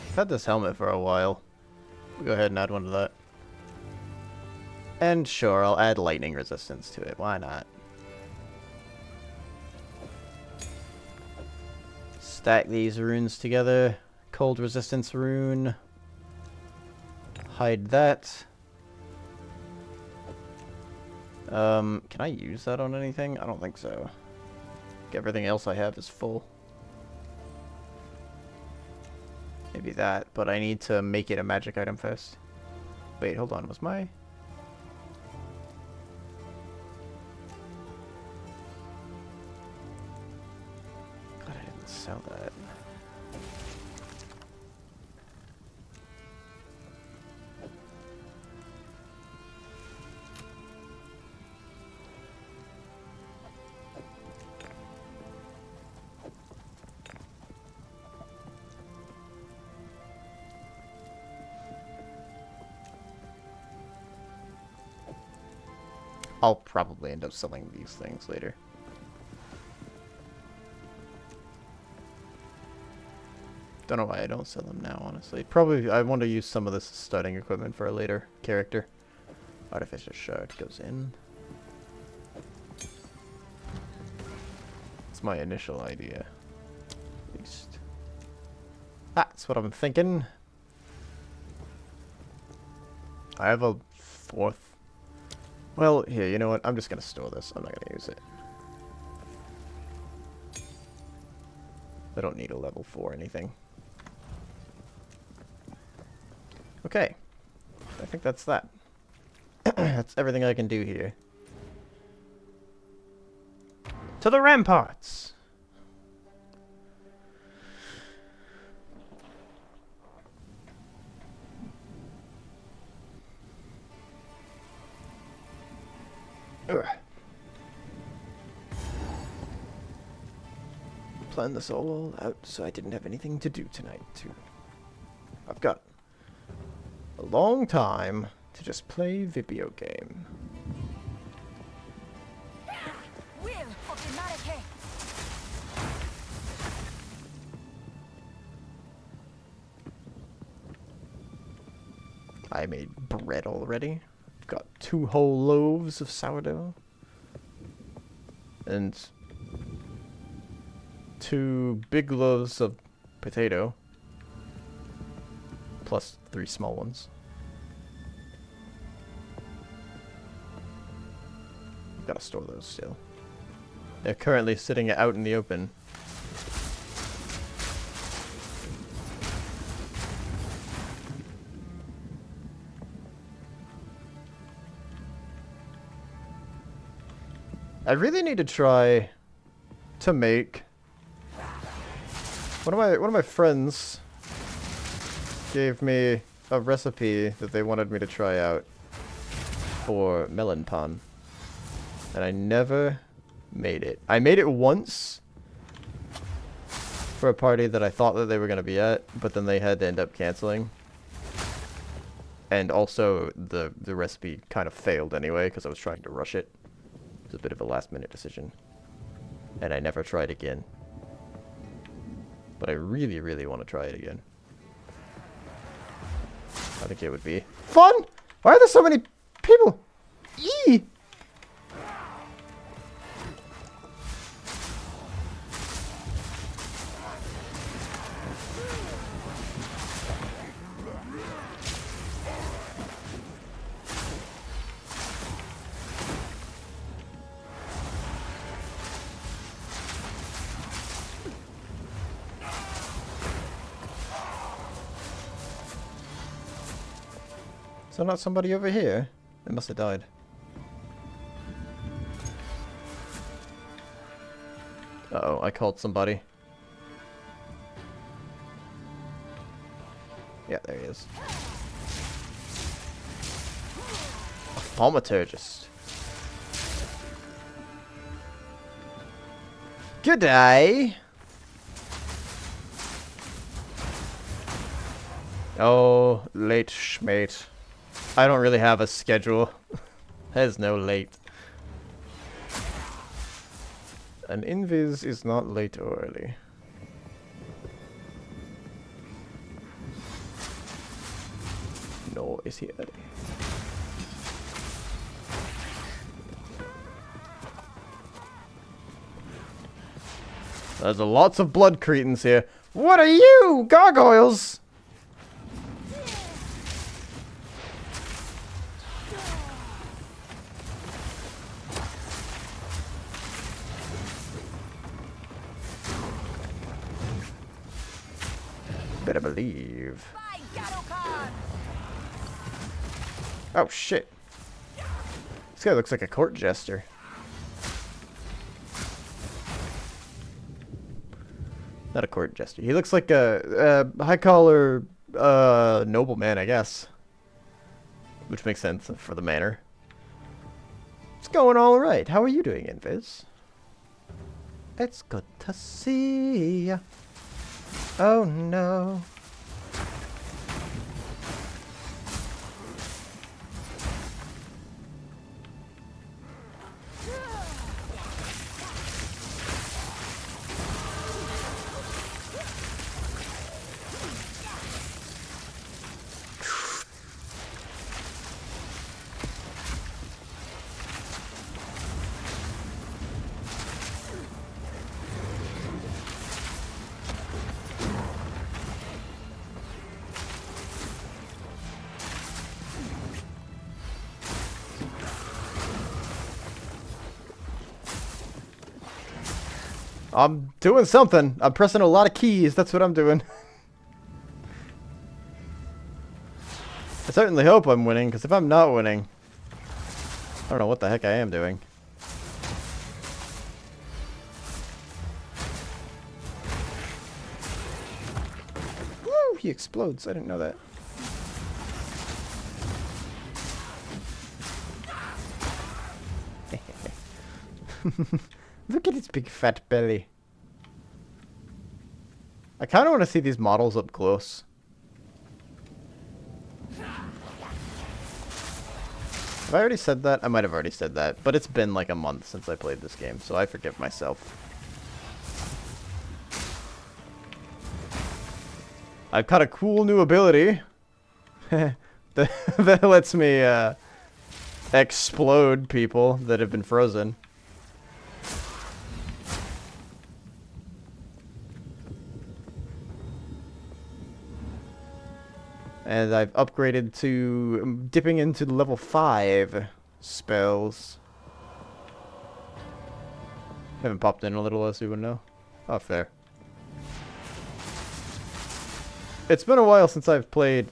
I've had this helmet for a while. We'll go ahead and add one to that. And sure, I'll add lightning resistance to it. Why not? Stack these runes together. Cold resistance rune. Hide that. Can I use that on anything? I don't think so. Everything else I have is full. Maybe that, but I need to make it a magic item first. Wait, hold on, was my... God, I didn't sell that. I'll probably end up selling these things later. Don't know why I don't sell them now, honestly. Probably I want to use some of this studding equipment for a later character. Artificial shard goes in. It's my initial idea. At least. That's what I'm thinking. I have a fourth. Well, here, you know what? I'm just going to store this. I'm not going to use it. I don't need a level 4 anything. Okay. I think that's that. That's everything I can do here. To the ramparts! Ugh. Planned this all out so I didn't have anything to do tonight, too. I've got a long time to just play video game. I made bread already. I've got 2 whole loaves of sourdough. And 2 big loaves of potato. Plus 3 small ones. Gotta store those still. They're currently sitting out in the open. I really need to try to make one of my friends gave me a recipe that they wanted me to try out for melon pan. And I never made it. I made it once for a party that I thought that they were going to be at, but then they had to end up canceling. And also the recipe kind of failed anyway because I was trying to rush it. It was a bit of a last minute decision. And I never tried again. But I really, really want to try it again. I think it would be fun! Why are there so many people? Eee! Is there not somebody over here? They must have died. Uh-oh, I called somebody. Yeah, there he is. A thaumaturgist. Good day. Oh, late schmate. I don't really have a schedule. There's no late. An invis is not late or early. Nor is he early. There's lots of blood cretins here. What are you, gargoyles? Better believe. Oh shit. This guy looks like a court jester. Not a court jester. He looks like a high collar nobleman, I guess. Which makes sense for the manor. It's going all right. How are you doing, Invis? It's good to see ya. Oh no. I'm doing something. I'm pressing a lot of keys. That's what I'm doing. I certainly hope I'm winning, because if I'm not winning, I don't know what the heck I am doing. Woo! He explodes. I didn't know that. Look at its big fat belly. I kind of want to see these models up close. Have I already said that? I might have already said that, but it's been like a month since I played this game, so I forgive myself. I've got a cool new ability that lets me explode people that have been frozen. And I've upgraded to dipping into level 5 spells. Haven't popped in a little, as you would know. Oh, fair. It's been a while since I've played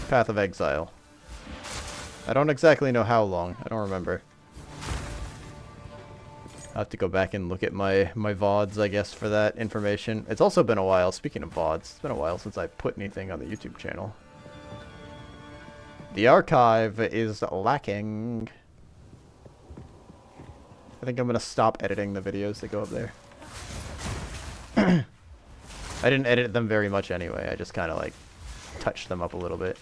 Path of Exile. I don't exactly know how long. I don't remember. I'll have to go back and look at my VODs, I guess, for that information. It's also been a while, speaking of VODs, it's been a while since I put anything on the YouTube channel. The archive is lacking. I think I'm going to stop editing the videos that go up there. I didn't edit them very much anyway, I just kind of like touched them up a little bit.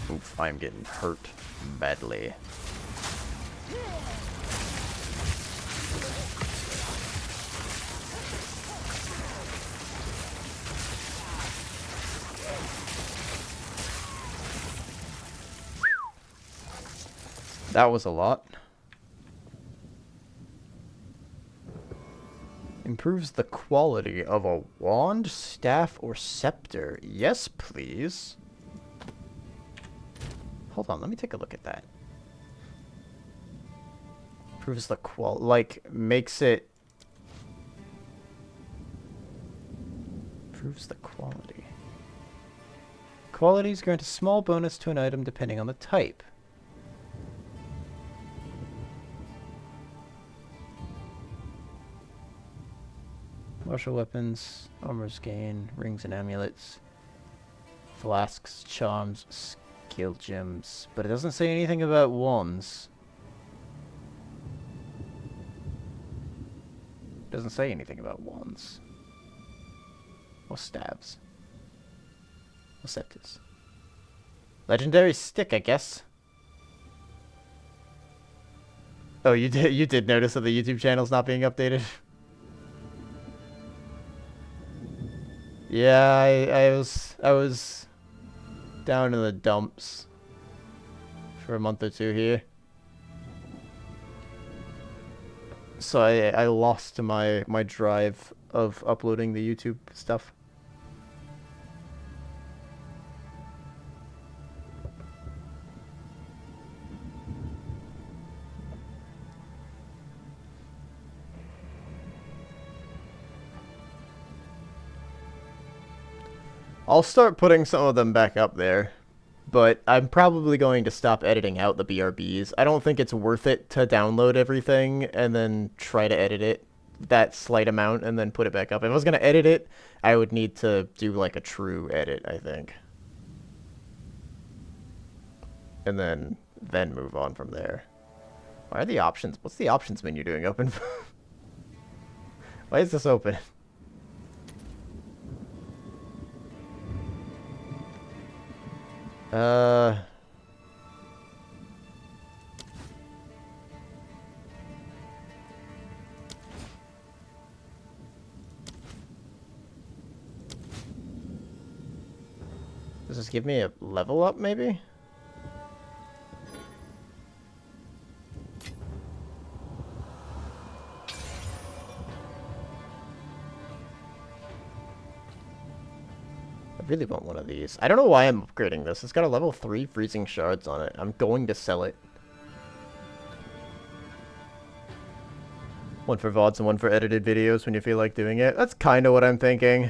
Oof, I'm getting hurt badly. That was a lot. Improves the quality of a wand, staff, or scepter. Yes, please. Hold on, let me take a look at that. Improves the like, makes it... Improves the quality. Qualities grant a small bonus to an item depending on the type. Martial weapons, armor's gain, rings and amulets, flasks, charms, skill gems, but it doesn't say anything about wands. Doesn't say anything about wands. Or staves. Or scepters. Legendary stick, I guess. Oh, you did notice that the YouTube channel's not being updated? Yeah, I was down in the dumps for a month or two here. So I lost my drive of uploading the YouTube stuff. I'll start putting some of them back up there, but I'm probably going to stop editing out the BRBs. I don't think it's worth it to download everything and then try to edit it that slight amount and then put it back up. If I was going to edit it, I would need to do like a true edit, I think. And then move on from there. Why are the options? What's the options menu doing open? Why is this open? Does this give me a level up, maybe? I really want one of these. I don't know why I'm upgrading this. It's got a level 3 freezing shards on it. I'm going to sell it. One for VODs and one for edited videos when you feel like doing it. That's kind of what I'm thinking.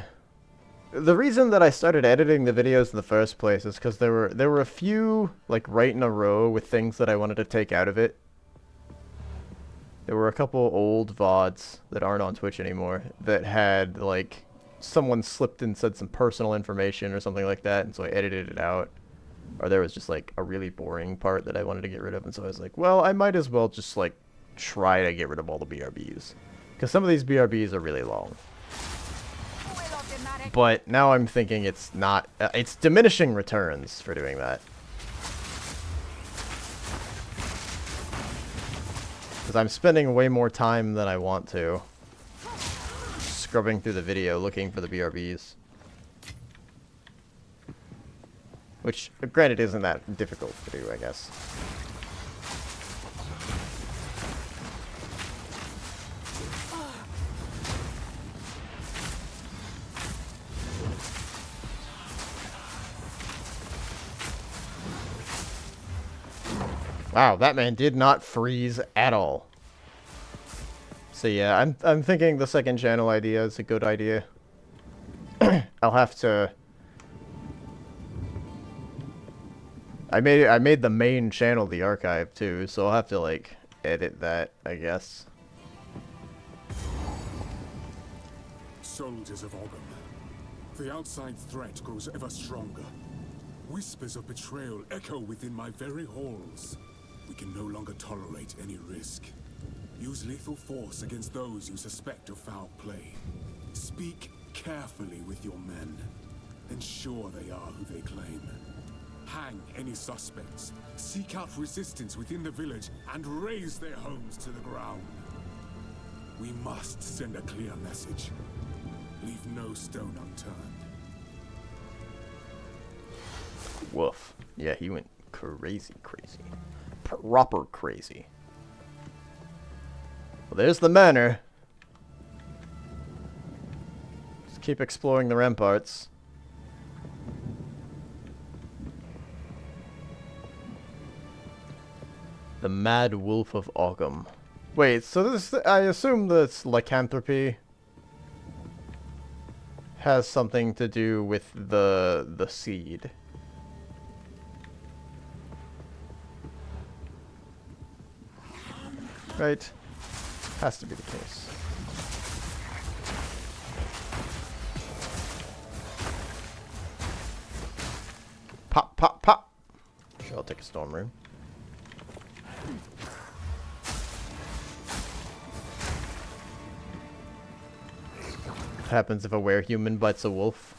The reason that I started editing the videos in the first place is because there were a few, like, right in a row with things that I wanted to take out of it. There were a couple old VODs that aren't on Twitch anymore that had, like, someone slipped and said some personal information or something like that, and so I edited it out. Or there was just, like, a really boring part that I wanted to get rid of, and so I was like, well, I might as well just, like, try to get rid of all the BRBs. Because some of these BRBs are really long. But now I'm thinking it's not... it's diminishing returns for doing that. Because I'm spending way more time than I want to scrubbing through the video looking for the BRBs. Which, granted, isn't that difficult to do, I guess. Wow, that man did not freeze at all. So yeah, I'm thinking the second channel idea is a good idea. I'll have to... I made the main channel the archive too, so I'll have to like edit that, I guess. Soldiers of Ogham, the outside threat grows ever stronger. Whispers of betrayal echo within my very halls. We can no longer tolerate any risk. Use lethal force against those you suspect of foul play. Speak carefully with your men. Ensure they are who they claim. Hang any suspects. Seek out resistance within the village and raze their homes to the ground. We must send a clear message. Leave no stone unturned. Woof. Yeah, he went crazy. Proper crazy. Well, there's the manor. Just keep exploring the ramparts. The Mad Wolf of Ogham. Wait, so this, I assume this lycanthropy has something to do with the seed. Right? Has to be the case. Pop, pop, pop! Sure, I'll take a storm room. What happens if a werehuman bites a wolf?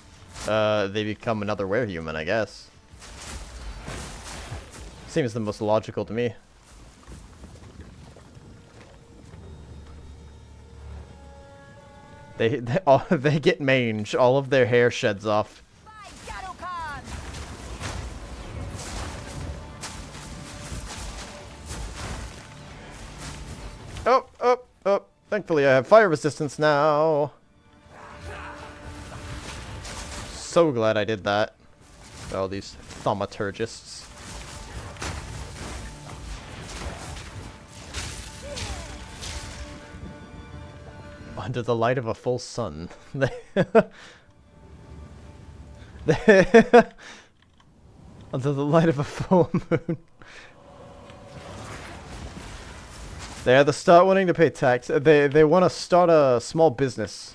They become another werehuman, I guess. Seems the most logical to me. They get mange. All of their hair sheds off. Oh, oh, oh. Thankfully, I have fire resistance now. So glad I did that. All these thaumaturgists. Under the light of a full sun. Under the light of a full moon. They either start wanting to pay tax. They want to start a small business.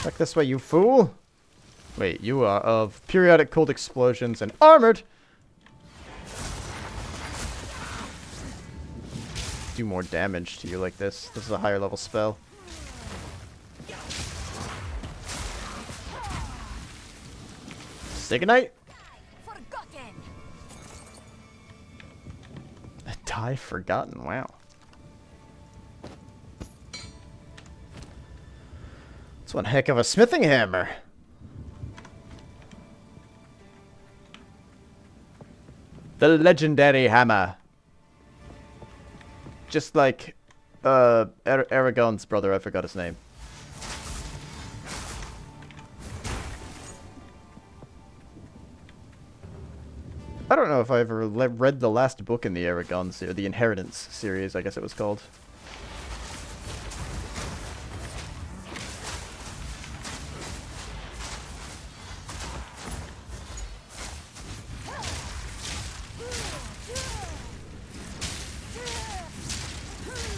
Back this way, you fool! Wait, you are of periodic cold explosions and armored! Do more damage to you like this. This is a higher level spell. Sigonite? Die forgotten, wow. It's one heck of a smithing hammer. The legendary hammer. Just like Aragon's brother, I forgot his name. I don't know if I ever read the last book in the Aragon series, the Inheritance series, I guess it was called.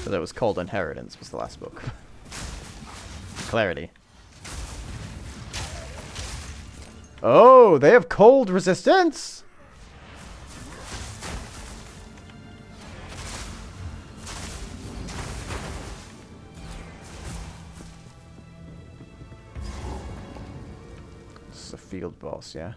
That was called Inheritance was the last book. Clarity. Oh, they have cold resistance! This is a field boss, yeah?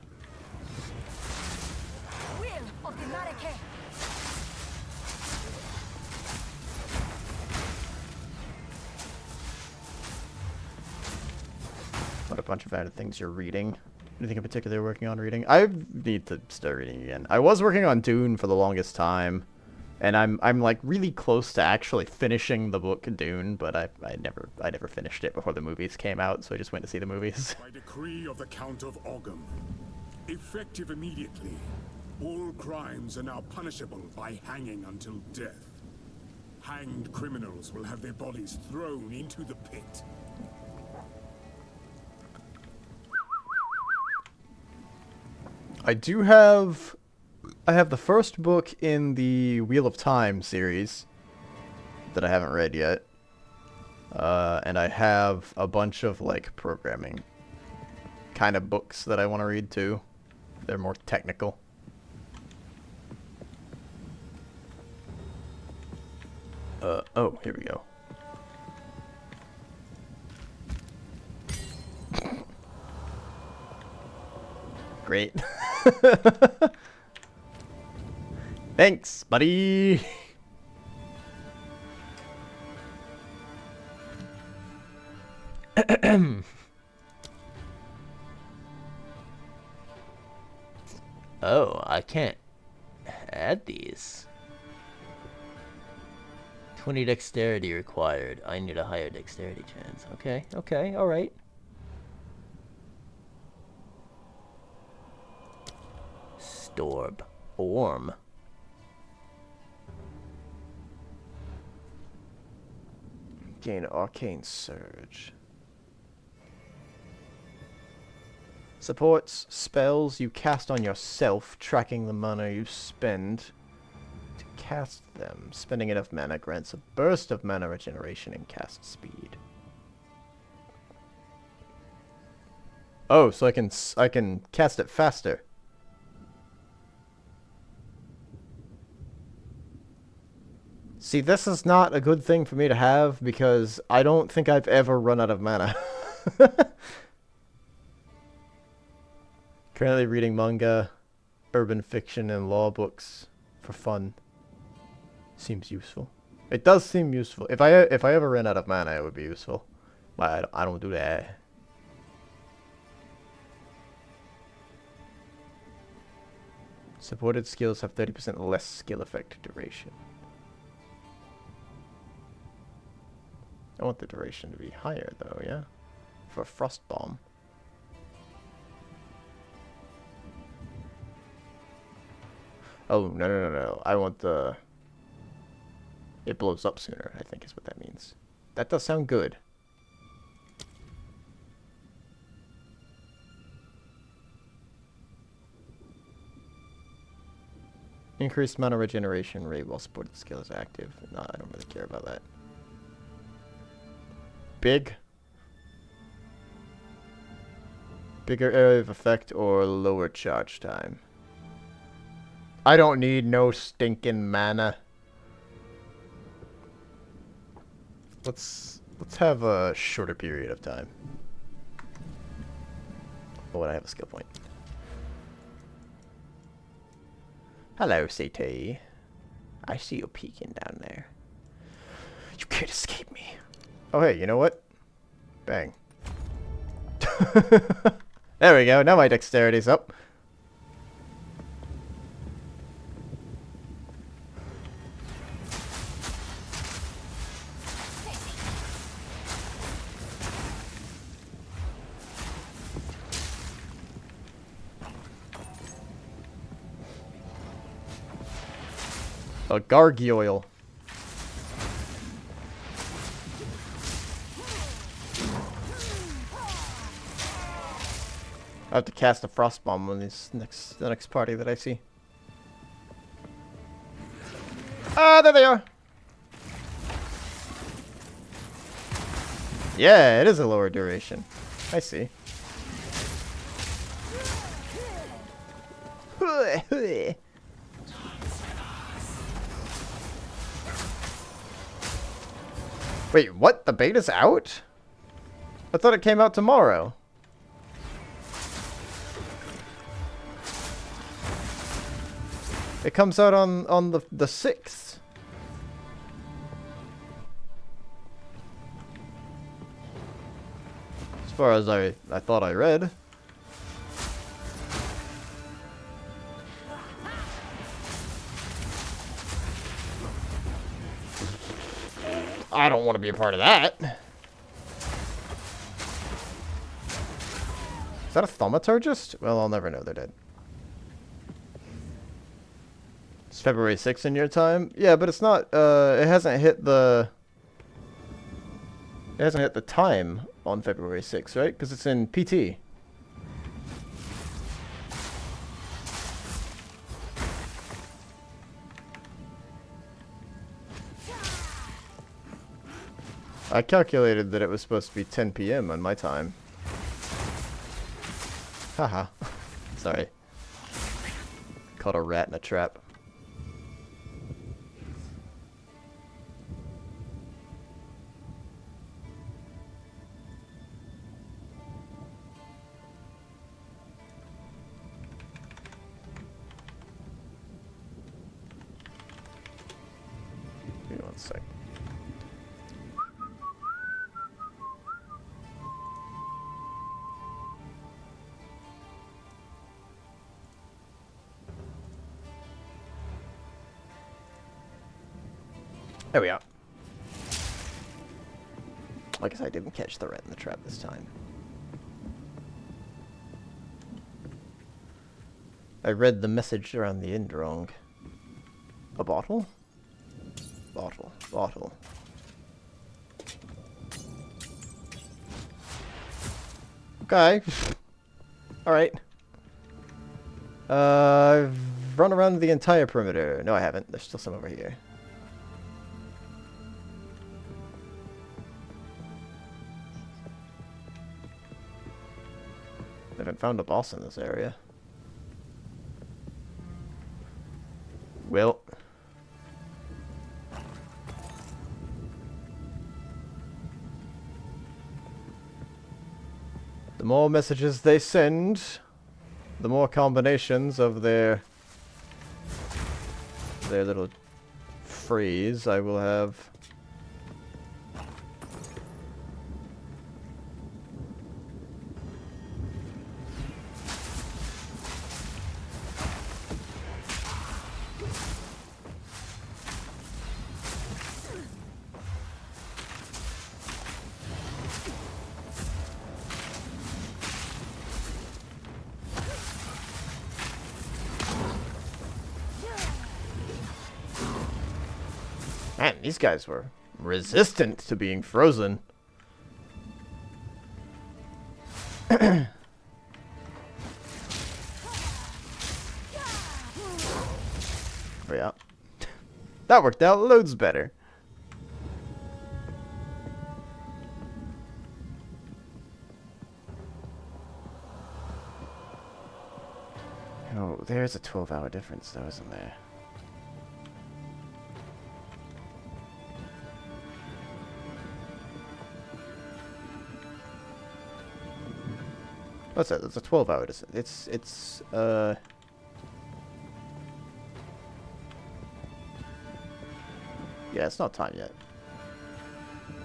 What a bunch of added things you're reading. Anything in particular you're working on reading? I need to start reading again. I was working on Dune for the longest time, and I'm like really close to actually finishing the book Dune, but I never finished it before the movies came out, so I just went to see the movies. By decree of the Count of Ogham, effective immediately, all crimes are now punishable by hanging until death. Hanged criminals will have their bodies thrown into the pit. I have the first book in the Wheel of Time series that I haven't read yet. And I have a bunch of, like, programming kind of books that I want to read, too. They're more technical. Oh, here we go. Great. Thanks, buddy. Oh, I can't add these. 20 dexterity required. I need a higher dexterity chance. Okay, okay, alright. Storb. Orm. Gain Arcane Surge. Supports spells you cast on yourself, tracking the mana you spend to cast them. Spending enough mana grants a burst of mana regeneration and cast speed. Oh, so I can cast it faster. See, this is not a good thing for me to have because I don't think I've ever run out of mana. Currently reading manga, urban fiction, and law books for fun. Seems useful. It does seem useful. If I ever ran out of mana, it would be useful. But I don't do that. Supported skills have 30% less skill effect duration. I want the duration to be higher though, yeah? For Frost Bomb. Oh, no. I want the... It blows up sooner, I think is what that means. That does sound good. Increased mana regeneration rate while supported skill is active. No, I don't really care about that. Bigger area of effect or lower charge time. I don't need no stinking mana. Let's have a shorter period of time. Oh, and I have a skill point. Hello, CT. I see you peeking down there. You can't escape me. Oh, hey, you know what? Bang. There we go. Now my dexterity's up. A gargoyle. I have to cast a frost bomb on the next party that I see. Ah, there they are. Yeah, it is a lower duration. I see. Wait, what? The beta's out? I thought it came out tomorrow. It comes out on the 6th. As far as I thought I read. I don't want to be a part of that. Is that a thaumaturgist? Well, I'll never know. They're dead. It's February 6th in your time? Yeah, but it's not, it hasn't hit the... It hasn't hit the time on February 6th, right? Because it's in PT. I calculated that it was supposed to be 10 PM on my time. Haha. Sorry. Caught a rat in a trap. Give me one sec. There we are. I guess I didn't catch the rat in the trap this time. I read the message around the end wrong. A bottle? Bottle. Bottle. Okay. Alright. I've run around the entire perimeter. No, I haven't. There's still some over here. I haven't found a boss in this area. Well. The more messages they send, the more combinations of their little phrase I will have. these guys were resistant to being frozen. Yeah. That worked out loads better. Oh, there's a 12-hour difference though, isn't there? What's that? It's a 12-hour difference. It's yeah, it's not time yet.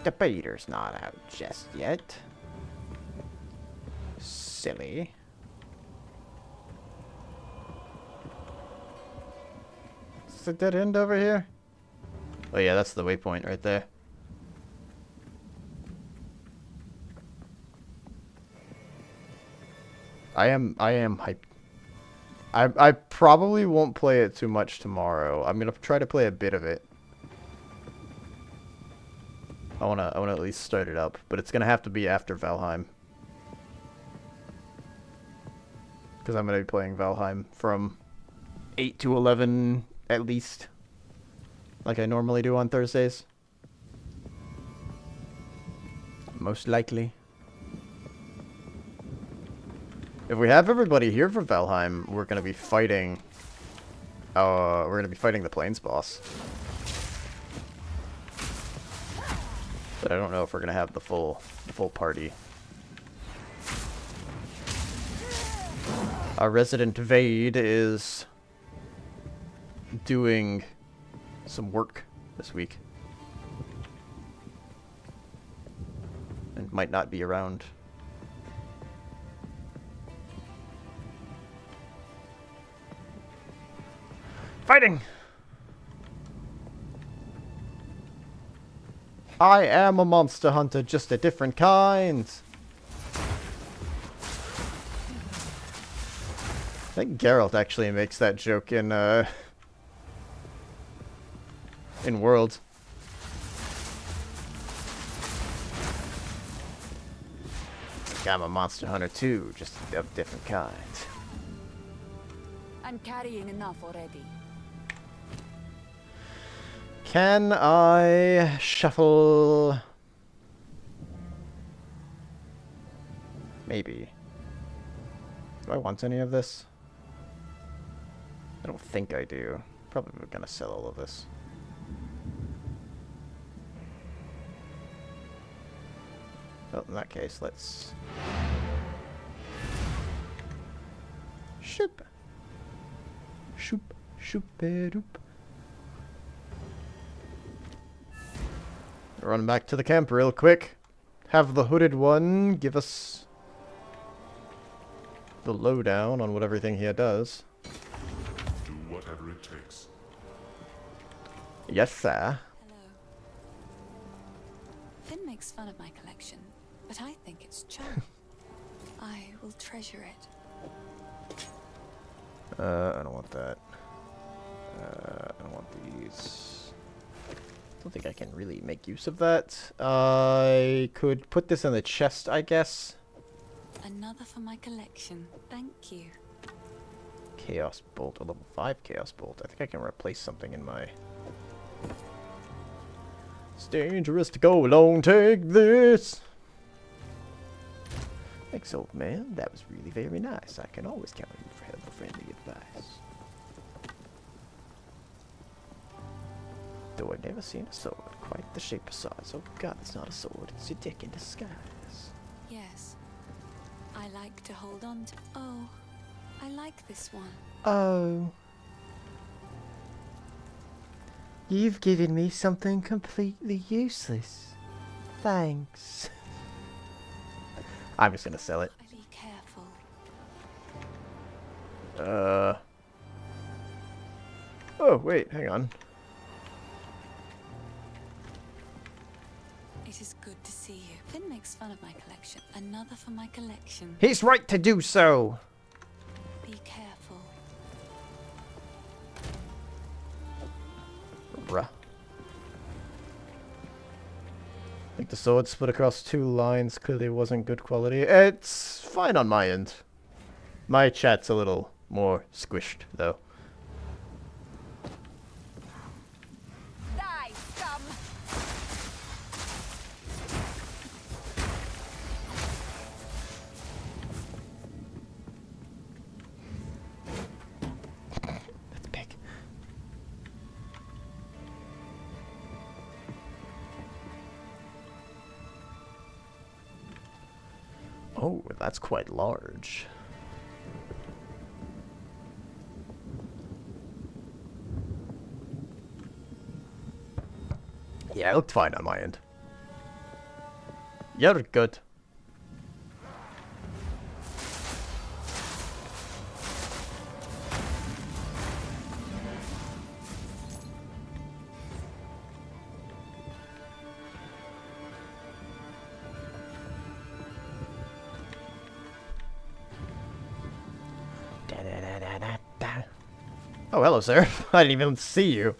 Debater's not out just yet. Silly. Is it a dead end over here? Oh yeah, that's the waypoint right there. I am hyped. I probably won't play it too much tomorrow. I'm gonna try to play a bit of it. I wanna at least start it up, but it's gonna have to be after Valheim. Because I'm gonna be playing Valheim from 8 to 11 at least. Like I normally do on Thursdays. Most likely. If we have everybody here for Valheim, we're gonna be fighting the Plains boss. But I don't know if we're gonna have the full party. Our resident Vade is doing some work this week. And might not be around. Fighting! I am a monster hunter, just a different kind. I think Geralt actually makes that joke in Worlds. I'm a monster hunter too, just of different kind. I'm carrying enough already. Can I shuffle? Maybe. Do I want any of this? I don't think I do. Probably gonna sell all of this. Well, in that case, let's... Shoop. Shoop. Shoop-a-doop. Run back to the camp real quick. Have the hooded one give us the lowdown on what everything he does. Do whatever it takes. Yes, sir. Hello. Finn makes fun of my collection, but I think it's charming. I will treasure it. I don't want that. I don't want these. Don't think I can really make use of that. I could put this in the chest, I guess. Another for my collection. Thank you. Chaos Bolt, a level 5 Chaos Bolt. I think I can replace something in my... It's dangerous to go alone, take this! Thanks, old man. That was really very nice. I can always count on you for helpful, friendly advice. Though I've never seen a sword quite the shape of size. Oh god, it's not a sword. It's your dick in disguise. Yes. I like to hold on to... Oh, I like this one. Oh. You've given me something completely useless. Thanks. I'm just gonna sell it. Be careful. Oh, wait, hang on. It is good to see you. Finn makes fun of my collection. Another for my collection. He's right to do so. Be careful. Bruh. The sword split across 2 lines clearly wasn't good quality. It's fine on my end. My chat's a little more squished, though. Die, scum! That's big. Oh, that's quite large. Yeah, it looked fine on my end. You're good. Da-da-da-da-da-da. Oh, hello, sir. I didn't even see you.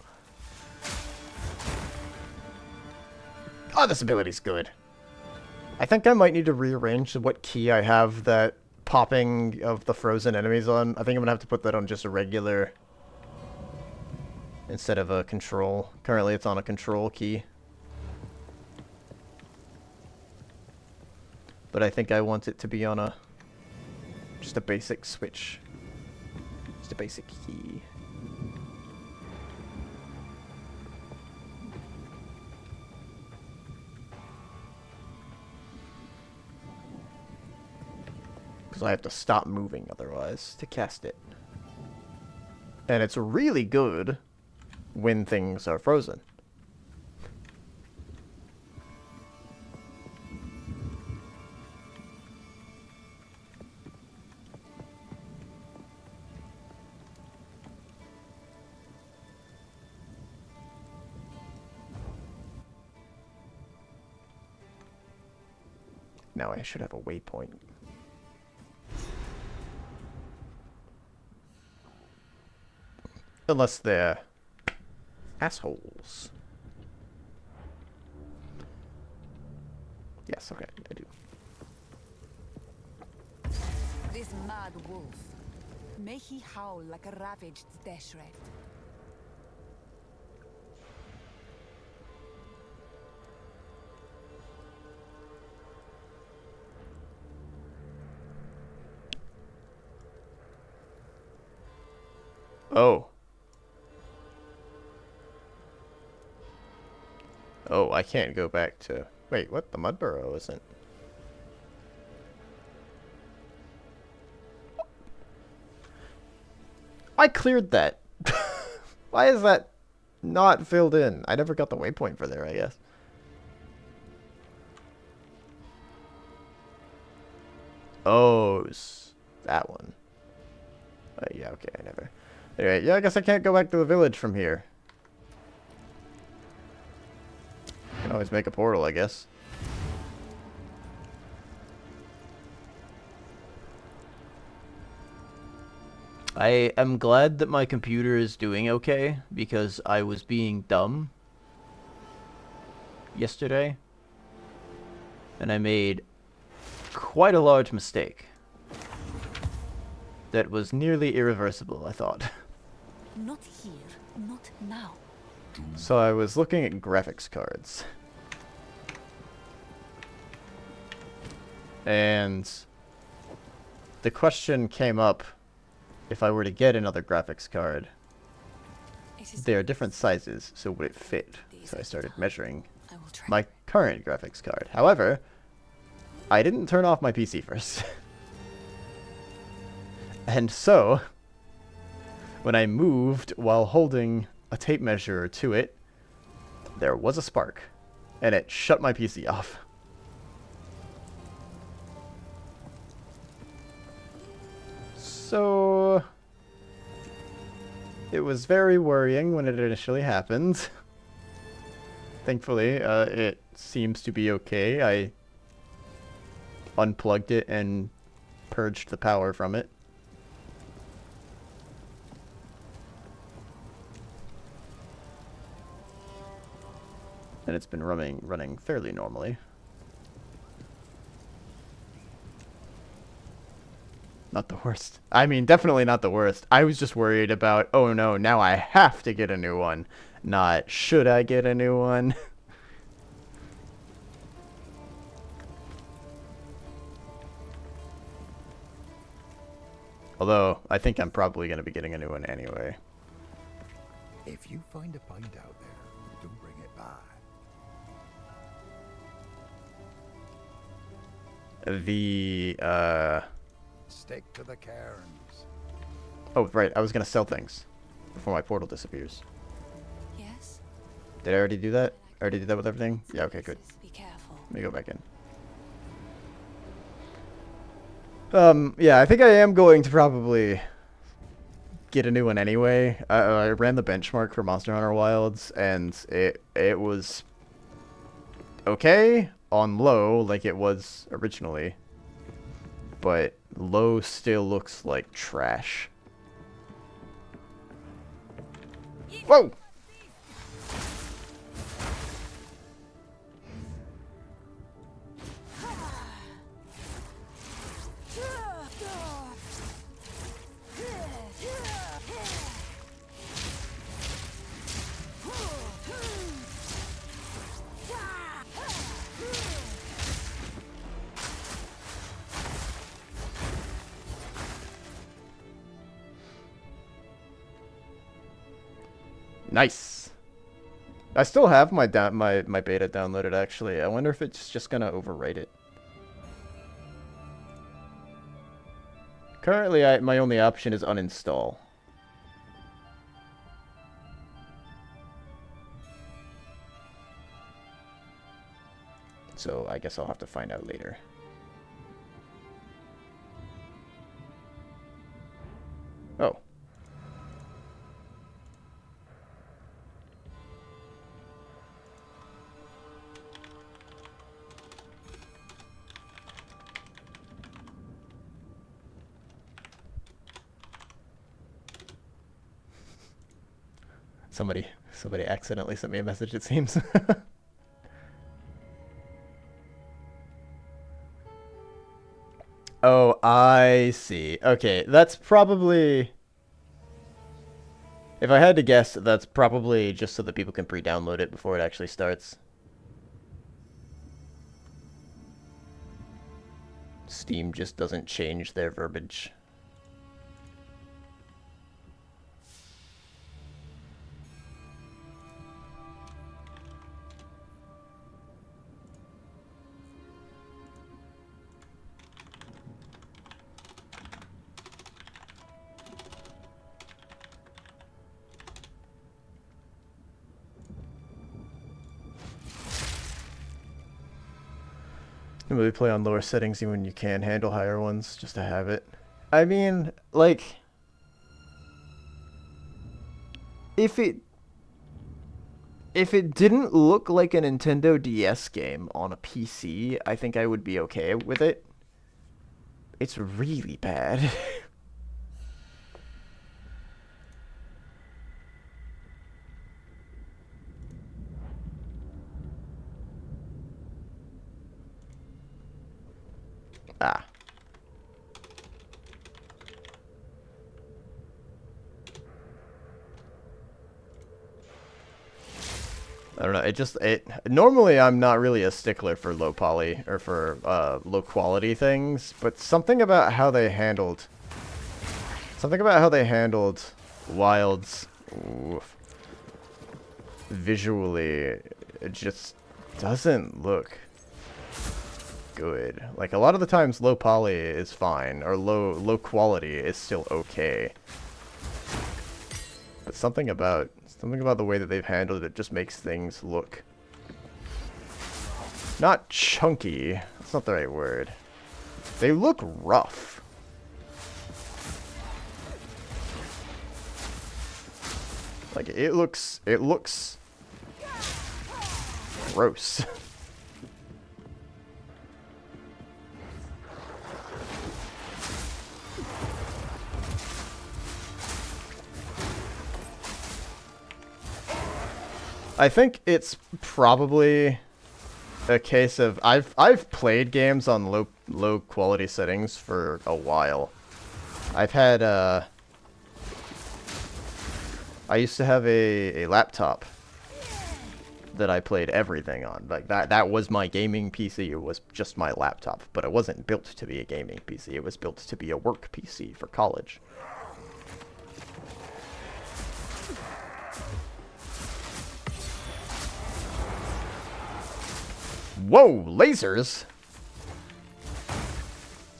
Oh, this ability's good. I think I might need to rearrange what key I have that popping of the frozen enemies on. I think I'm gonna have to put that on just a regular instead of a control. Currently it's on a control key. But I think I want it to be on a just a basic switch. Just a basic key. Because I have to stop moving otherwise to cast it. And it's really good when things are frozen. Now I should have a waypoint. Unless they're assholes. Yes, okay, I do. This mad wolf. May he howl like a ravaged Deshret. Oh. Oh, I can't go back to... Wait, what? The Mud Burrow isn't... I cleared that. Why is that not filled in? I never got the waypoint for there, I guess. Oh, that one. Yeah, okay, I never... Anyway, yeah, I guess I can't go back to the village from here. Can always make a portal, I guess. I am glad that my computer is doing okay, because I was being dumb yesterday. And I made quite a large mistake. That was nearly irreversible, I thought. Not here, not now. So I was looking at graphics cards. And the question came up, if I were to get another graphics card, they are different sizes, so would it fit? So I started measuring my current graphics card. However, I didn't turn off my PC first. And so, when I moved while holding a tape measure to it, there was a spark, and it shut my PC off. So, it was very worrying when it initially happened. Thankfully, it seems to be okay. I unplugged it and purged the power from it. and it's been running fairly normally. Not the worst. I mean, definitely not the worst. I was just worried about, oh no, now I have to get a new one. Not, should I get a new one? Although, I think I'm probably going to be getting a new one anyway. If you find a pint out there, do bring it back. Stick to the cairns. Oh, right, I was going to sell things before my portal disappears. Yes? Did I already do that? I already did that with everything? Yeah, okay, good. Be careful. Let me go back in. Yeah, I think I am going to probably get a new one anyway. I ran the benchmark for Monster Hunter Wilds, and it was okay on low, like it was originally. But low still looks like trash. Whoa! Nice. I still have my beta downloaded, actually. I wonder if it's just gonna overwrite it. Currently, my only option is uninstall. So I guess I'll have to find out later. Oh. Somebody accidentally sent me a message, it seems. Oh, I see. Okay, that's probably... If I had to guess, that's probably just so that people can pre-download it before it actually starts. Steam just doesn't change their verbiage. Maybe play on lower settings even when you can handle higher ones, just to have it. I mean, like... If it didn't look like a Nintendo DS game on a PC, I think I would be okay with it. It's really bad. Ah. I don't know, normally I'm not really a stickler for low poly, or for, low quality things, but something about how they handled Wilds, oof, visually, it just doesn't look good. Like, a lot of the times low poly is fine, or low quality is still okay. But something about the way that they've handled it just makes things look not chunky. That's not the right word. They look rough. Like, it looks gross. I think it's probably a case of I've played games on low quality settings for a while. I've had I used to have a laptop that I played everything on. Like that was my gaming PC. It was just my laptop, but it wasn't built to be a gaming PC. It was built to be a work PC for college. Whoa, lasers!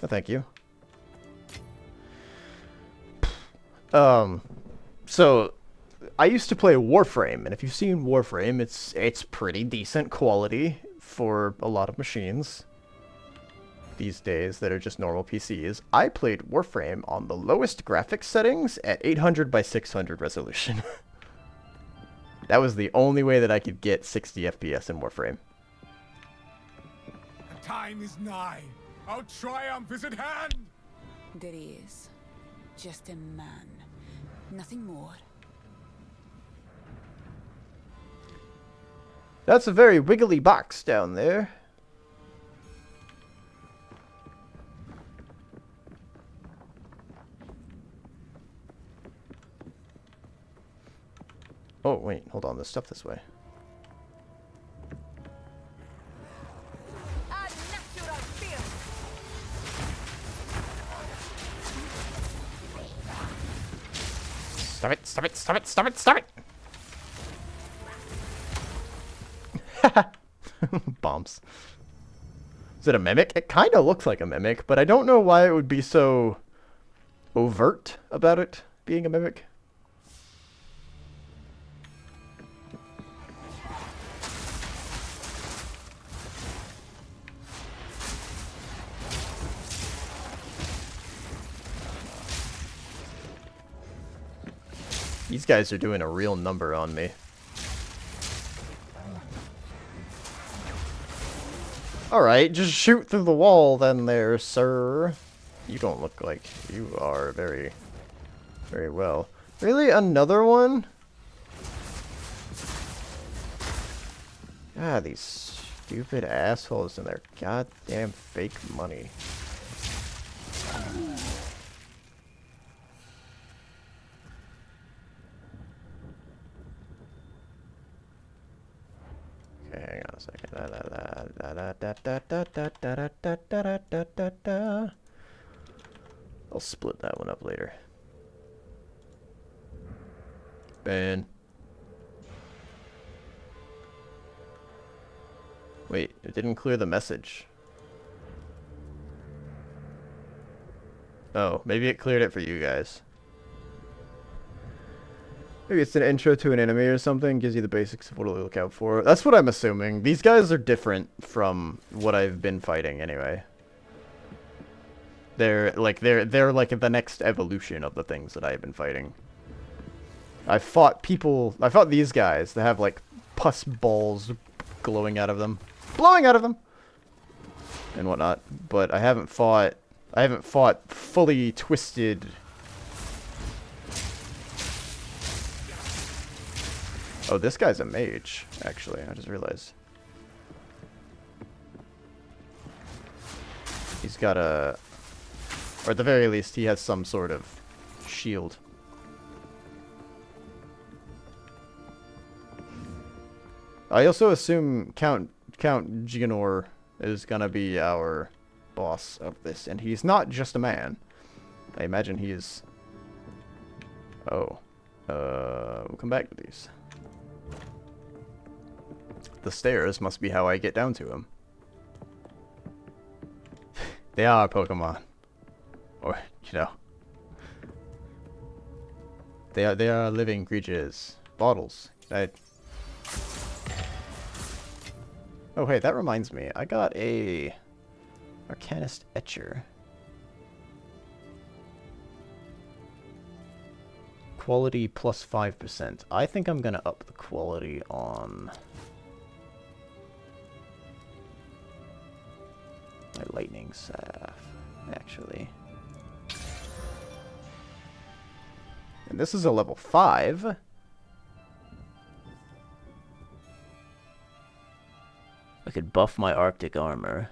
Oh, thank you. So I used to play Warframe, and if you've seen Warframe, it's pretty decent quality for a lot of machines these days that are just normal PCs. I played Warframe on the lowest graphics settings at 800 by 600 resolution. That was the only way that I could get 60 FPS in Warframe. The time is nigh. Our triumph is at hand. There he is. Just a man. Nothing more. That's a very wiggly box down there. Oh, wait, hold on, there's stuff this way. Stop it, stop it, stop it, stop it, stop it! Bombs. Is it a mimic? It kind of looks like a mimic, but I don't know why it would be so overt about it being a mimic. These guys are doing a real number on me. Alright, just shoot through the wall then there, sir. You don't look like you are very, very well. Really? Another one? God, these stupid assholes and their goddamn fake money. Okay, hang on a second. I'll split that one up later. Ben. Wait, it didn't clear the message. Oh, maybe it cleared it for you guys. Maybe it's an intro to an enemy or something, gives you the basics of what to look out for. That's what I'm assuming. These guys are different from what I've been fighting anyway. They're like the next evolution of the things that I've been fighting. I fought these guys that have like pus balls glowing out of them. Blowing out of them! And whatnot. But I haven't fought fully twisted. Oh, this guy's a mage, actually. I just realized. He's got a... Or at the very least, he has some sort of shield. I also assume Count Giganor is gonna be our boss of this, and he's not just a man. I imagine he is... Oh. We'll come back to these. The stairs must be how I get down to him. They are Pokemon. Or, you know. They are living creatures. Bottles. Oh, hey, that reminds me. I got a Arcanist Etcher. Quality plus 5%. I think I'm gonna up the quality on my lightning staff, actually. And this is a level 5. I could buff my Arctic armor.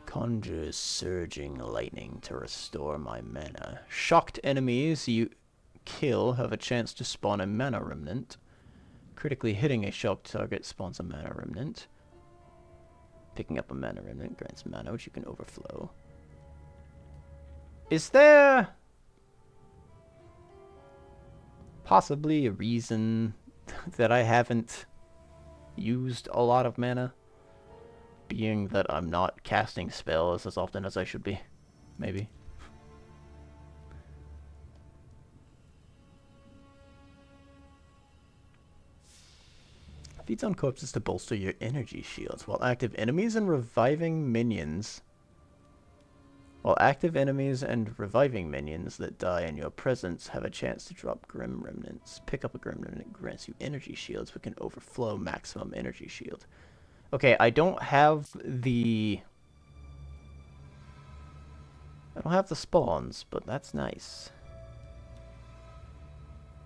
Conjures surging lightning to restore my mana. Shocked enemies you kill have a chance to spawn a mana remnant. Critically hitting a shocked target spawns a mana remnant. Picking up a mana remnant grants mana, which you can overflow. Is there possibly a reason that I haven't used a lot of mana? Being that I'm not casting spells as often as I should be. Maybe. Feeds on corpses to bolster your energy shields while active enemies and reviving minions. While active enemies and reviving minions that die in your presence have a chance to drop Grim Remnants. Pick up a Grim Remnant grants you energy shields but can overflow maximum energy shield. Okay, I don't have the spawns, but that's nice.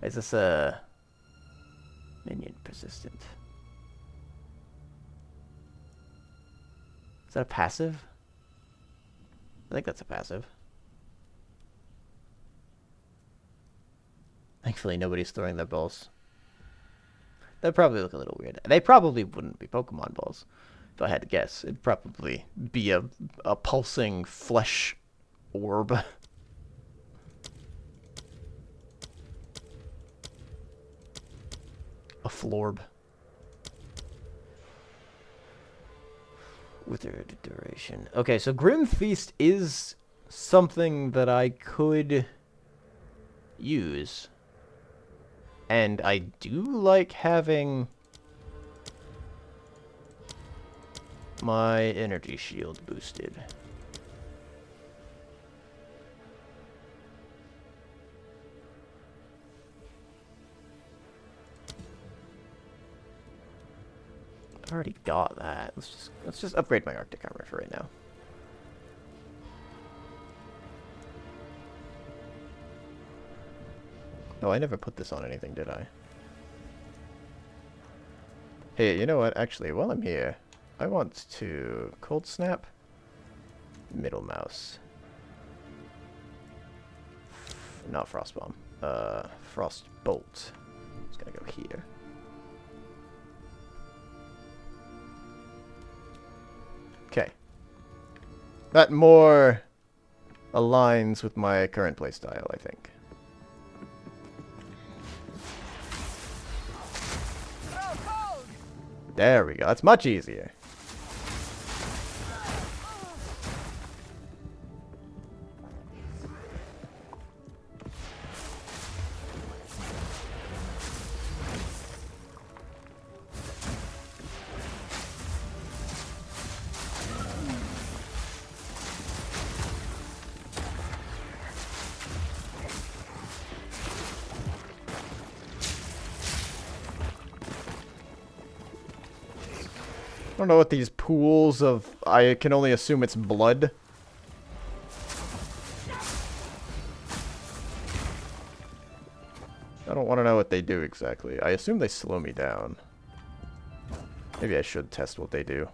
Is this a minion persistent? Is that a passive? I think that's a passive. Thankfully, nobody's throwing their balls. That'd probably look a little weird. They probably wouldn't be Pokemon balls, if I had to guess. It'd probably be a pulsing flesh orb. A florb. Withered duration. Okay, so Grim Feast is something that I could use. And I do like having my energy shield boosted. I already got that. Let's just upgrade my Arctic armor for right now. Oh, I never put this on anything, did I? Hey, you know what? Actually, while I'm here, I want to cold snap middle mouse. Not frost bomb. Frost bolt. It's gonna go here. Okay. That more aligns with my current playstyle, I think. There we go. That's much easier. I don't know what these pools of... I can only assume it's blood. I don't want to know what they do exactly. I assume they slow me down. Maybe I should test what they do.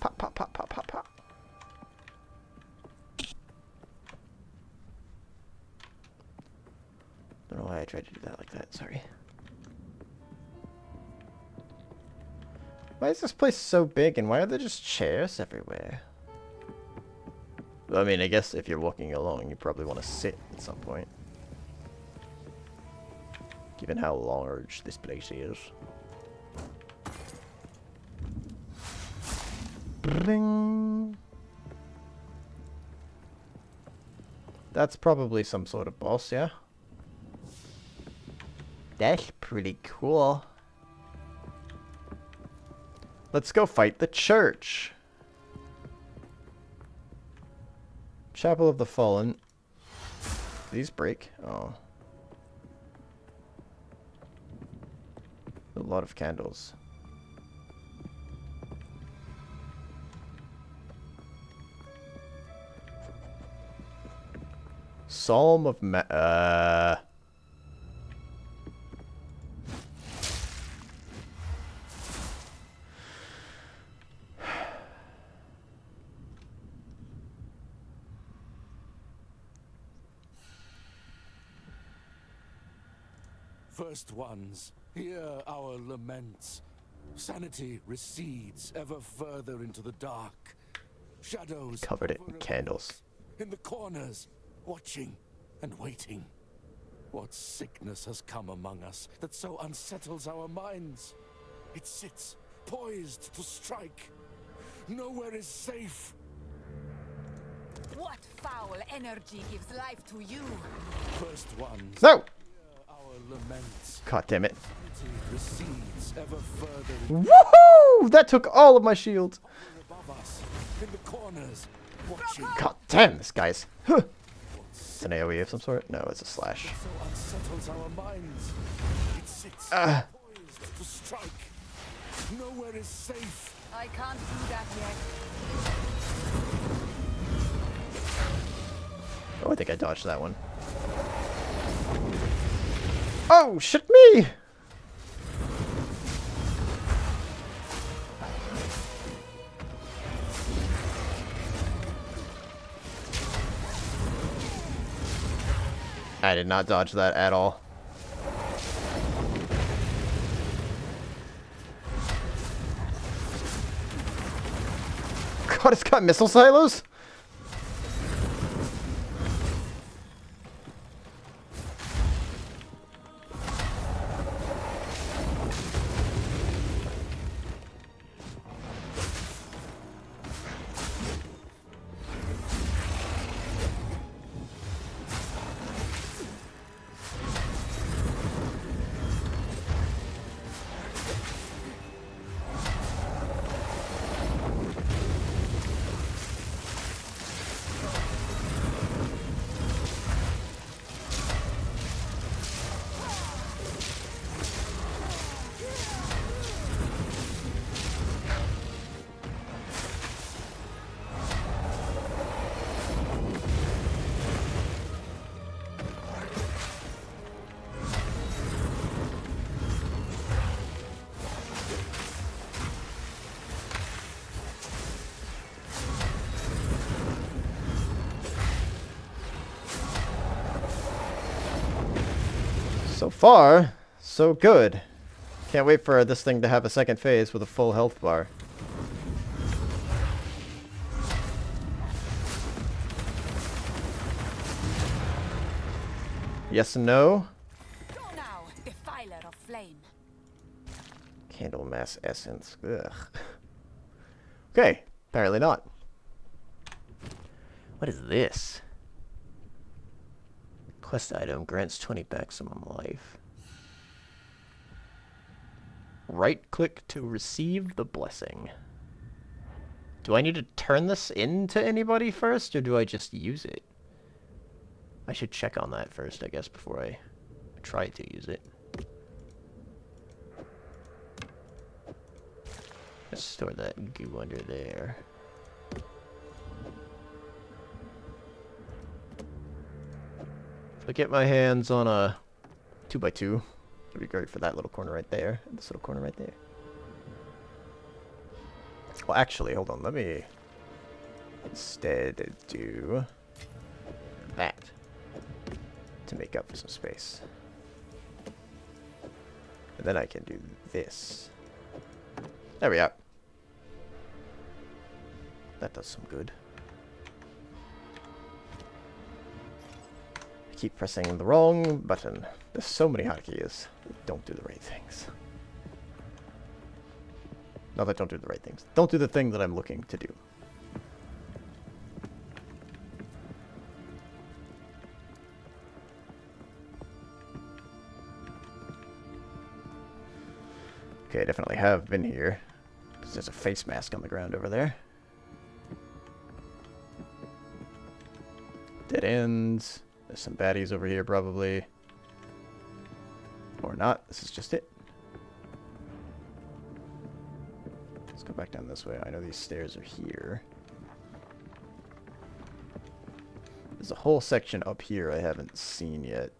Pop, pop, pop, pop, pop, pop. Don't know why I tried to do that like that, sorry. Why is this place so big and why are there just chairs everywhere? I mean, I guess if you're walking along, you probably want to sit at some point. Given how large this place is. Bling. That's probably some sort of boss, yeah? That's pretty cool. Let's go fight the church. Chapel of the Fallen. These break? Oh. A lot of candles. Psalm of First ones, hear our laments. Sanity recedes ever further into the dark. Shadows Covered it hover in above candles. us, in the corners, watching and waiting. What sickness has come among us that so unsettles our minds? It sits, poised to strike. Nowhere is safe. What foul energy gives life to you? First ones, No! hear our laments. God damn it. Sanity recedes ever further into Woohoo! That took all of my shield. above us, in the corners, watching. God damn, this guy's. Huh. It's an AoE of some sort? No, it's a slash. So unsettles our minds. It sits poised to strike. Nowhere is safe. I can't do that yet. Oh, I think I dodged that one. Oh, shit me! I did not dodge that at all. God, it's got missile silos? So far, so good. Can't wait for this thing to have a second phase with a full health bar. Yes and no? Go now, defiler of flame. Candle mass essence. Ugh. Okay, apparently not. What is this? Quest item grants 20 maximum life. Right click to receive the blessing. Do I need to turn this into anybody first, or do I just use it? I should check on that first, I guess, before I try to use it. Let's store that goo under there. If I get my hands on a 2x2, it'd be great for that little corner right there, and this little corner right there. Well, actually, hold on, let me instead do that to make up for some space. And then I can do this. There we are. That does some good. I keep pressing the wrong button. There's so many hotkeys. Don't do the right things. Not that don't do the right things. Don't do the thing that I'm looking to do. Okay, I definitely have been here. There's a face mask on the ground over there. Dead ends. There's some baddies over here, probably. Or not. This is just it. Let's go back down this way. I know these stairs are here. There's a whole section up here I haven't seen yet.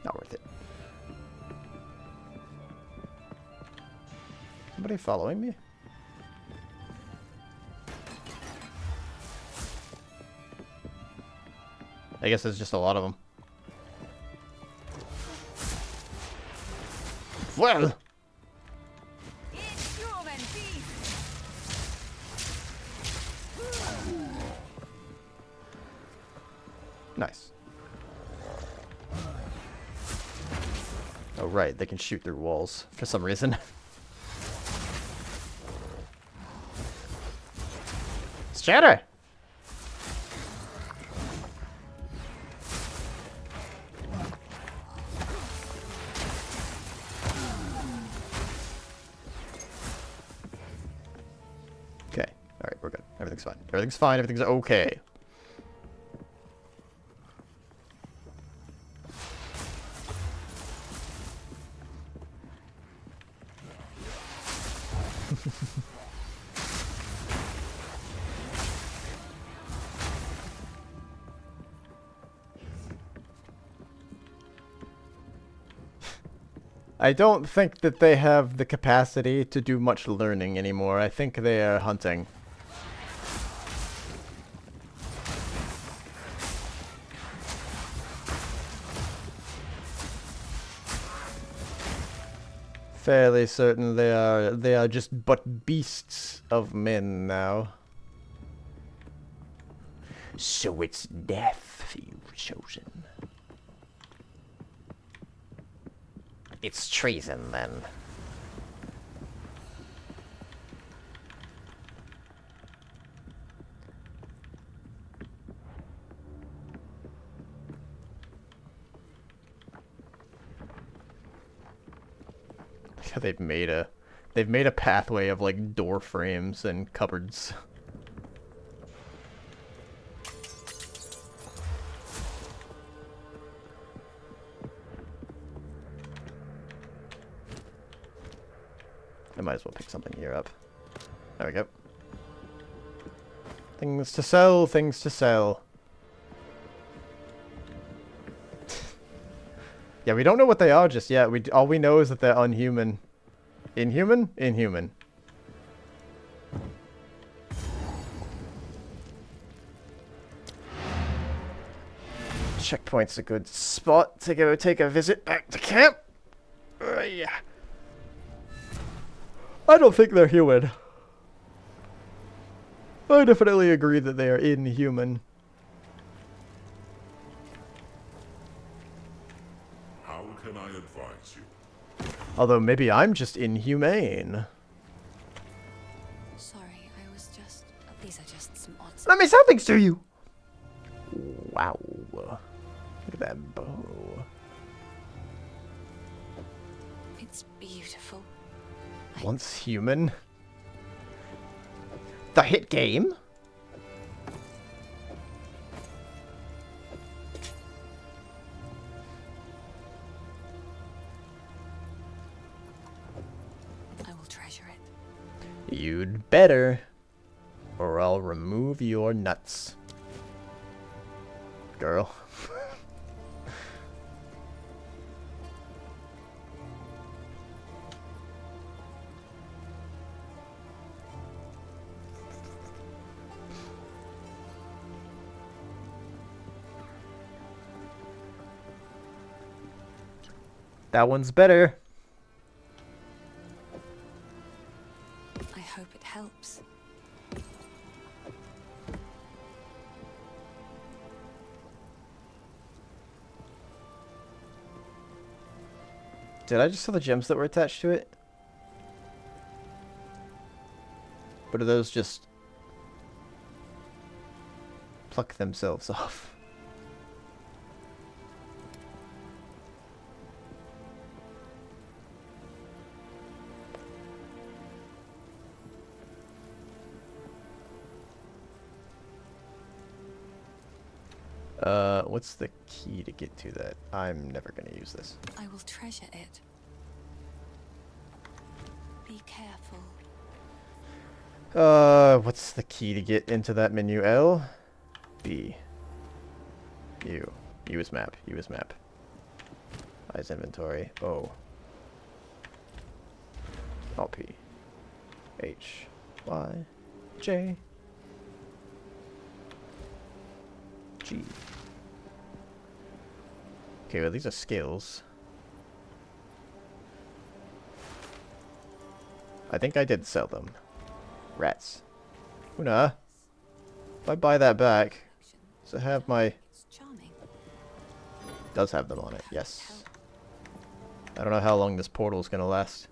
Not worth it. Somebody following me? I guess there's just a lot of them. Well! It's human beast. Nice. Oh, right. They can shoot through walls for some reason. Shatter! Okay. Alright, we're good. Everything's fine. Everything's fine. Everything's okay. I don't think that they have the capacity to do much learning anymore. I think they are hunting. Fairly certain they are just but beasts of men now. So it's death you've chosen. It's treason, then. They've made a pathway of like door frames and cupboards. I might as well pick something here up. There we go. Things to sell, things to sell. Yeah, we don't know what they are just yet. All we know is that they're unhuman. Inhuman? Inhuman. Checkpoint's a good spot to go take a visit back to camp. Yeah. I don't think they're human. I definitely agree that they are inhuman. How can I advise you? Although maybe I'm just inhumane. Sorry, I was just... These are just some odds. Let me sell things to you! Wow. Look at that bow. It's beautiful. Once human. The hit game? I will treasure it. You'd better. Or I'll remove your nuts. Girl. That one's better. I hope it helps. Did I just saw the gems that were attached to it? But do those just pluck themselves off? What's the key to get to that? I'm never gonna use this. I will treasure it. Be careful. What's the key to get into that menu? L? B. U. U is map. U is map. I is inventory. O. Alt P. H. Y. J. G. Okay, well these are skills. I think I did sell them. Rats. Una, if I buy that back, does it have my... It's charming. Does have them on it, yes. I don't know how long this portal's gonna last.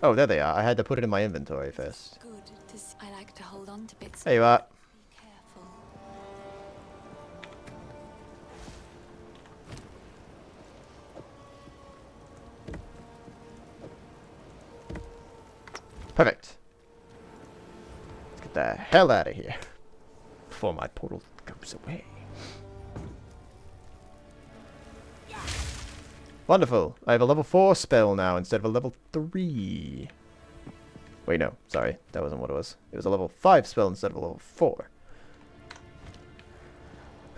Oh, there they are. I had to put it in my inventory first. Good. I like to hold on to bits. There you are. Be careful. Perfect. Let's get the hell out of here before my portal goes away. Wonderful. I have a level 4 spell now instead of a level 3. Wait, no. Sorry. That wasn't what it was. It was a level 5 spell instead of a level 4.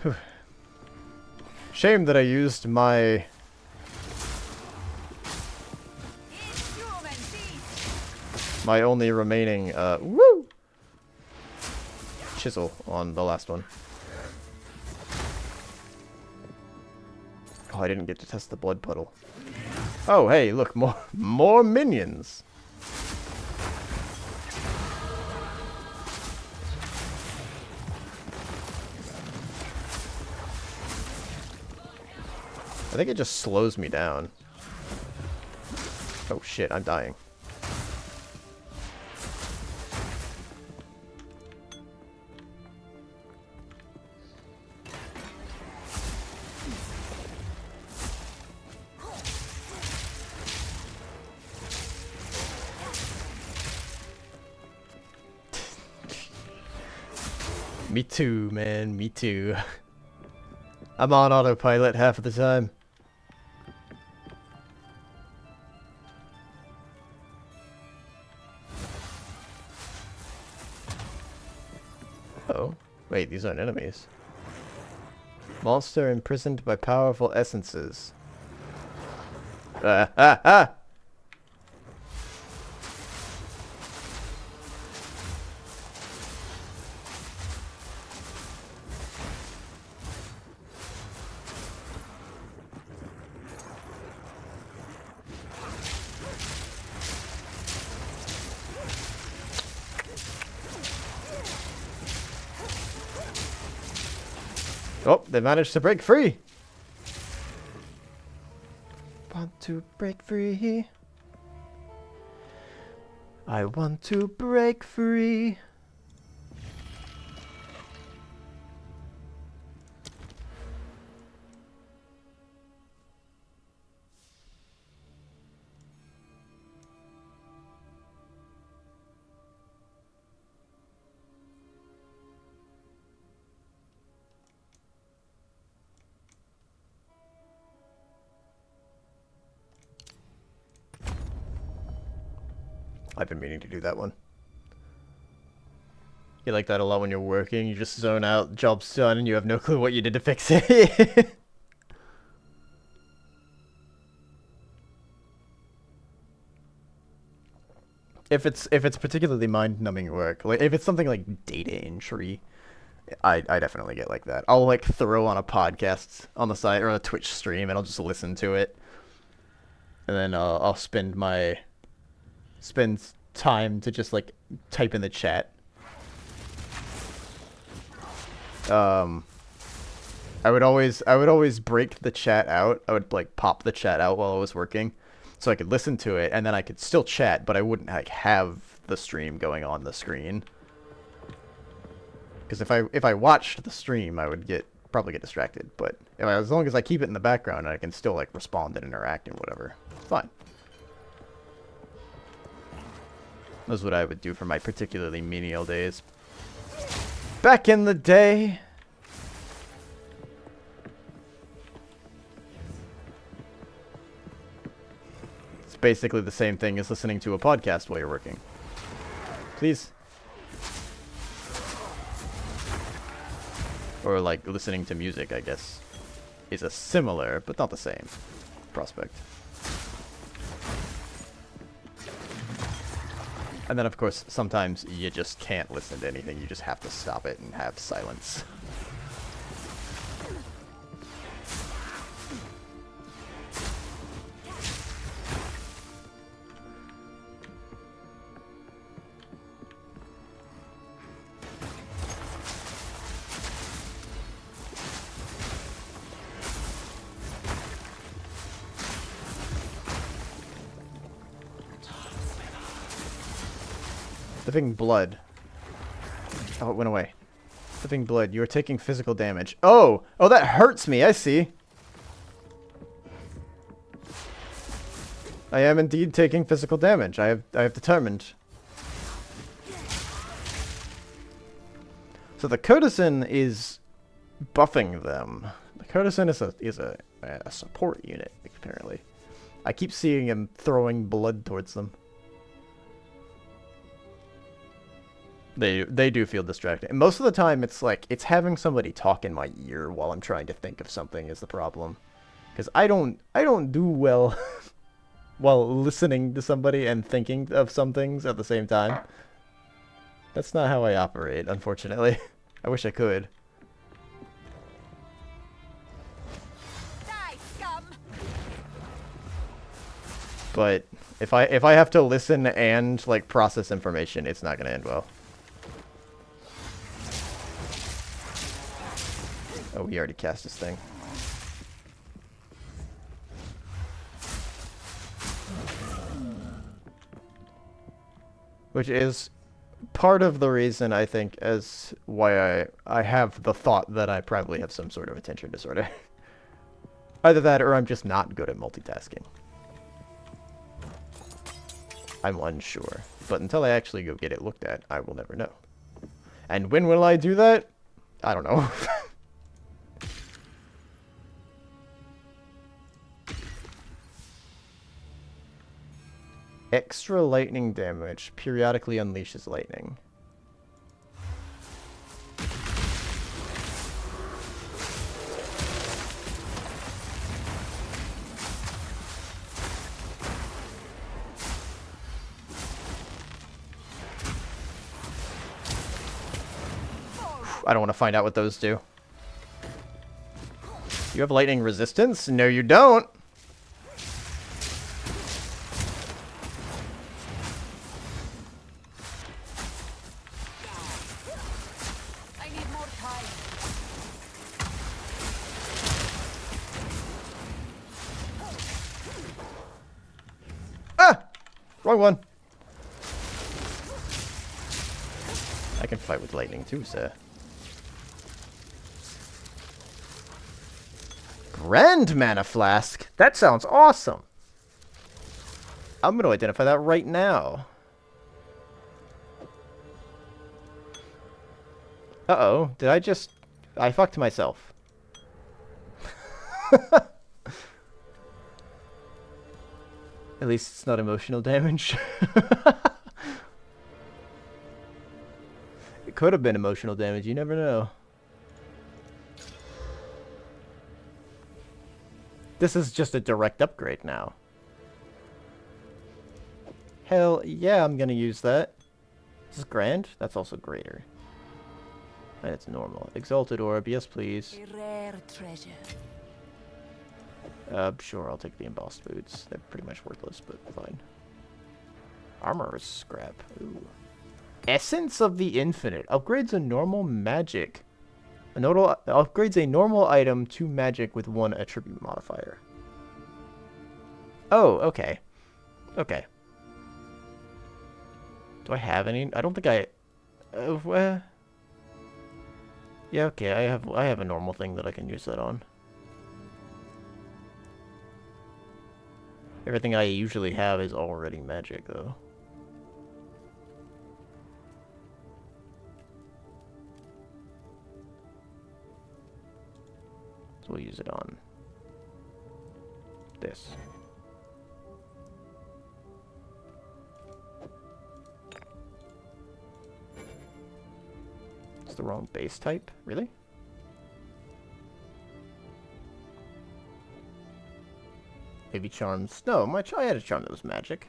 Whew. Shame that I used my... my only remaining, woo! Chisel on the last one. Oh, I didn't get to test the blood puddle. Oh, hey, look, more minions. I think it just slows me down. Oh shit, I'm dying. Me too, man. Me too. I'm on autopilot half of the time. Oh. Wait, these aren't enemies. Monster imprisoned by powerful essences. Ah! Oh, they managed to break free. Want to break free. I want to break free. I've been meaning to do that one. You like that a lot when you're working, you just zone out, job's done, and you have no clue what you did to fix it. If it's particularly mind-numbing work, like if it's something like data entry, I definitely get like that. I'll like throw on a podcast on the side or a Twitch stream, and I'll just listen to it, and then I'll spend time to just like type in the chat. I would always break the chat out. I would like pop the chat out while I was working, so I could listen to it, and then I could still chat, but I wouldn't like have the stream going on the screen. Because if I watched the stream, I would probably get distracted. But as long as I keep it in the background, I can still like respond and interact and whatever. It's fine. That's what I would do for my particularly menial days. Back in the day. It's basically the same thing as listening to a podcast while you're working. Please. Or like listening to music, I guess, is a similar, but not the same, prospect. And then, of course, sometimes you just can't listen to anything. You just have to stop it and have silence. Living blood. Oh, it went away. Living blood. You are taking physical damage. Oh! Oh, that hurts me. I see. I am indeed taking physical damage. I have determined. So the courtesan is buffing them. The courtesan is a support unit, apparently. I keep seeing him throwing blood towards them. They do feel distracting. And most of the time, it's like, it's having somebody talk in my ear while I'm trying to think of something is the problem. Because I don't do well while listening to somebody and thinking of some things at the same time. That's not how I operate, unfortunately. I wish I could. Die, scum! But if I have to listen and like process information, it's not gonna end well. Oh, we already cast this thing. Which is part of the reason, I think, as why I have the thought that I probably have some sort of attention disorder. Either that or I'm just not good at multitasking. I'm unsure. But until I actually go get it looked at, I will never know. And when will I do that? I don't know. Extra lightning damage periodically unleashes lightning. I don't want to find out what those do. You have lightning resistance? No, you don't. Wrong one. I can fight with lightning too, sir. Grand Mana Flask? That sounds awesome. I'm going to identify that right now. Uh-oh. Did I just... I fucked myself. At least it's not emotional damage. It could have been emotional damage, you never know. This is just a direct upgrade now. Hell yeah, I'm gonna use that. This is grand? That's also greater. And it's normal. Exalted Orb, yes please. A rare treasure. Sure, I'll take the embossed boots. They're pretty much worthless, but fine. Armor is scrap. Ooh. Essence of the Infinite. Upgrades a normal magic. A notable upgrades a normal item to magic with 1 attribute modifier. Oh, okay. Okay. Do I have any? I don't think I... yeah, okay. I have a normal thing that I can use that on. Everything I usually have is already magic, though. So we'll use it on this. It's the wrong base type? Really? Maybe charms. No, I had a charm that was magic.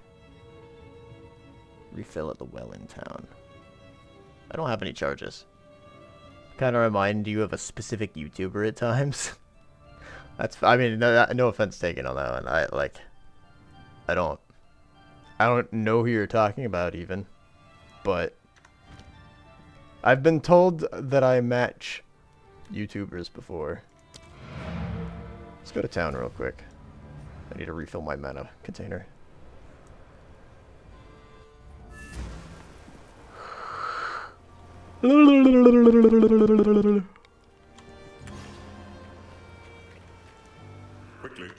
Refill at the well in town. I don't have any charges. Kind of remind you of a specific YouTuber at times. I mean, no offense taken on that one. I don't know who you're talking about even, but I've been told that I match YouTubers before. Let's go to town real quick. I need to refill my mana container. Quickly.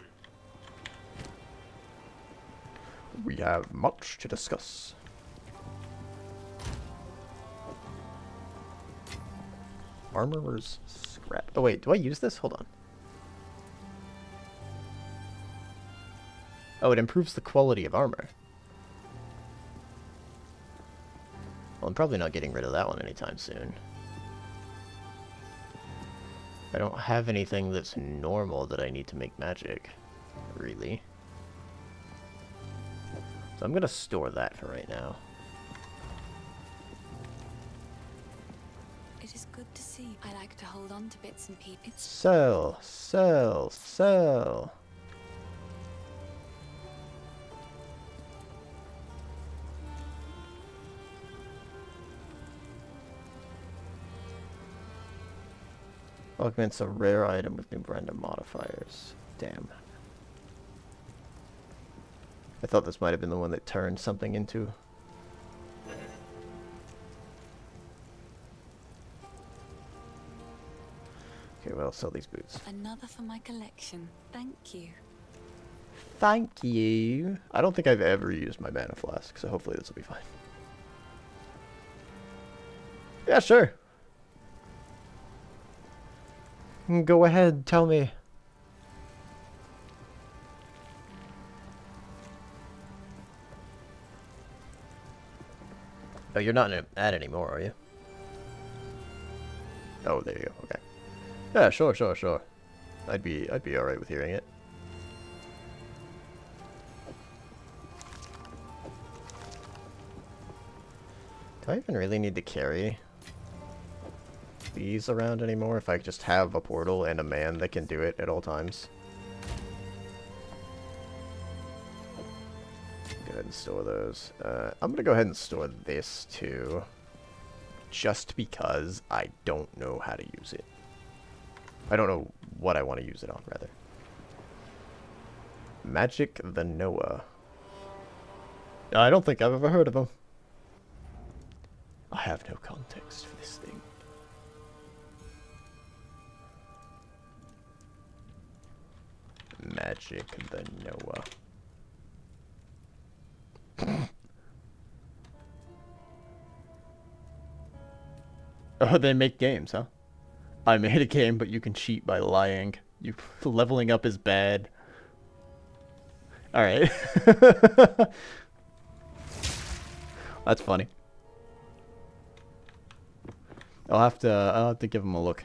We have much to discuss. Armorer's scrap. Oh wait, do I use this? Hold on. Oh, it improves the quality of armor. Well, I'm probably not getting rid of that one anytime soon. I don't have anything that's normal that I need to make magic, really. So I'm gonna store that for right now. It is good to see. I like to hold on to bits and pieces. Sell, sell, sell. Augments a rare item with new random modifiers. Damn. I thought this might have been the one that turned something into. Okay, well, I'll sell these boots. Another for my collection. Thank you. Thank you. I don't think I've ever used my mana flask, so hopefully this will be fine. Yeah, sure. Go ahead, tell me. Oh, you're not in an ad anymore, are you? Oh, there you go. Okay. Yeah, sure, sure, sure. I'd be alright with hearing it. Do I even really need to carry these around anymore if I just have a portal and a man that can do it at all times? Go ahead and store those. I'm gonna go ahead and store this too, just because I don't know how to use it. I don't know what I want to use it on, rather. Magic the Noah. I don't think I've ever heard of him. I have no context for this thing. Magic the Noah. Oh, they make games, huh? I made a game, but you can cheat by lying. You leveling up is bad. Alright. That's funny. I'll have to give him a look.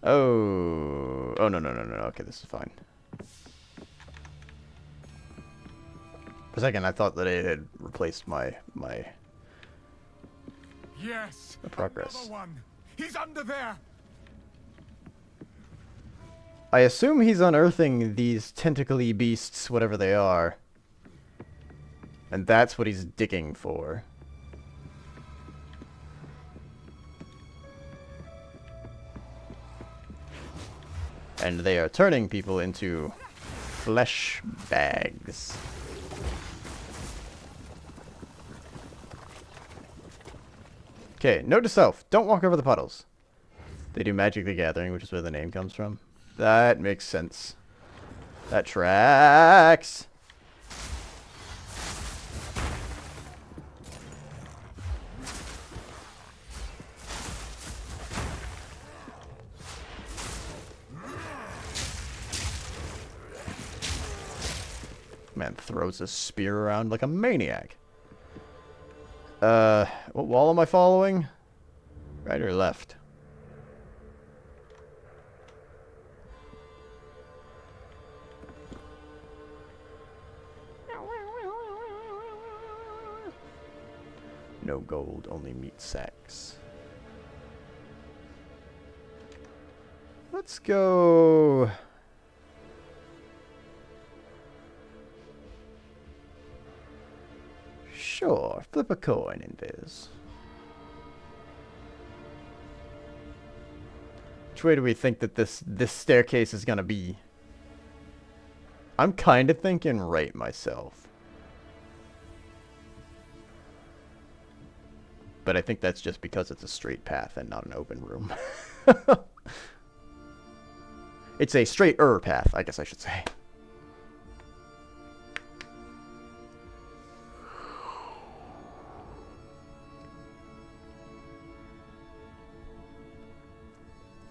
Oh, no. Okay, this is fine. For a second, I thought that it had replaced my Yes. progress. Another one. He's under there. I assume he's unearthing these tentacly beasts, whatever they are. And that's what he's digging for. And they are turning people into flesh bags. Okay, note to self, don't walk over the puddles. They do Magic the Gathering, which is where the name comes from. That makes sense. That tracks. Man throws a spear around like a maniac. What wall am I following? Right or left? No gold, only meat sacks. Let's go... Sure, flip a coin, Invis. Which way do we think that this staircase is gonna be? I'm kind of thinking right myself. But I think that's just because it's a straight path and not an open room. It's a straight-er path, I guess I should say.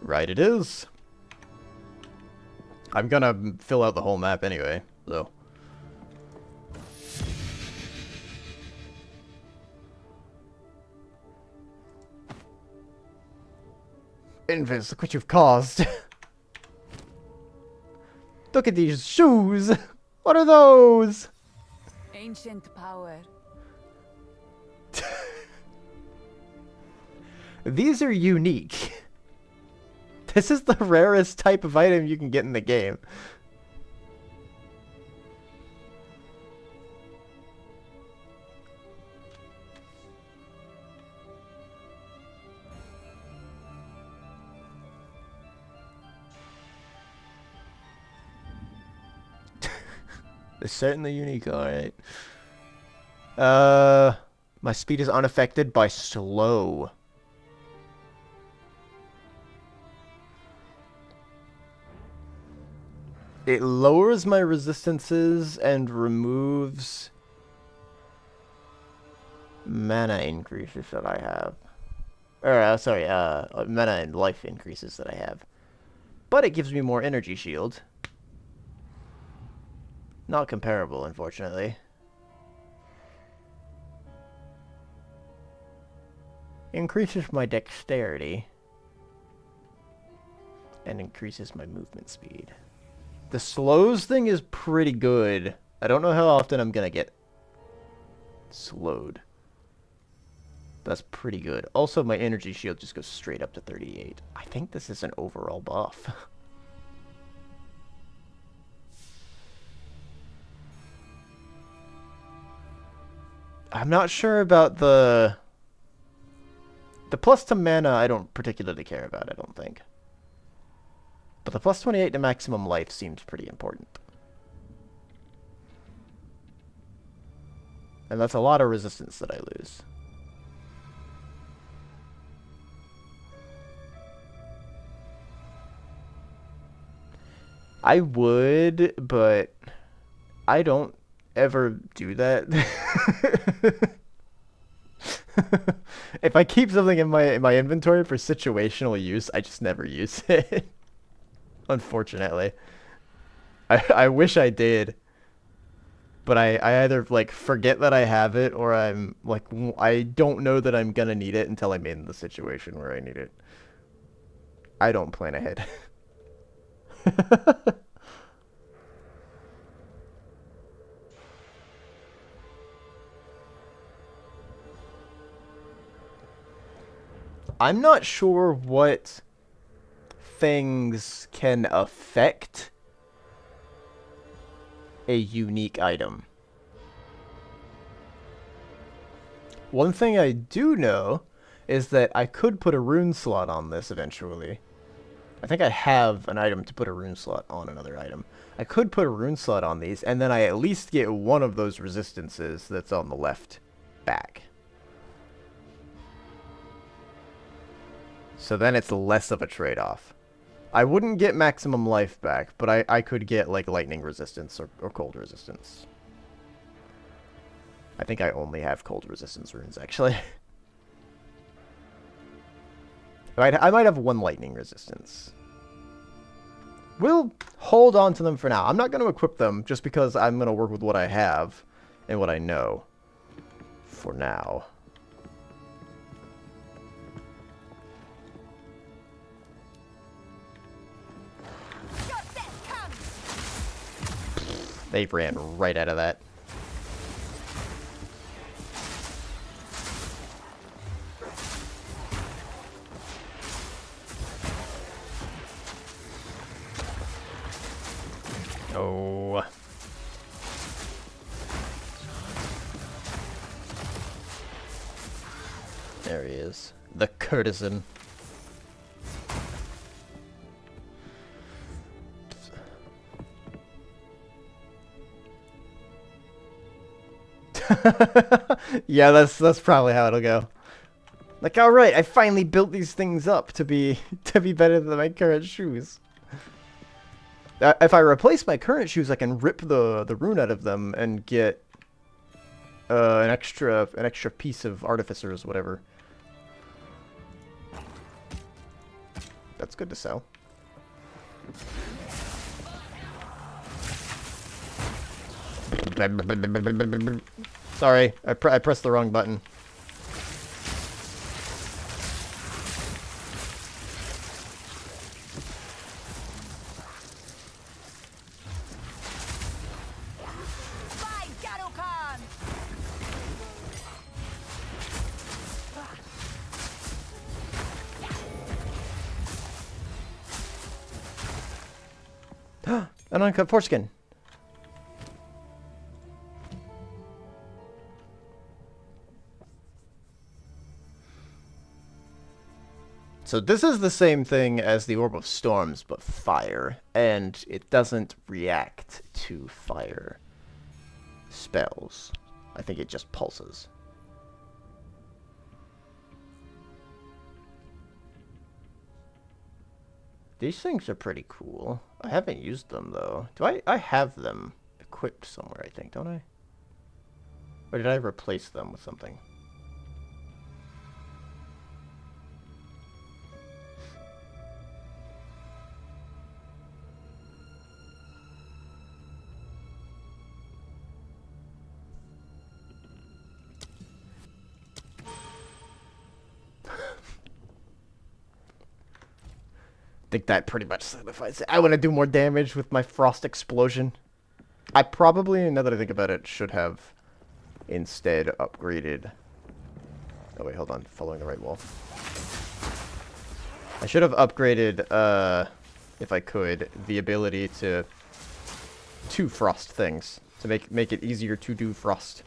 Right it is. I'm gonna fill out the whole map anyway, so. Invis, look what you've caused. Look at these shoes. What are those? Ancient power. These are unique. This is the rarest type of item you can get in the game. They're certainly unique, alright. My speed is unaffected by slow. It lowers my resistances and removes mana increases that I have. Or, sorry, mana and life increases that I have. But it gives me more energy shield. Not comparable, unfortunately. Increases my dexterity. And increases my movement speed. The slows thing is pretty good. I don't know how often I'm gonna get slowed. That's pretty good. Also, my energy shield just goes straight up to 38. I think this is an overall buff. I'm not sure about the plus to mana. I don't particularly care about, I don't think. But the plus 28 to maximum life seems pretty important. And that's a lot of resistance that I lose. I would, but I don't ever do that. If I keep something in my inventory for situational use, I just never use it. Unfortunately. I wish I did. But I either like forget that I have it, or I'm like I don't know that I'm gonna need it until I'm in the situation where I need it. I don't plan ahead. I'm not sure what things can affect a unique item. One thing I do know is that I could put a rune slot on this eventually. I think I have an item to put a rune slot on another item. I could put a rune slot on these, and then I at least get one of those resistances that's on the left back. So then it's less of a trade-off. I wouldn't get maximum life back, but I could get, like, lightning resistance or cold resistance. I think I only have cold resistance runes, actually. I might have one lightning resistance. We'll hold on to them for now. I'm not going to equip them just because I'm going to work with what I have and what I know for now. They ran right out of that. Oh. There he is. The courtesan. Yeah, that's probably how it'll go. Like, all right, I finally built these things up to be better than my current shoes. If I replace my current shoes, I can rip the rune out of them and get an extra piece of artificers, whatever. That's good to sell. Sorry, I pressed the wrong button. An uncut foreskin. So this is the same thing as the Orb of Storms, but fire, and it doesn't react to fire spells. I think it just pulses. These things are pretty cool. I haven't used them, though. I have them equipped somewhere, I think, don't I? Or did I replace them with something? I think that pretty much signifies it. I want to do more damage with my Frost Explosion. I probably, now that I think about it, should have instead upgraded... Oh wait, hold on. Following the right wall. I should have upgraded, if I could, the ability to frost things. To make it easier to do frost.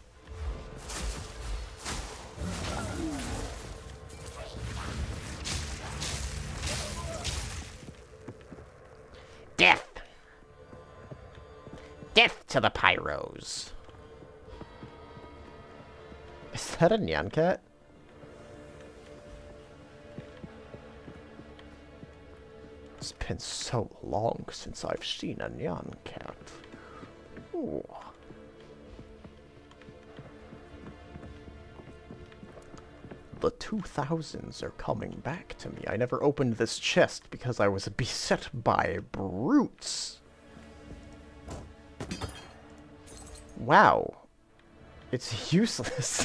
Death! Death to the pyros! Is that a Nyan Cat? It's been so long since I've seen a Nyan Cat. Ooh. The 2000s are coming back to me. I never opened this chest because I was beset by brutes. Wow. It's useless.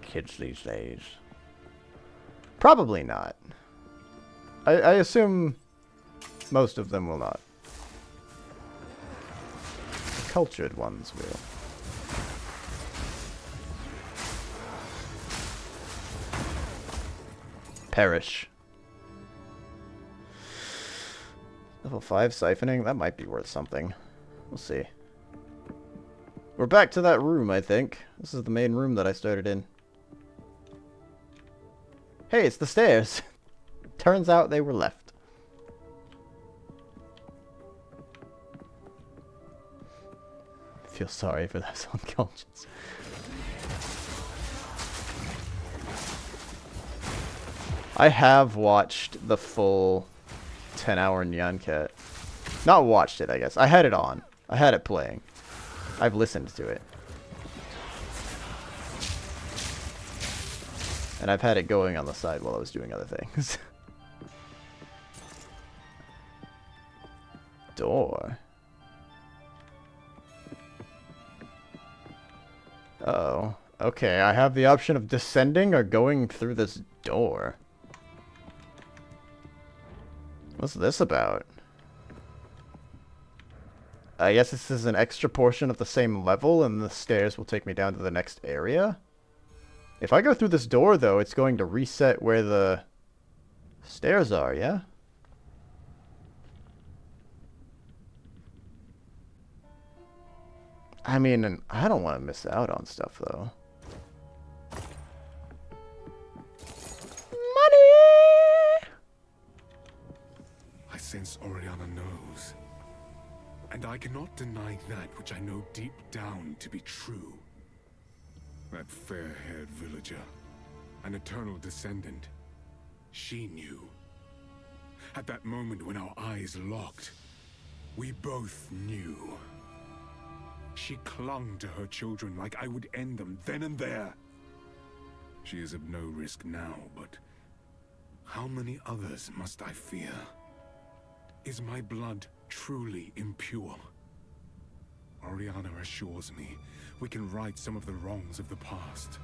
Kids these days. Probably not. I assume most of them will not. The cultured ones will. Perish. Level 5 siphoning? That might be worth something. We'll see. We're back to that room, I think. This is the main room that I started in. Hey, it's the stairs. Turns out they were left. I feel sorry for those unconscious. I have watched the full 10-hour Nyan Cat. Not watched it, I guess. I had it on. I had it playing. I've listened to it. And I've had it going on the side while I was doing other things. Door. Uh-oh. Okay, I have the option of descending or going through this door. What's this about? I guess this is an extra portion of the same level, and the stairs will take me down to the next area? If I go through this door, though, it's going to reset where the stairs are, yeah? I mean, I don't want to miss out on stuff, though. Money! I sense Oriana knows. And I cannot deny that which I know deep down to be true. That fair-haired villager, an eternal descendant, she knew. At that moment when our eyes locked, we both knew. She clung to her children like I would end them then and there. She is of no risk now, but how many others must I fear? Is my blood truly impure? Oriana assures me we can right some of the wrongs of the past.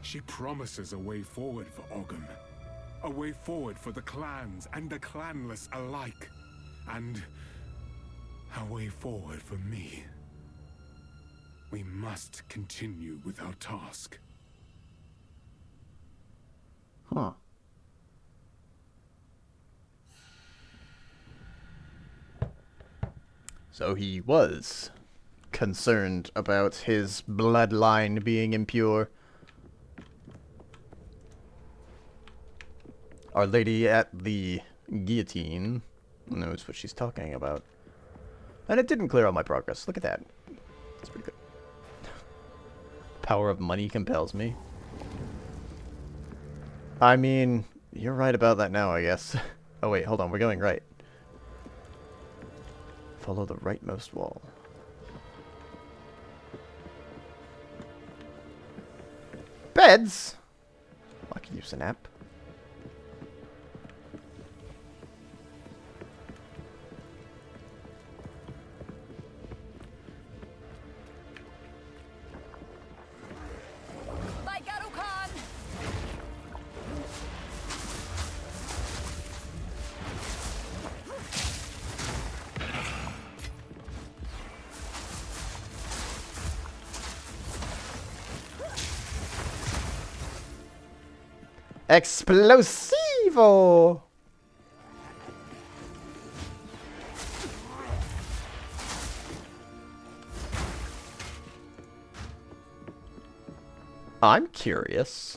She promises a way forward for Ogham. A way forward for the clans and the clanless alike. And a way forward for me. We must continue with our task. Huh. So he was concerned about his bloodline being impure. Our Lady at the Guillotine knows what she's talking about. And it didn't clear all my progress. Look at that. That's pretty good. Power of money compels me. I mean, you're right about that now, I guess. Oh wait, hold on, we're going right. Follow the rightmost wall. Beds? I can use a nap. Explosivo! I'm curious.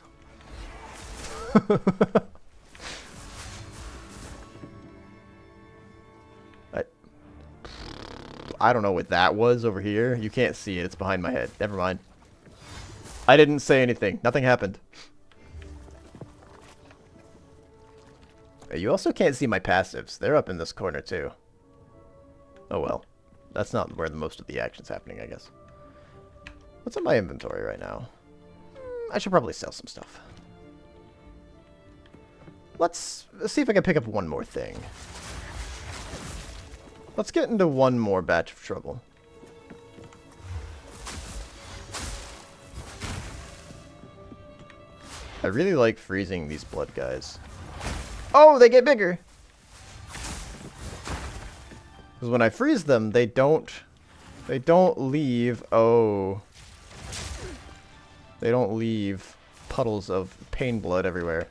I don't know what that was over here. You can't see it. It's behind my head. Never mind. I didn't say anything. Nothing happened. You also can't see my passives. They're up in this corner too. Oh well. That's not where the most of the action's happening, I guess. What's in my inventory right now? I should probably sell some stuff. Let's see if I can pick up one more thing. Let's get into one more batch of trouble. I really like freezing these blood guys. Oh, they get bigger! Because when I freeze them, they don't leave, oh. They don't leave puddles of pain blood everywhere.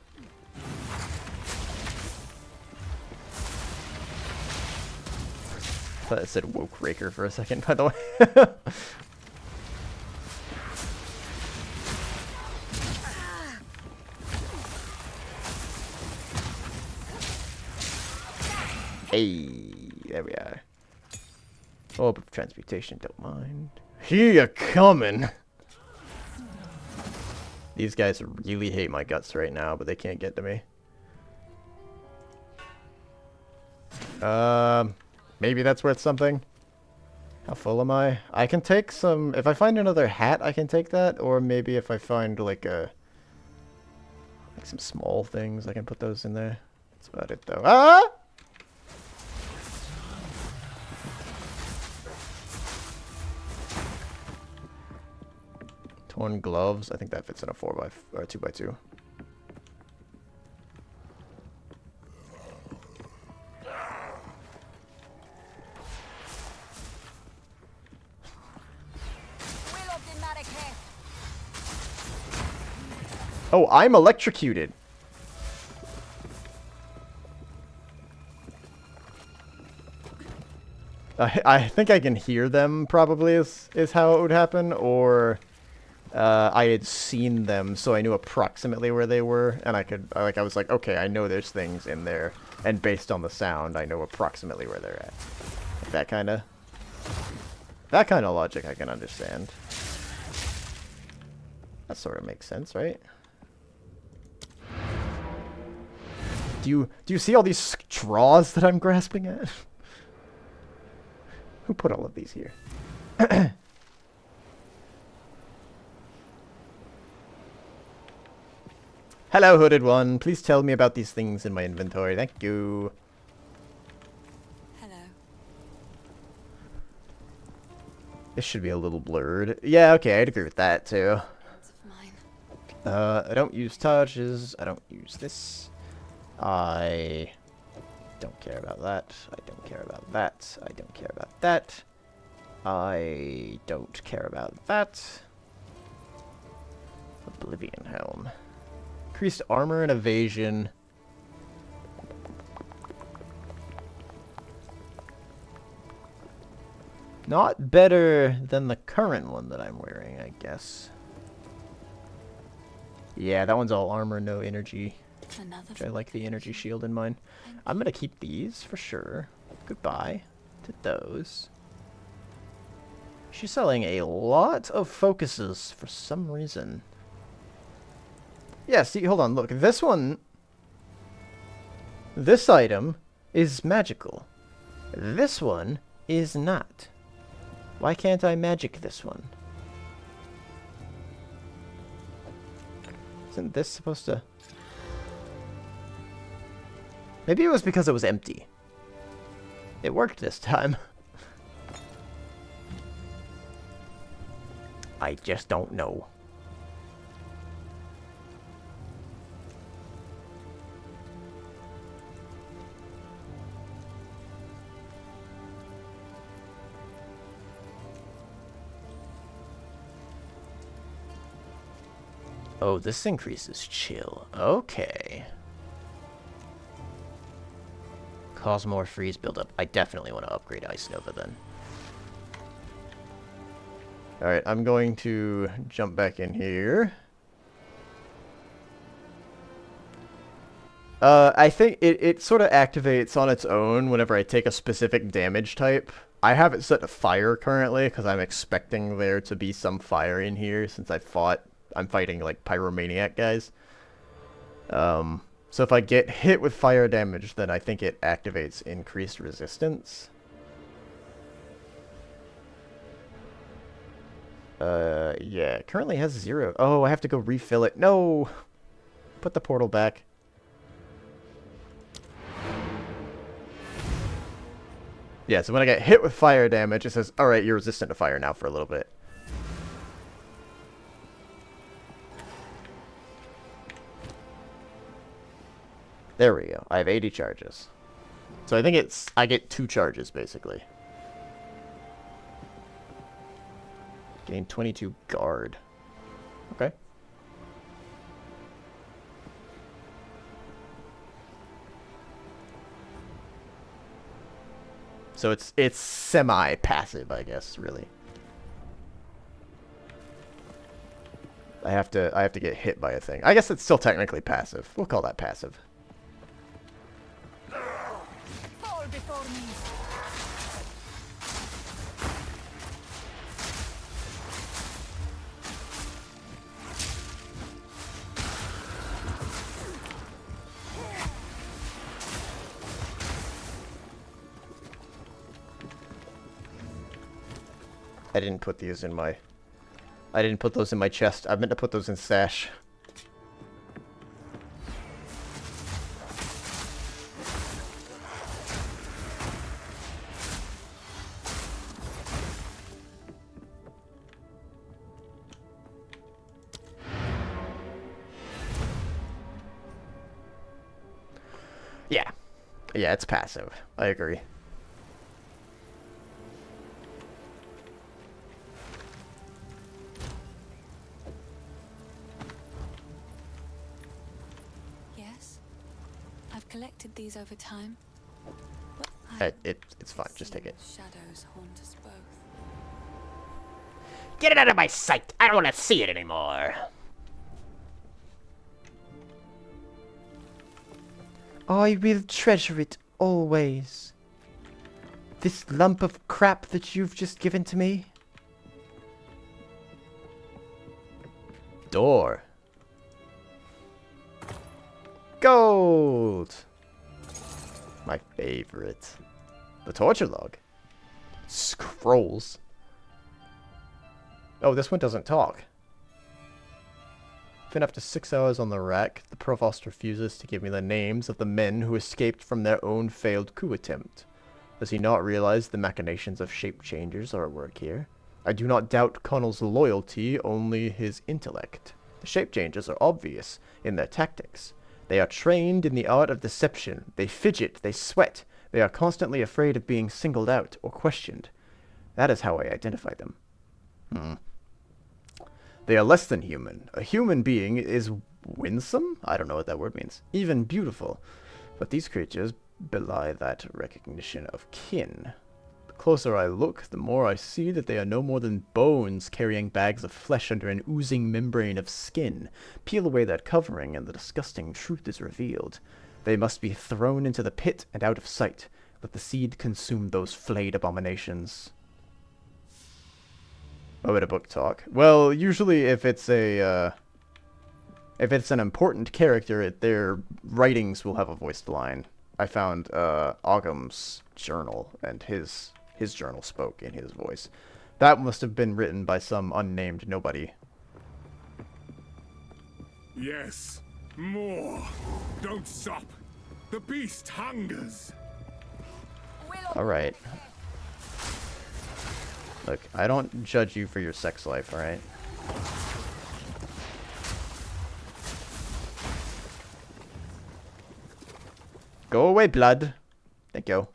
I thought it said woke raker for a second, by the way. Hey, there we are. Orb of transmutation, don't mind. Here you coming. These guys really hate my guts right now, but they can't get to me. Maybe that's worth something. How full am I? I can take some... If I find another hat, I can take that. Or maybe if I find, like, like some small things, I can put those in there. That's about it, though. Ah! Torn gloves. I think that fits in a 4x... or 2x2. Oh, I'm electrocuted. I think I can hear them, probably, is how it would happen. Or I had seen them, so I knew approximately where they were. And I could, like, I was like, okay, I know there's things in there. And based on the sound, I know approximately where they're at. That kind of logic I can understand. That sort of makes sense, right? Do you see all these straws that I'm grasping at? Who put all of these here? Hello, Hooded One. Please tell me about these things in my inventory. Thank you. Hello. This should be a little blurred. Yeah, okay, I'd agree with that, too. Friends of mine. I don't use touches. I don't use this. I don't care about that. I don't care about that. I don't care about that. I don't care about that. Oblivion Helm. Increased armor and evasion. Not better than the current one that I'm wearing, I guess. Yeah, that one's all armor, no energy. Which I like the energy shield in mine. I'm gonna keep these for sure. Goodbye to those. She's selling a lot of focuses for some reason. Yeah, see, hold on, look. This one... This item is magical. This one is not. Why can't I magic this one? Isn't this supposed to... Maybe it was because it was empty. It worked this time. I just don't know. Oh, this increases chill. Okay. Cause more freeze buildup. I definitely want to upgrade Ice Nova then. Alright, I'm going to jump back in here. I think it sort of activates on its own whenever I take a specific damage type. I have it set to fire currently because I'm expecting there to be some fire in here since I'm fighting like pyromaniac guys. So if I get hit with fire damage, then I think it activates increased resistance. Yeah, it currently has 0. Oh, I have to go refill it. No! Put the portal back. Yeah, so when I get hit with fire damage, it says, alright, you're resistant to fire now for a little bit. There we go. I have 80 charges. So I think I get 2 charges, basically. Gain 22 guard. Okay. So it's semi-passive, I guess, really. I have to get hit by a thing. I guess it's still technically passive. We'll call that passive. Fall before me. I didn't put these in my... I didn't put those in my chest. I meant to put those in Sash. Yeah. Yeah, it's passive. I agree. Yes, I've collected these over time. But It's fine. Just take it. Shadows haunt us both. Get it out of my sight! I don't want to see it anymore! I will treasure it always. This lump of crap that you've just given to me. Door. Gold! My favorite. The torture log. Scrolls. Oh, this one doesn't talk. Been up to 6 hours on the rack. The provost refuses to give me the names of the men who escaped from their own failed coup attempt. Does he not realize the machinations of shape changers are at work here? I do not doubt Connell's loyalty, only his intellect. The shape changers are obvious in their tactics. They are trained in the art of deception. They fidget, they sweat. They are constantly afraid of being singled out or questioned. That is how I identify them. They are less than human. A human being is winsome? I don't know what that word means. Even beautiful. But these creatures belie that recognition of kin. The closer I look, the more I see that they are no more than bones carrying bags of flesh under an oozing membrane of skin. Peel away that covering and the disgusting truth is revealed. They must be thrown into the pit and out of sight. Let the seed consume those flayed abominations. Oh, would a book talk? Well, usually if it's a, if it's an important character, their writings will have a voiced line. I found, Ogham's journal, and his journal spoke in his voice. That must have been written by some unnamed nobody. Yes, more. Don't stop. The beast hungers. Alright. Look, I don't judge you for your sex life, alright? Go away, blood. Thank you.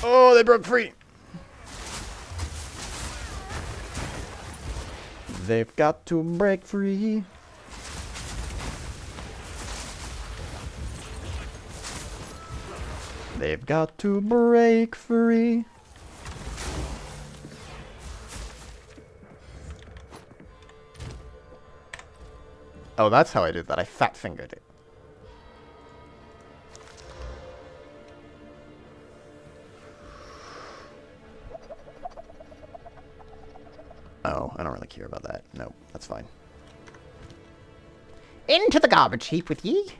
Oh, they broke free. They've got to break free. They've got to break free. Oh, that's how I did that. I fat fingered it. Oh, I don't really care about that. No, that's fine. Into the garbage heap with ye.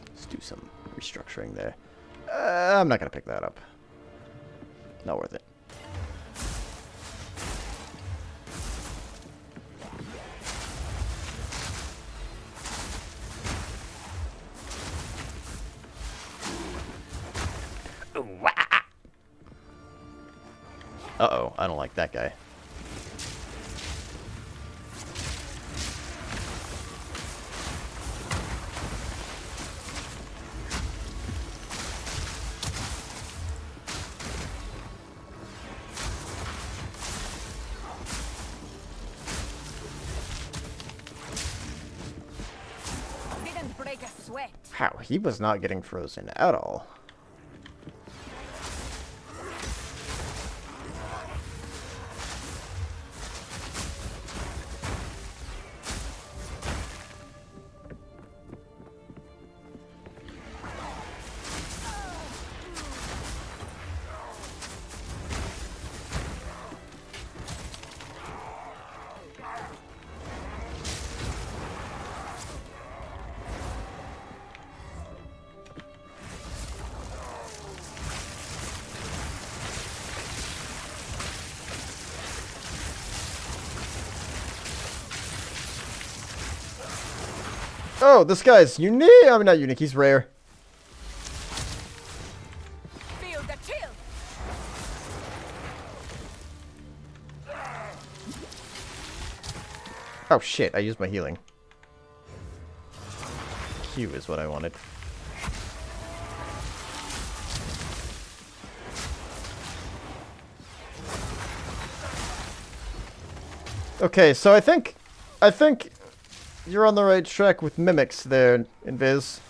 Let's do some restructuring there. I'm not gonna pick that up. Not worth it. Uh-oh, I don't like that guy. Didn't break a sweat. How? He was not getting frozen at all. Oh, this guy's unique. I mean, not unique. He's rare. Feel the chill. Oh shit! I used my healing. Q is what I wanted. Okay, so I think you're on the right track with mimics there, Invis.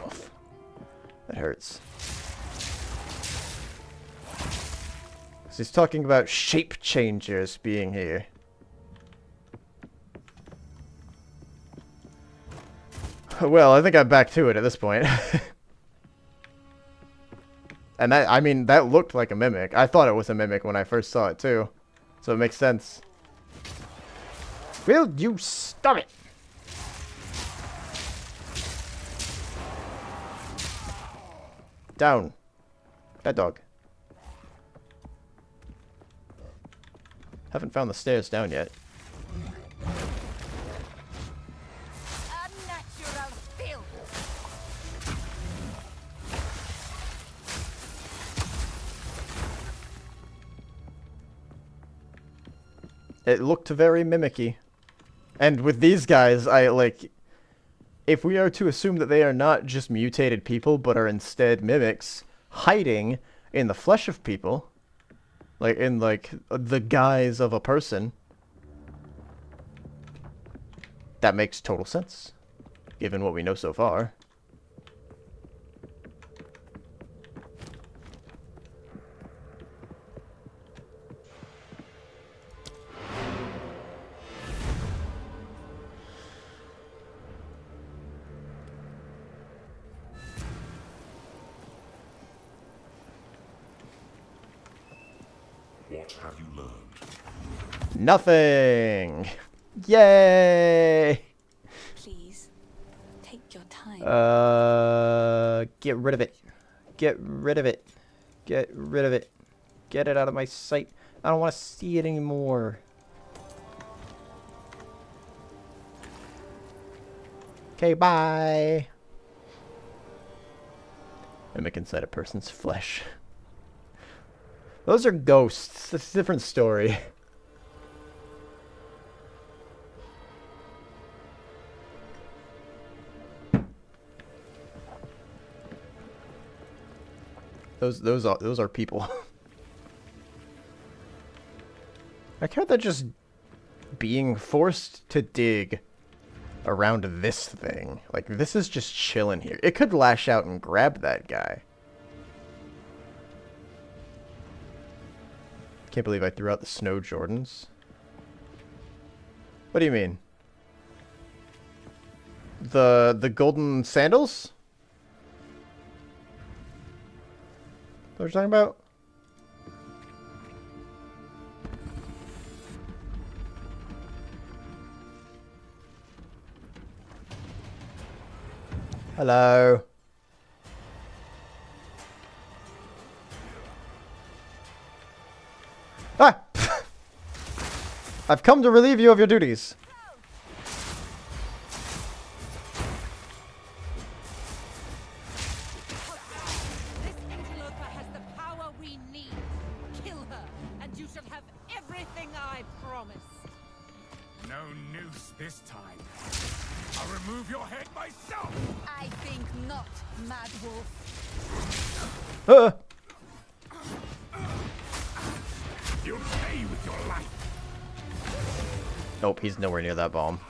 Oof. That hurts. So he's talking about shape changers being here. Well, I think I'm back to it at this point. And that, I mean, that looked like a mimic. I thought it was a mimic when I first saw it, too. So it makes sense. Will you stop it? Down. That dog. Haven't found the stairs down yet. Unnatural filth. It looked very mimicky. And with these guys, if we are to assume that they are not just mutated people, but are instead mimics, hiding in the flesh of people, in the guise of a person, that makes total sense, given what we know so far. What have you learned? Nothing! Yay! Please, take your time. Get rid of it. Get rid of it. Get rid of it. Get it out of my sight. I don't want to see it anymore. Okay, bye. Mimic inside a person's flesh. Those are ghosts. That's a different story. Those are people. I care they're just being forced to dig around this thing. Like, this is just chilling here. It could lash out and grab that guy. Can't believe I threw out the snow Jordans. What do you mean? The golden sandals? What are you talking about? Hello. Ah! I've come to relieve you of your duties. This interloper has the power we need. Kill her, and you shall have everything I promised. No noose this time. I'll remove your head myself. I think not, Mad Wolf. You'll pay with your life. Nope, he's nowhere near that bomb.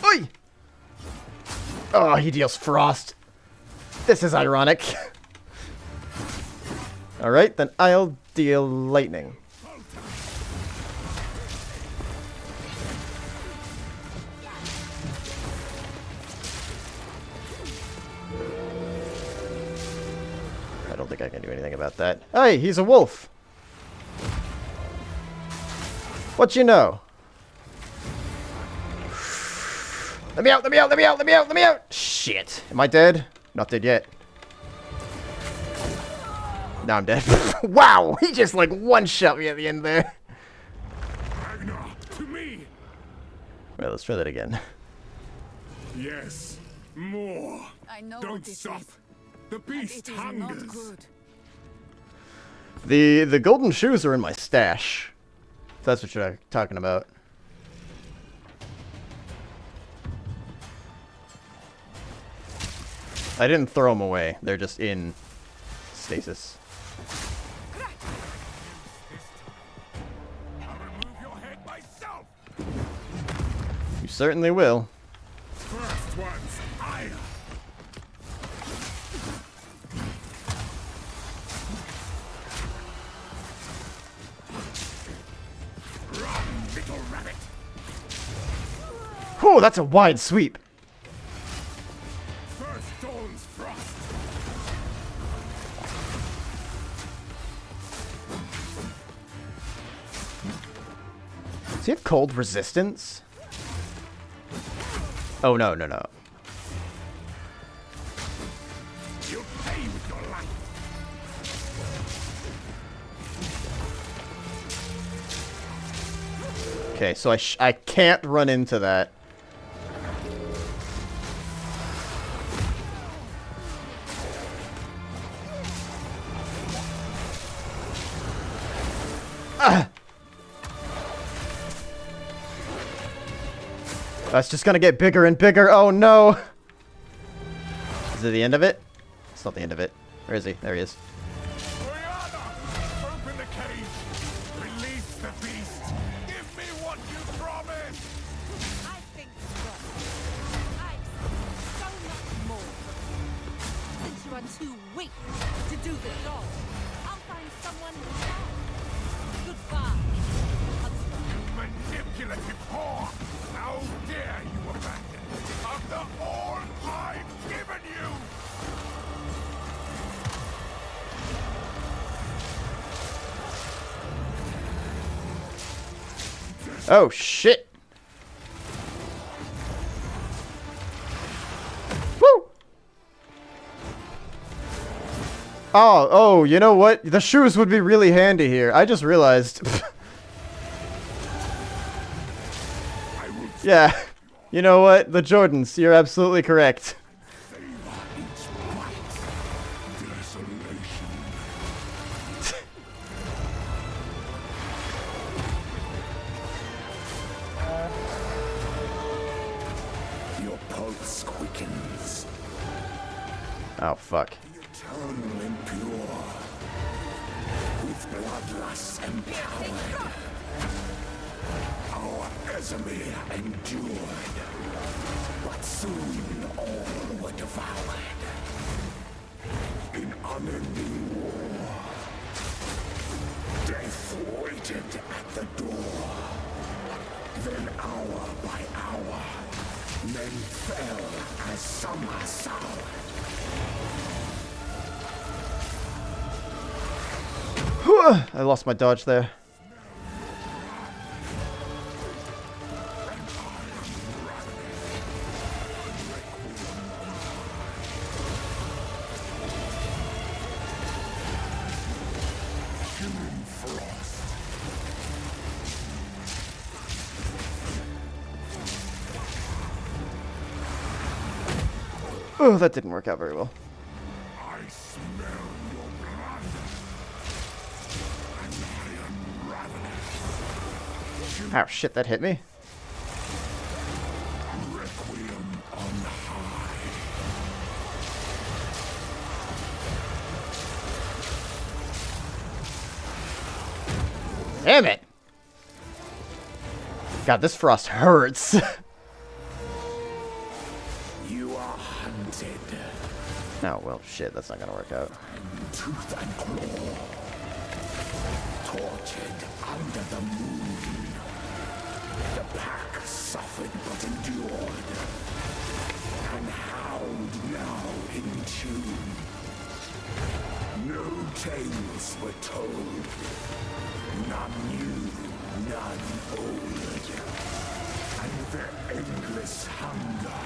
Oi! Oh, he deals frost. This is ironic. Alright, then I'll deal lightning. I don't think I can do anything about that. Hey, he's a wolf. What you know? Let me out, let me out, let me out, let me out, let me out! Shit. Am I dead? Not dead yet. Now I'm dead. Wow! He just like one-shot me at the end there. Well, let's try that again. Yes, more. I know Don't what this stop. is. The And beast it is not hungers. good. The golden shoes are in my stash. If that's what you're talking about. I didn't throw them away. They're just in stasis. I'll remove your head myself. You certainly will. First one's fire. Run, little rabbit. Whew, that's a wide sweep. First dawn's frost. Does he have cold resistance? Oh, no, no, no. You'll pay with your life. Okay, so I can't run into that. Ah! That's just gonna get bigger and bigger. Oh no! Is it the end of it? It's not the end of it. Where is he? There he is. Oriana, open the cage. Release the beast. Give me what you promised. I think not. I expect so much more from you. Since you are too weak to do the job, I'll find someone who can. Goodbye, Huntsman. Manipulative whore. How dare you abandon me after all I've given you? Oh shit! Woo! Oh, you know what? The shoes would be really handy here. I just realized. Yeah. You know what? The Jordans, you're absolutely correct. Your pulse quickens. Oh, fuck. Eternal impure. With bloodlust empowered. Our Esamir endured. But soon all were devoured. In unending war. Death waited at the door. Then hour by hour, men fell as summer soured. I lost my dodge there. Oh, that didn't work out very well. I smell your blood, and I am ravenous. Oh shit, that hit me. Requiem on high. Damn it! God, this frost hurts. You are hunted. Oh, well, shit, that's not gonna work out. Tooth and claw. Tortured under the moon. The pack suffered but endured. And howled now in tune. No tales were told. None new, none old. And their endless hunger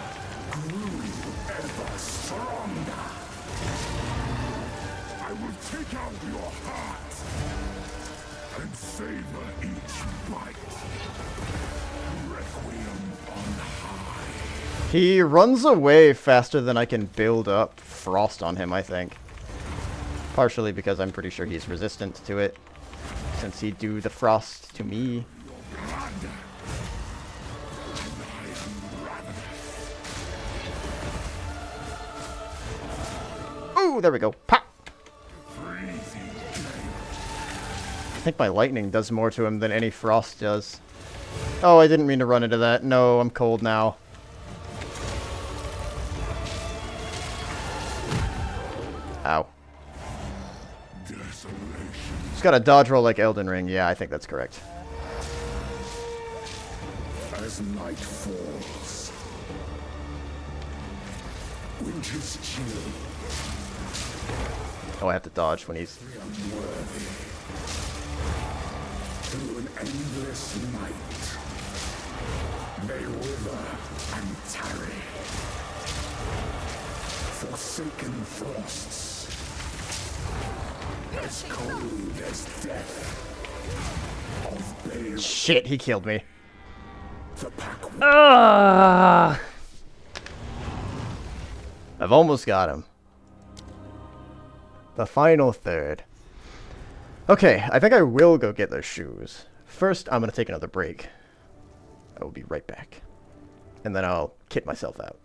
grew ever stronger. I will take out your heart and savor each bite. Requiem on high. He runs away faster than I can build up frost on him, I think. Partially because I'm pretty sure he's resistant to it, since he'd do the frost to me. Ooh, there we go. Pop! I think my lightning does more to him than any frost does. Oh, I didn't mean to run into that. No, I'm cold now. Ow. Just got a dodge roll like Elden Ring. Yeah, I think that's correct. As night falls, winter's chill. Oh, I have to dodge when he's... Unworthy. Through an endless night, they wither and tarry. Forsaken frosts, as cold as death. Of Bale, Shit, he killed me. the pack. I've almost got him. The final third. Okay, I think I will go get those shoes. First, I'm going to take another break. I will be right back. And then I'll kit myself out.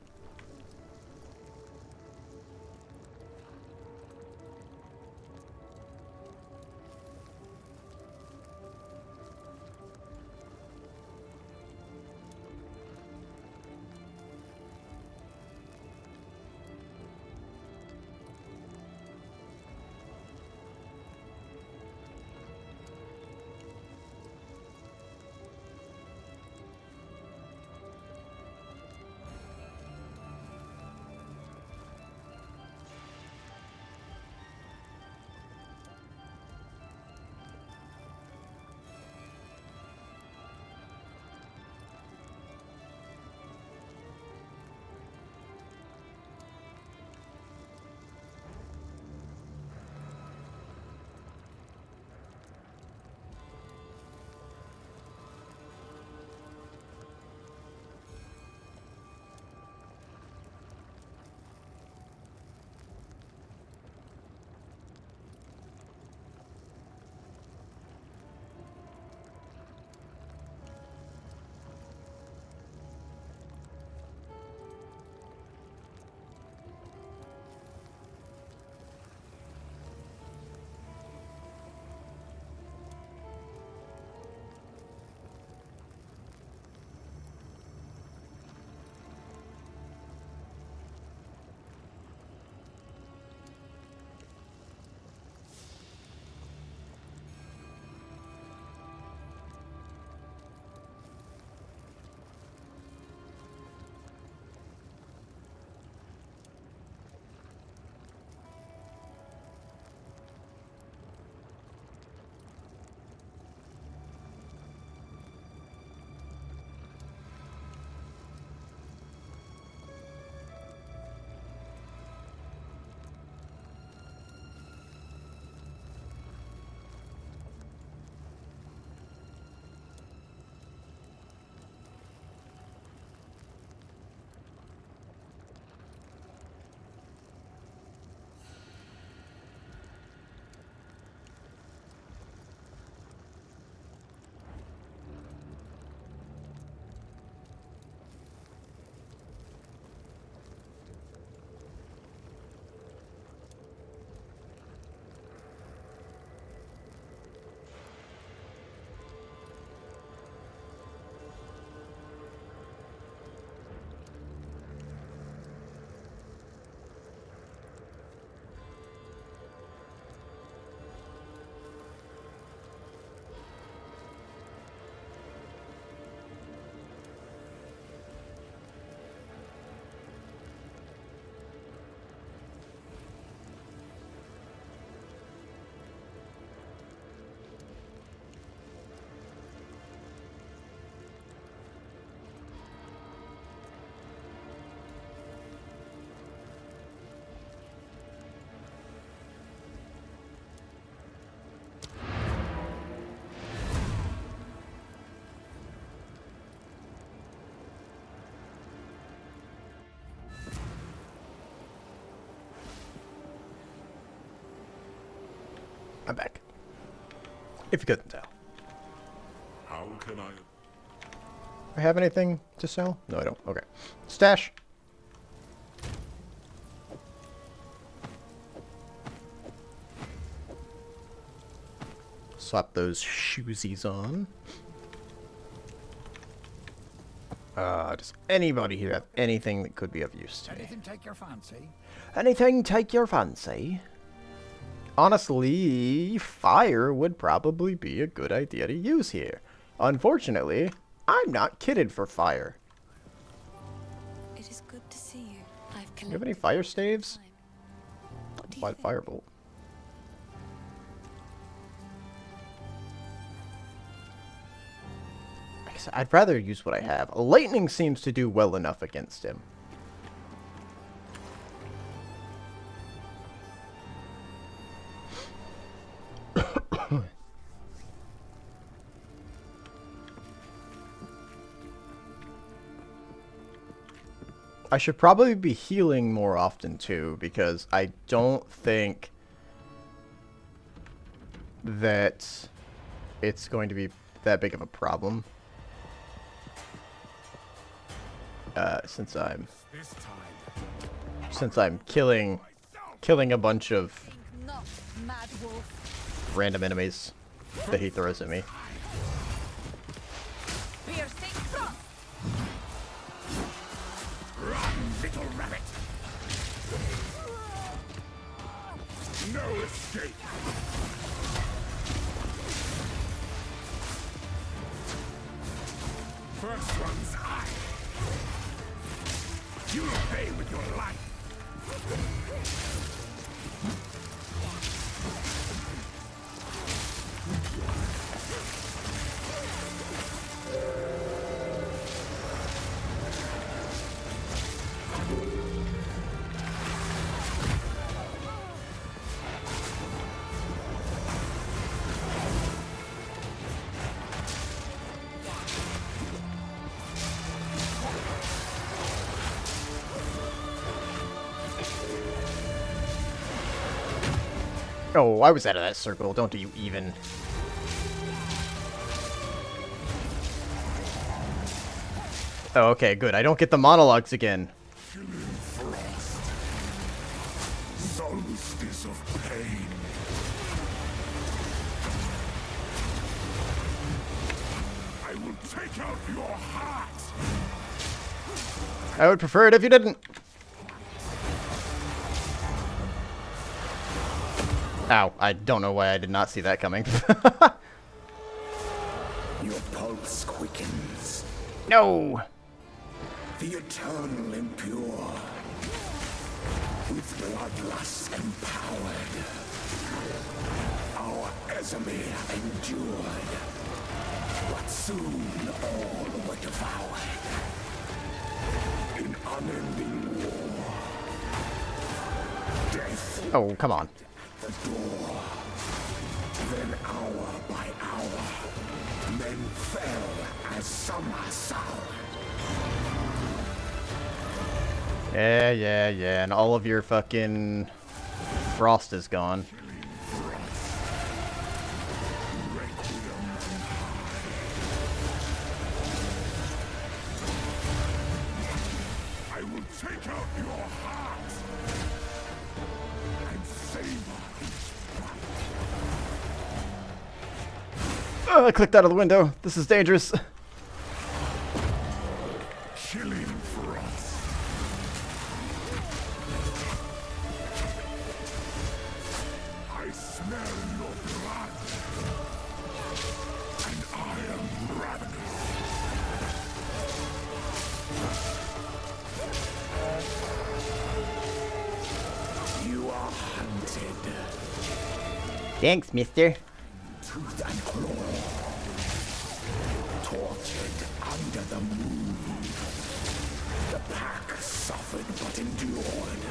I'm back. If you couldn't tell. How can I... I have anything to sell? No, I don't. Okay. Stash. Slap those shoesies on. Does anybody here have anything that could be of use to me? Anything take your fancy? Anything take your fancy? Honestly, fire would probably be a good idea to use here. Unfortunately, I'm not kitted for fire. It is good to see you. I've Do you have any fire staves? What do you Light think? firebolt. Like I said, I'd rather use what I have. Lightning seems to do well enough against him. I should probably be healing more often too, because I don't think that it's going to be that big of a problem. Since I'm killing a bunch of Think not, mad wolf. random enemies that he throws at me. Piercing thrust. Run, little rabbit! No escape! First one's eye. You'll pay with your life. Oh, I was out of that circle. Don't you even. Oh, okay, good. I don't get the monologues again. Frost. Solstice of pain. I will take out your heart. I would prefer it if you didn't. Ow, I don't know why I did not see that coming. Your pulse quickens. No! The eternal impure. With bloodlust empowered. Our Ezemir endured. But soon all were devoured. In unending war. Death Oh, come on. the door. Then hour by hour, men fell as summer soured. Yeah, and all of your fucking frost is gone. I will take out your heart and savor its I clicked out of the window. This is dangerous. chilling frost. I smell your blood, and I am ravenous. You are hunted, Thanks, mister. tooth and claw, tortured under the moon. The pack suffered but endured,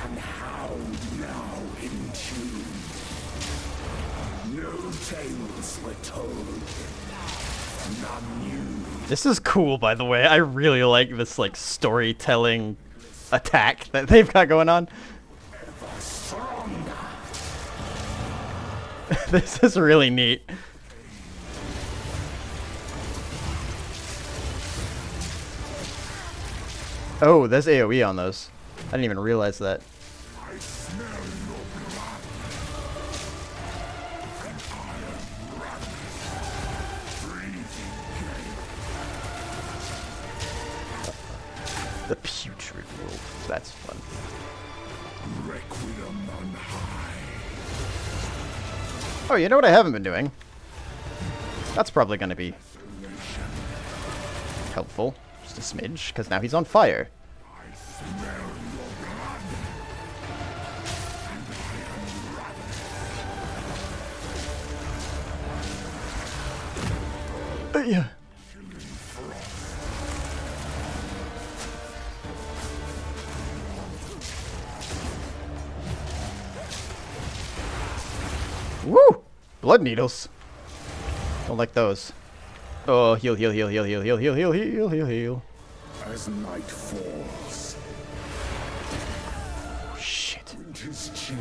and howled now in tune. No tales were told, none new. This is cool, by the way. I really like this, like, storytelling attack that they've got going on. Stronger. This is really neat. Oh, there's AoE on those. I didn't even realize that. I smell your blood. And I am ravenous. Breathing gale. The putrid wolf. That's fun. Requiem on high. Oh, you know what I haven't been doing? That's probably going to be helpful. Just a smidge, because now he's on fire. I smell your blood. And I am ravenous. Yeah. Killing frost. Woo! Blood needles. Don't like those. Oh, heal, heal, heal, heal, heal, heal, heal, heal, heal, heal, heal. As night falls, Oh, shit. winter's chill.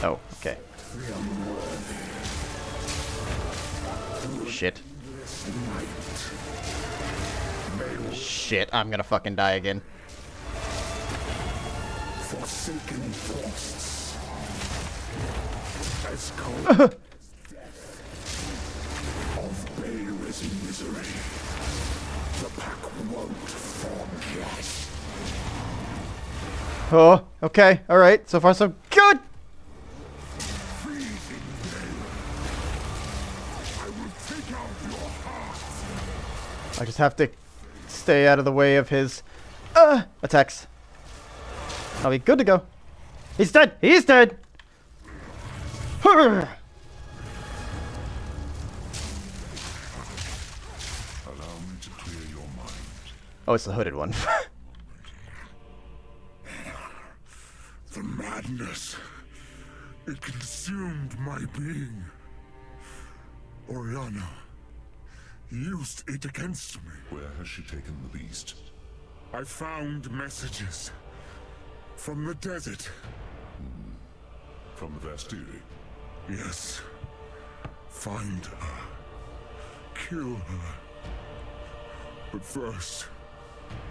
Oh, okay. The unworthy. Shit. This night. May Shit, I'm gonna fucking die again. forsaken frosts. As cold as death. Of bay-risen misery. The pack won't forget. Oh, okay, alright. So far, so good! Freezing gale. I will take out your heart. I just have to stay out of the way of his attacks. I'll be good to go. He's dead! He's dead! Allow me to clear your mind. Oh, it's the hooded one. The madness. It consumed my being. Oriana used it against me. Where has she taken the beast? I found messages from the desert. From the Vastiri? Yes. Find her. Kill her. But first,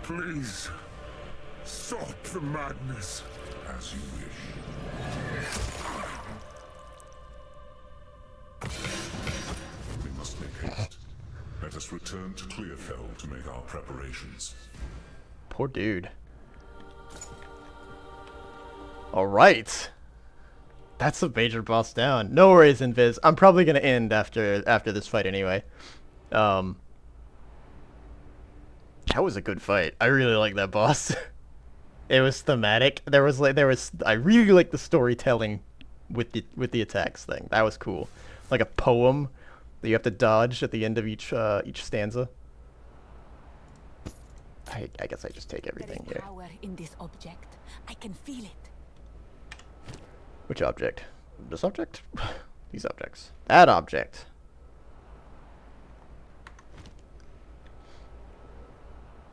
please, stop the madness. As you wish. We must make haste. Let us return to Clearfell to make our preparations. Poor dude. Alright. That's a major boss down. No worries, Invis. I'm probably gonna end after this fight anyway. That was a good fight. I really like that boss. It was thematic. I really like the storytelling with the attacks thing. That was cool. Like a poem that you have to dodge at the end of each stanza. I guess I just take everything here. Power in this object. I can feel it. Which object? This object? These objects. That object.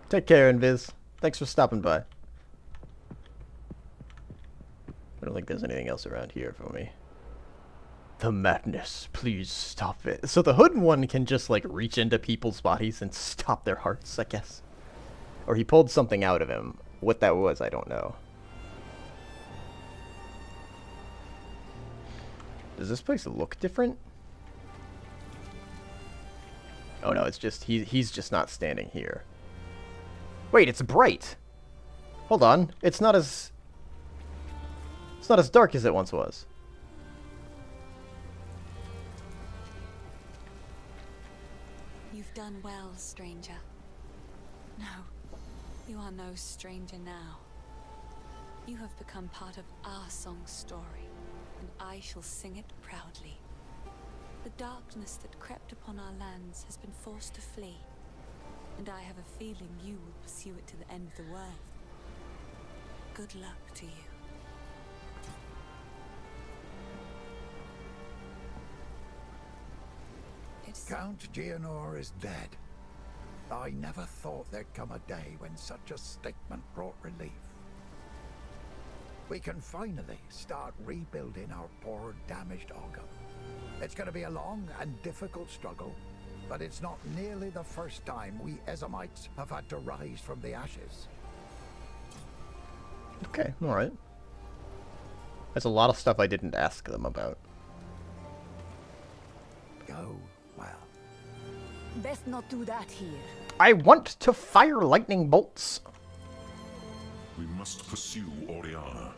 Take care, Invis. Thanks for stopping by. I don't think there's anything else around here for me. The madness. Please stop it. So the hood one can just, like, reach into people's bodies and stop their hearts, I guess. Or he pulled something out of him. What that was, I don't know. Does this place look different? Oh no, it's just, he's just not standing here. Wait, it's bright! Hold on, it's not as dark as it once was. You've done well, stranger. No, you are no stranger now. You have become part of our song's story, and I shall sing it proudly. The darkness that crept upon our lands has been forced to flee, and I have a feeling you will pursue it to the end of the world. Good luck to you. Count Geonor is dead. I never thought there'd come a day when such a statement brought relief. we can finally start rebuilding our poor, damaged Ogham. It's going to be a long and difficult struggle, but it's not nearly the first time we Ezamites have had to rise from the ashes. Okay, alright. There's a lot of stuff I didn't ask them about. Go well. Best not do that here. I want to fire lightning bolts! We must pursue Oriana.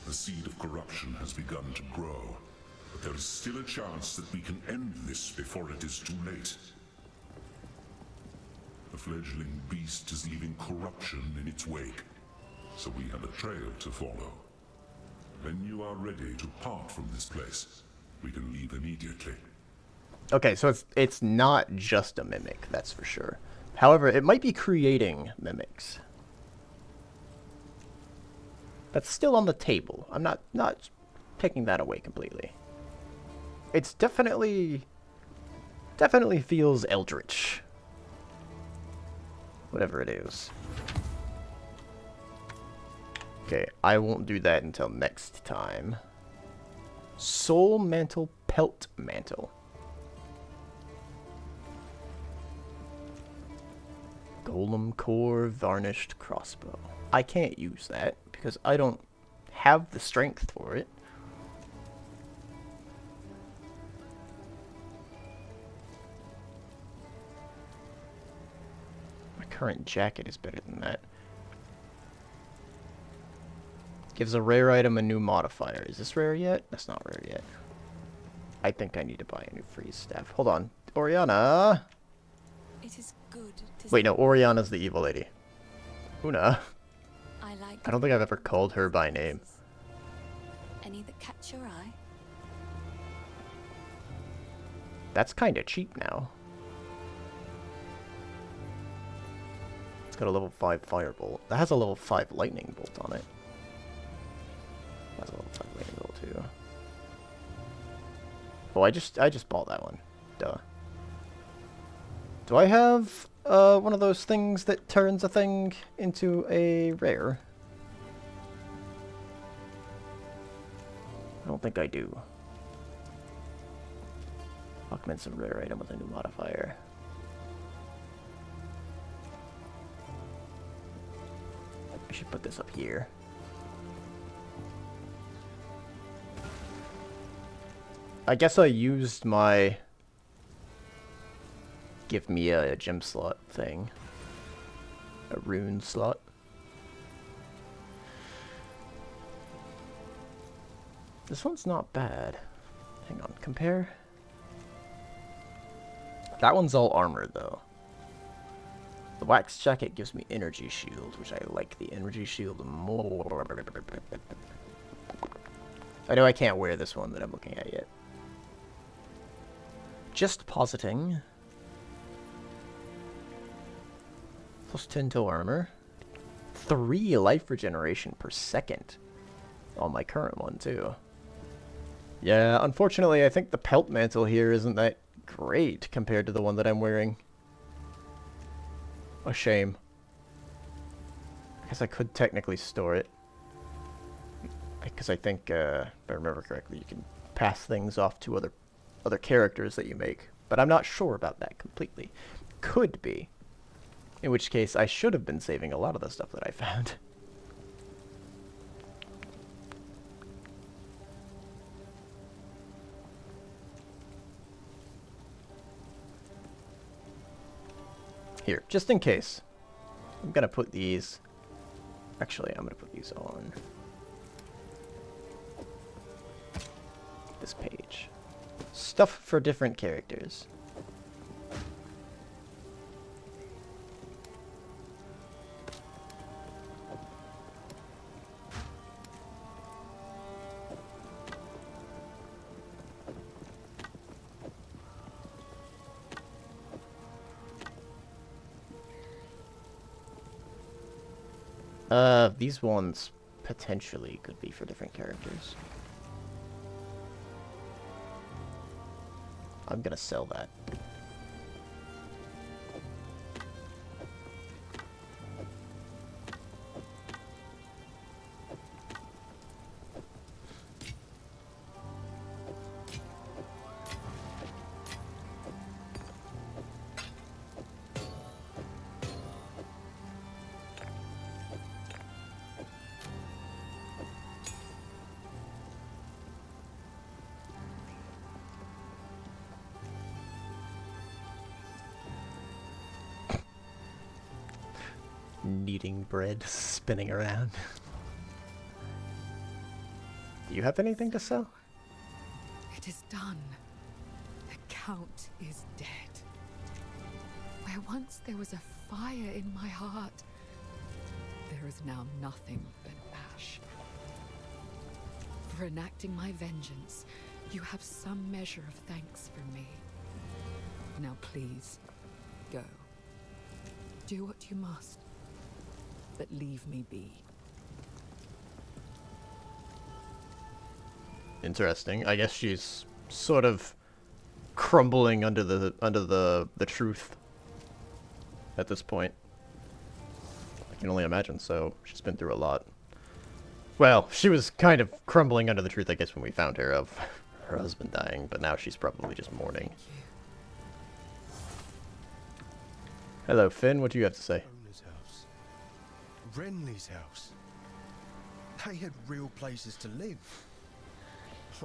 The seed of corruption has begun to grow, but there is still a chance that we can end this before it is too late. The fledgling beast is leaving corruption in its wake, so we have a trail to follow. When you are ready to part from this place, we can leave immediately. Okay, so it's not just a mimic, that's for sure. However, it might be creating mimics. That's still on the table. I'm not taking that away completely. It's definitely feels eldritch. Whatever it is. Okay, I won't do that until next time. Soul Mantle, Pelt Mantle. Golem Core, Varnished Crossbow. I can't use that because I don't have the strength for it. My current jacket is better than that. Gives a rare item a new modifier. Is this rare yet? That's not rare yet. I think I need to buy a new freeze staff. Hold on. Oriana! It is good to Wait, no. Oriana's the evil lady. Una. I don't think I've ever called her by name. Any that catch your eye? That's kind of cheap now. It's got a level 5 firebolt. That has a level 5 lightning bolt on it. That's a level 5 lightning bolt too. Oh, I just bought that one. Duh. Do I have one of those things that turns a thing into a rare? I don't think I do. Augments a rare item with a new modifier. I should put this up here. I guess I used my give me a gem slot thing. A rune slot. This one's not bad. Hang on, compare. That one's all armor though. The wax jacket gives me energy shield, which I like the energy shield more. I know I can't wear this one that I'm looking at yet. Just positing. Plus 10 to armor. 3 life regeneration per second. On my current one too. Yeah, unfortunately I think the pelt mantle here isn't that great compared to the one that I'm wearing. A shame. I guess I could technically store it. Because I think, if I remember correctly, you can pass things off to other characters that you make. But I'm not sure about that completely. Could be. In which case, I should have been saving a lot of the stuff that I found. Here, just in case. I'm gonna put these... Actually, I'm gonna put these on this page. Stuff for different characters. These ones potentially could be for different characters. I'm gonna sell that. kneading bread, spinning around. Do you have anything to sell? It is done. The Count is dead. Where once there was a fire in my heart, there is now nothing but ash. For enacting my vengeance, you have some measure of thanks from me. Now please, go. Do what you must, but leave me be. Interesting. I guess she's sort of crumbling under the truth at this point. I can only imagine. So she's been through a lot. Well, she was kind of crumbling under the truth, I guess, when we found her of her husband dying, but now she's probably just mourning. Hello, Finn. What do you have to say? Owner's house. Renly's house. They had real places to live.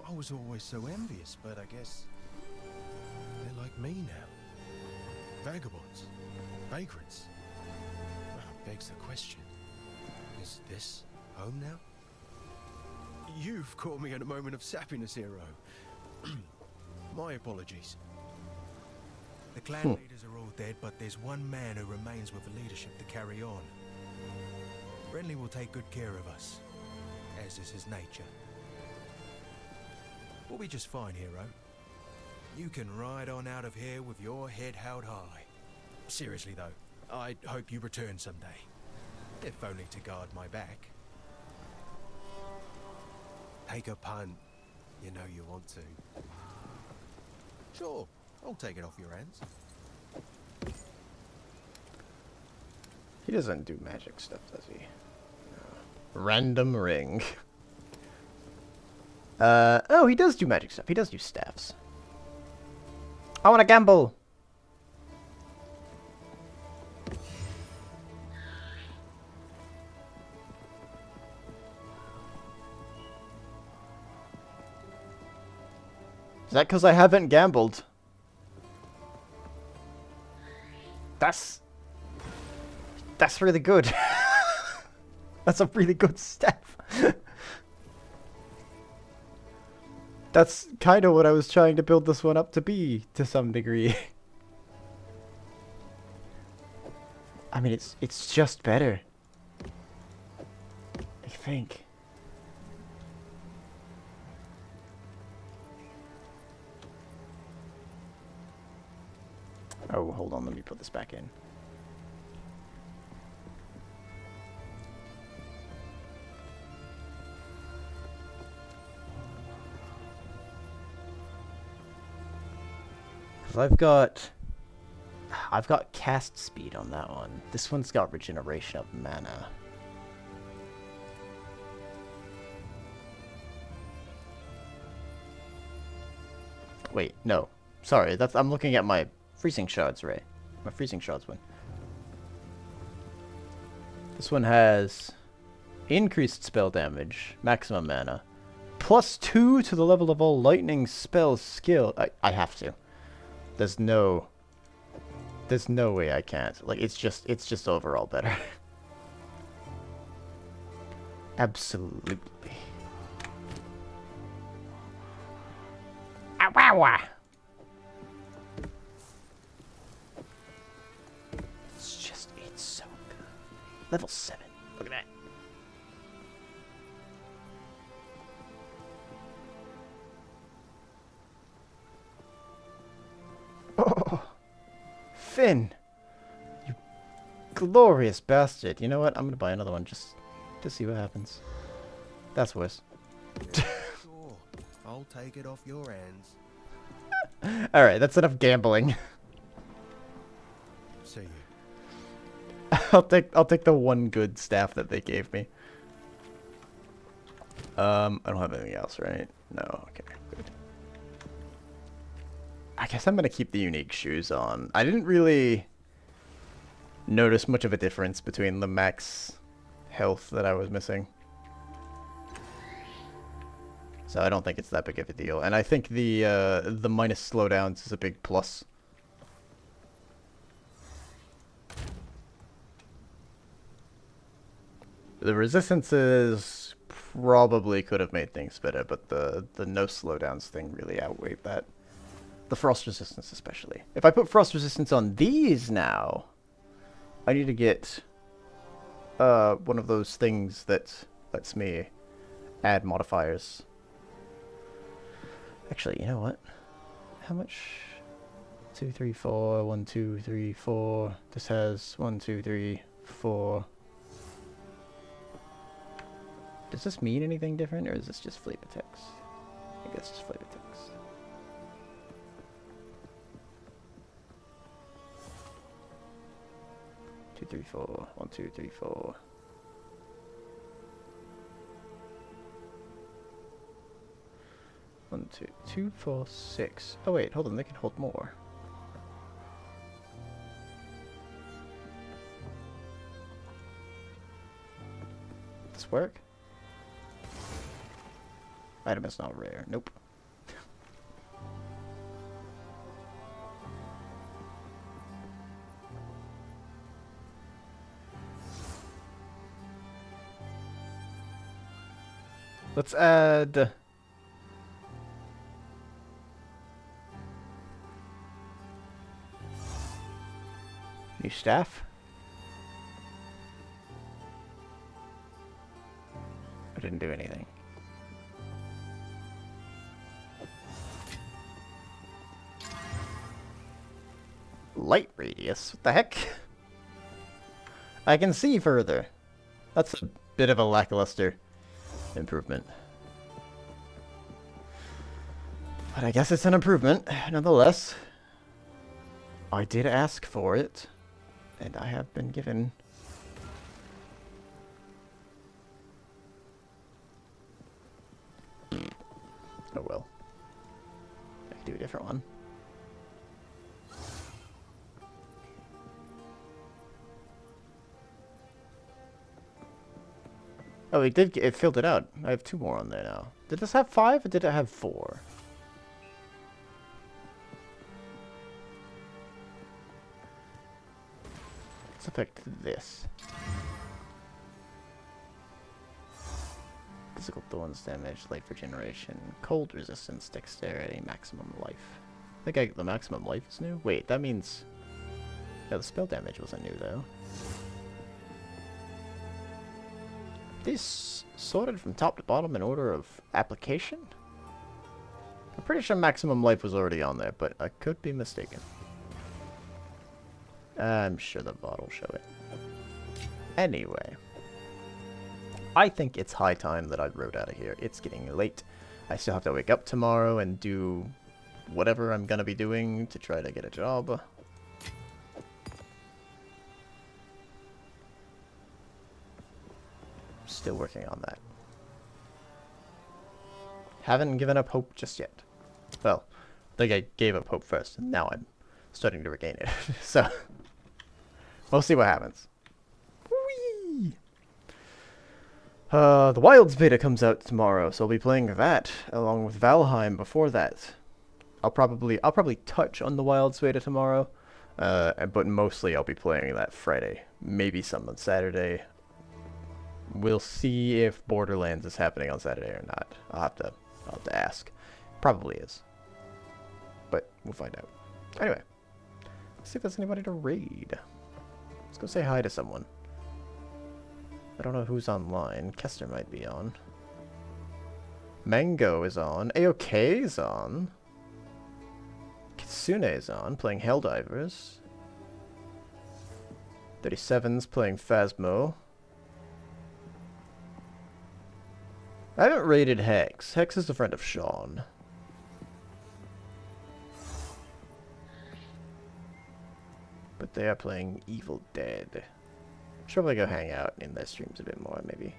I was always so envious, but I guess they're like me now. Vagabonds. Vagrants. Well, begs the question. Is this home now? You've caught me at a moment of sappiness, hero. My apologies. The clan leaders are all dead, but there's one man who remains with the leadership to carry on. Renly will take good care of us, as is his nature. We'll be just fine, hero. You can ride on out of here with your head held high. Seriously though, I hope you return someday. If only to guard my back. Take a punt. You know you want to. Sure, I'll take it off your hands. He doesn't do magic stuff, does he? No. Random ring. Oh, he does do magic stuff. He does do staffs. I want to gamble. Is that because I haven't gambled? That's really good. That's a really good staff. That's kind of what I was trying to build this one up to be, to some degree. I mean, it's just better. I think. Oh, hold on, let me put this back in. I've got cast speed on that one. This one's got regeneration of mana. Wait, no. Sorry, I'm looking at my freezing shards, Ray. My freezing shards one. This one has increased spell damage, maximum mana, +2 to the level of all lightning spell skill. I have to. There's no way I can't. Like, it's just overall better. Absolutely. Ow. It's so good. Level 7. Look at that. Oh, Finn, you glorious bastard. You know what? I'm gonna buy another one just to see what happens. That's worse. Sure, I'll take it off your hands. Alright, that's enough gambling. See you. I'll take the one good staff that they gave me. I don't have anything else, right? No, okay, good. I guess I'm gonna keep the unique shoes on. I didn't really notice much of a difference between the max health that I was missing. So I don't think it's that big of a deal. And I think the minus slowdowns is a big plus. The resistances probably could have made things better, but the no slowdowns thing really outweighed that. The frost resistance especially. If I put frost resistance on these now, I need to get one of those things that lets me add modifiers. Actually, you know what? How much? 2, 3, 4, 1, 2, 3, 4. This has 1, 2, 3, 4. Does this mean anything different, or is this just flavor text? I think it's just flavor text. Two, 3, 4. 1, 2, 3, 4. One, 2, 2, 4, 6. Oh wait, hold on, they can hold more. Does this work? Item is not rare. Nope. Let's add new staff. I didn't do anything. Light radius? What the heck? I can see further. That's a bit of a lackluster improvement. But I guess it's an improvement, nonetheless. I did ask for it, and I have been given. Oh well. I can do a different one. Oh, it filled it out. I have 2 more on there now. Did this have 5 or did it have 4? Let's affect this. Physical thorns damage, light regeneration, cold resistance, dexterity, maximum life. I think the maximum life is new. Wait, that means... Yeah, the spell damage wasn't new though. These sorted from top to bottom in order of application? I'm pretty sure maximum life was already on there, but I could be mistaken. I'm sure the bot will show it. Anyway. I think it's high time that I rode out of here. It's getting late. I still have to wake up tomorrow and do whatever I'm gonna be doing to try to get a job. Still working on that. Haven't given up hope just yet. Well, I think I gave up hope first, and now I'm starting to regain it. So, we'll see what happens. Whee! The Wilds beta comes out tomorrow, so I'll be playing that along with Valheim before that. I'll probably touch on the Wilds beta tomorrow, but mostly I'll be playing that Friday. Maybe some on Saturday. We'll see if Borderlands is happening on Saturday or not. I'll have to ask. Probably is. But we'll find out. Anyway. Let's see if there's anybody to raid. Let's go say hi to someone. I don't know who's online. Kester might be on. Mango is on. AOK is on. Kitsune is on, playing Helldivers. 37's playing Phasmo. I haven't raided Hex. Hex is a friend of Sean. But they are playing Evil Dead. Should probably go hang out in their streams a bit more, maybe.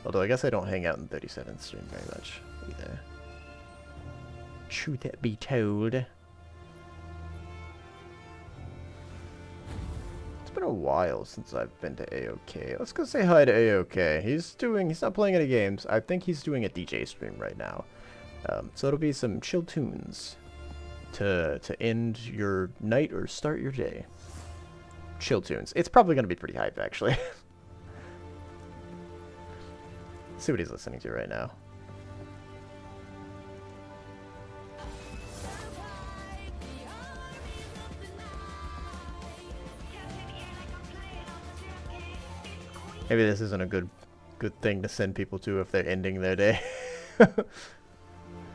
Although I guess I don't hang out in 37th stream very much, either. Truth be told. It's been a while since I've been to AOK. Let's go say hi to AOK. He's not playing any games. I think he's doing a DJ stream right now. So it'll be some chill tunes to end your night or start your day. Chill tunes. It's probably going to be pretty hype, actually. Let's see what he's listening to right now. Maybe this isn't a good thing to send people to if they're ending their day.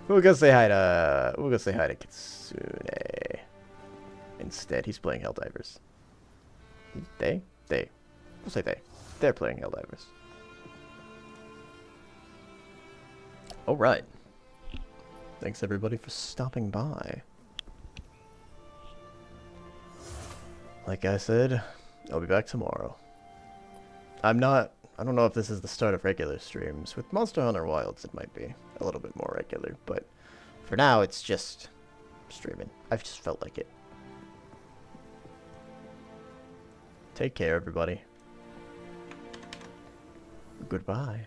We'll go say hi to Kitsune. Instead, he's playing Helldivers. They? We'll say they. They're playing Helldivers. Alright. Thanks everybody for stopping by. Like I said, I'll be back tomorrow. I don't know if this is the start of regular streams. With Monster Hunter Wilds, it might be a little bit more regular, but for now, it's just streaming. I've just felt like it. Take care, everybody. Goodbye.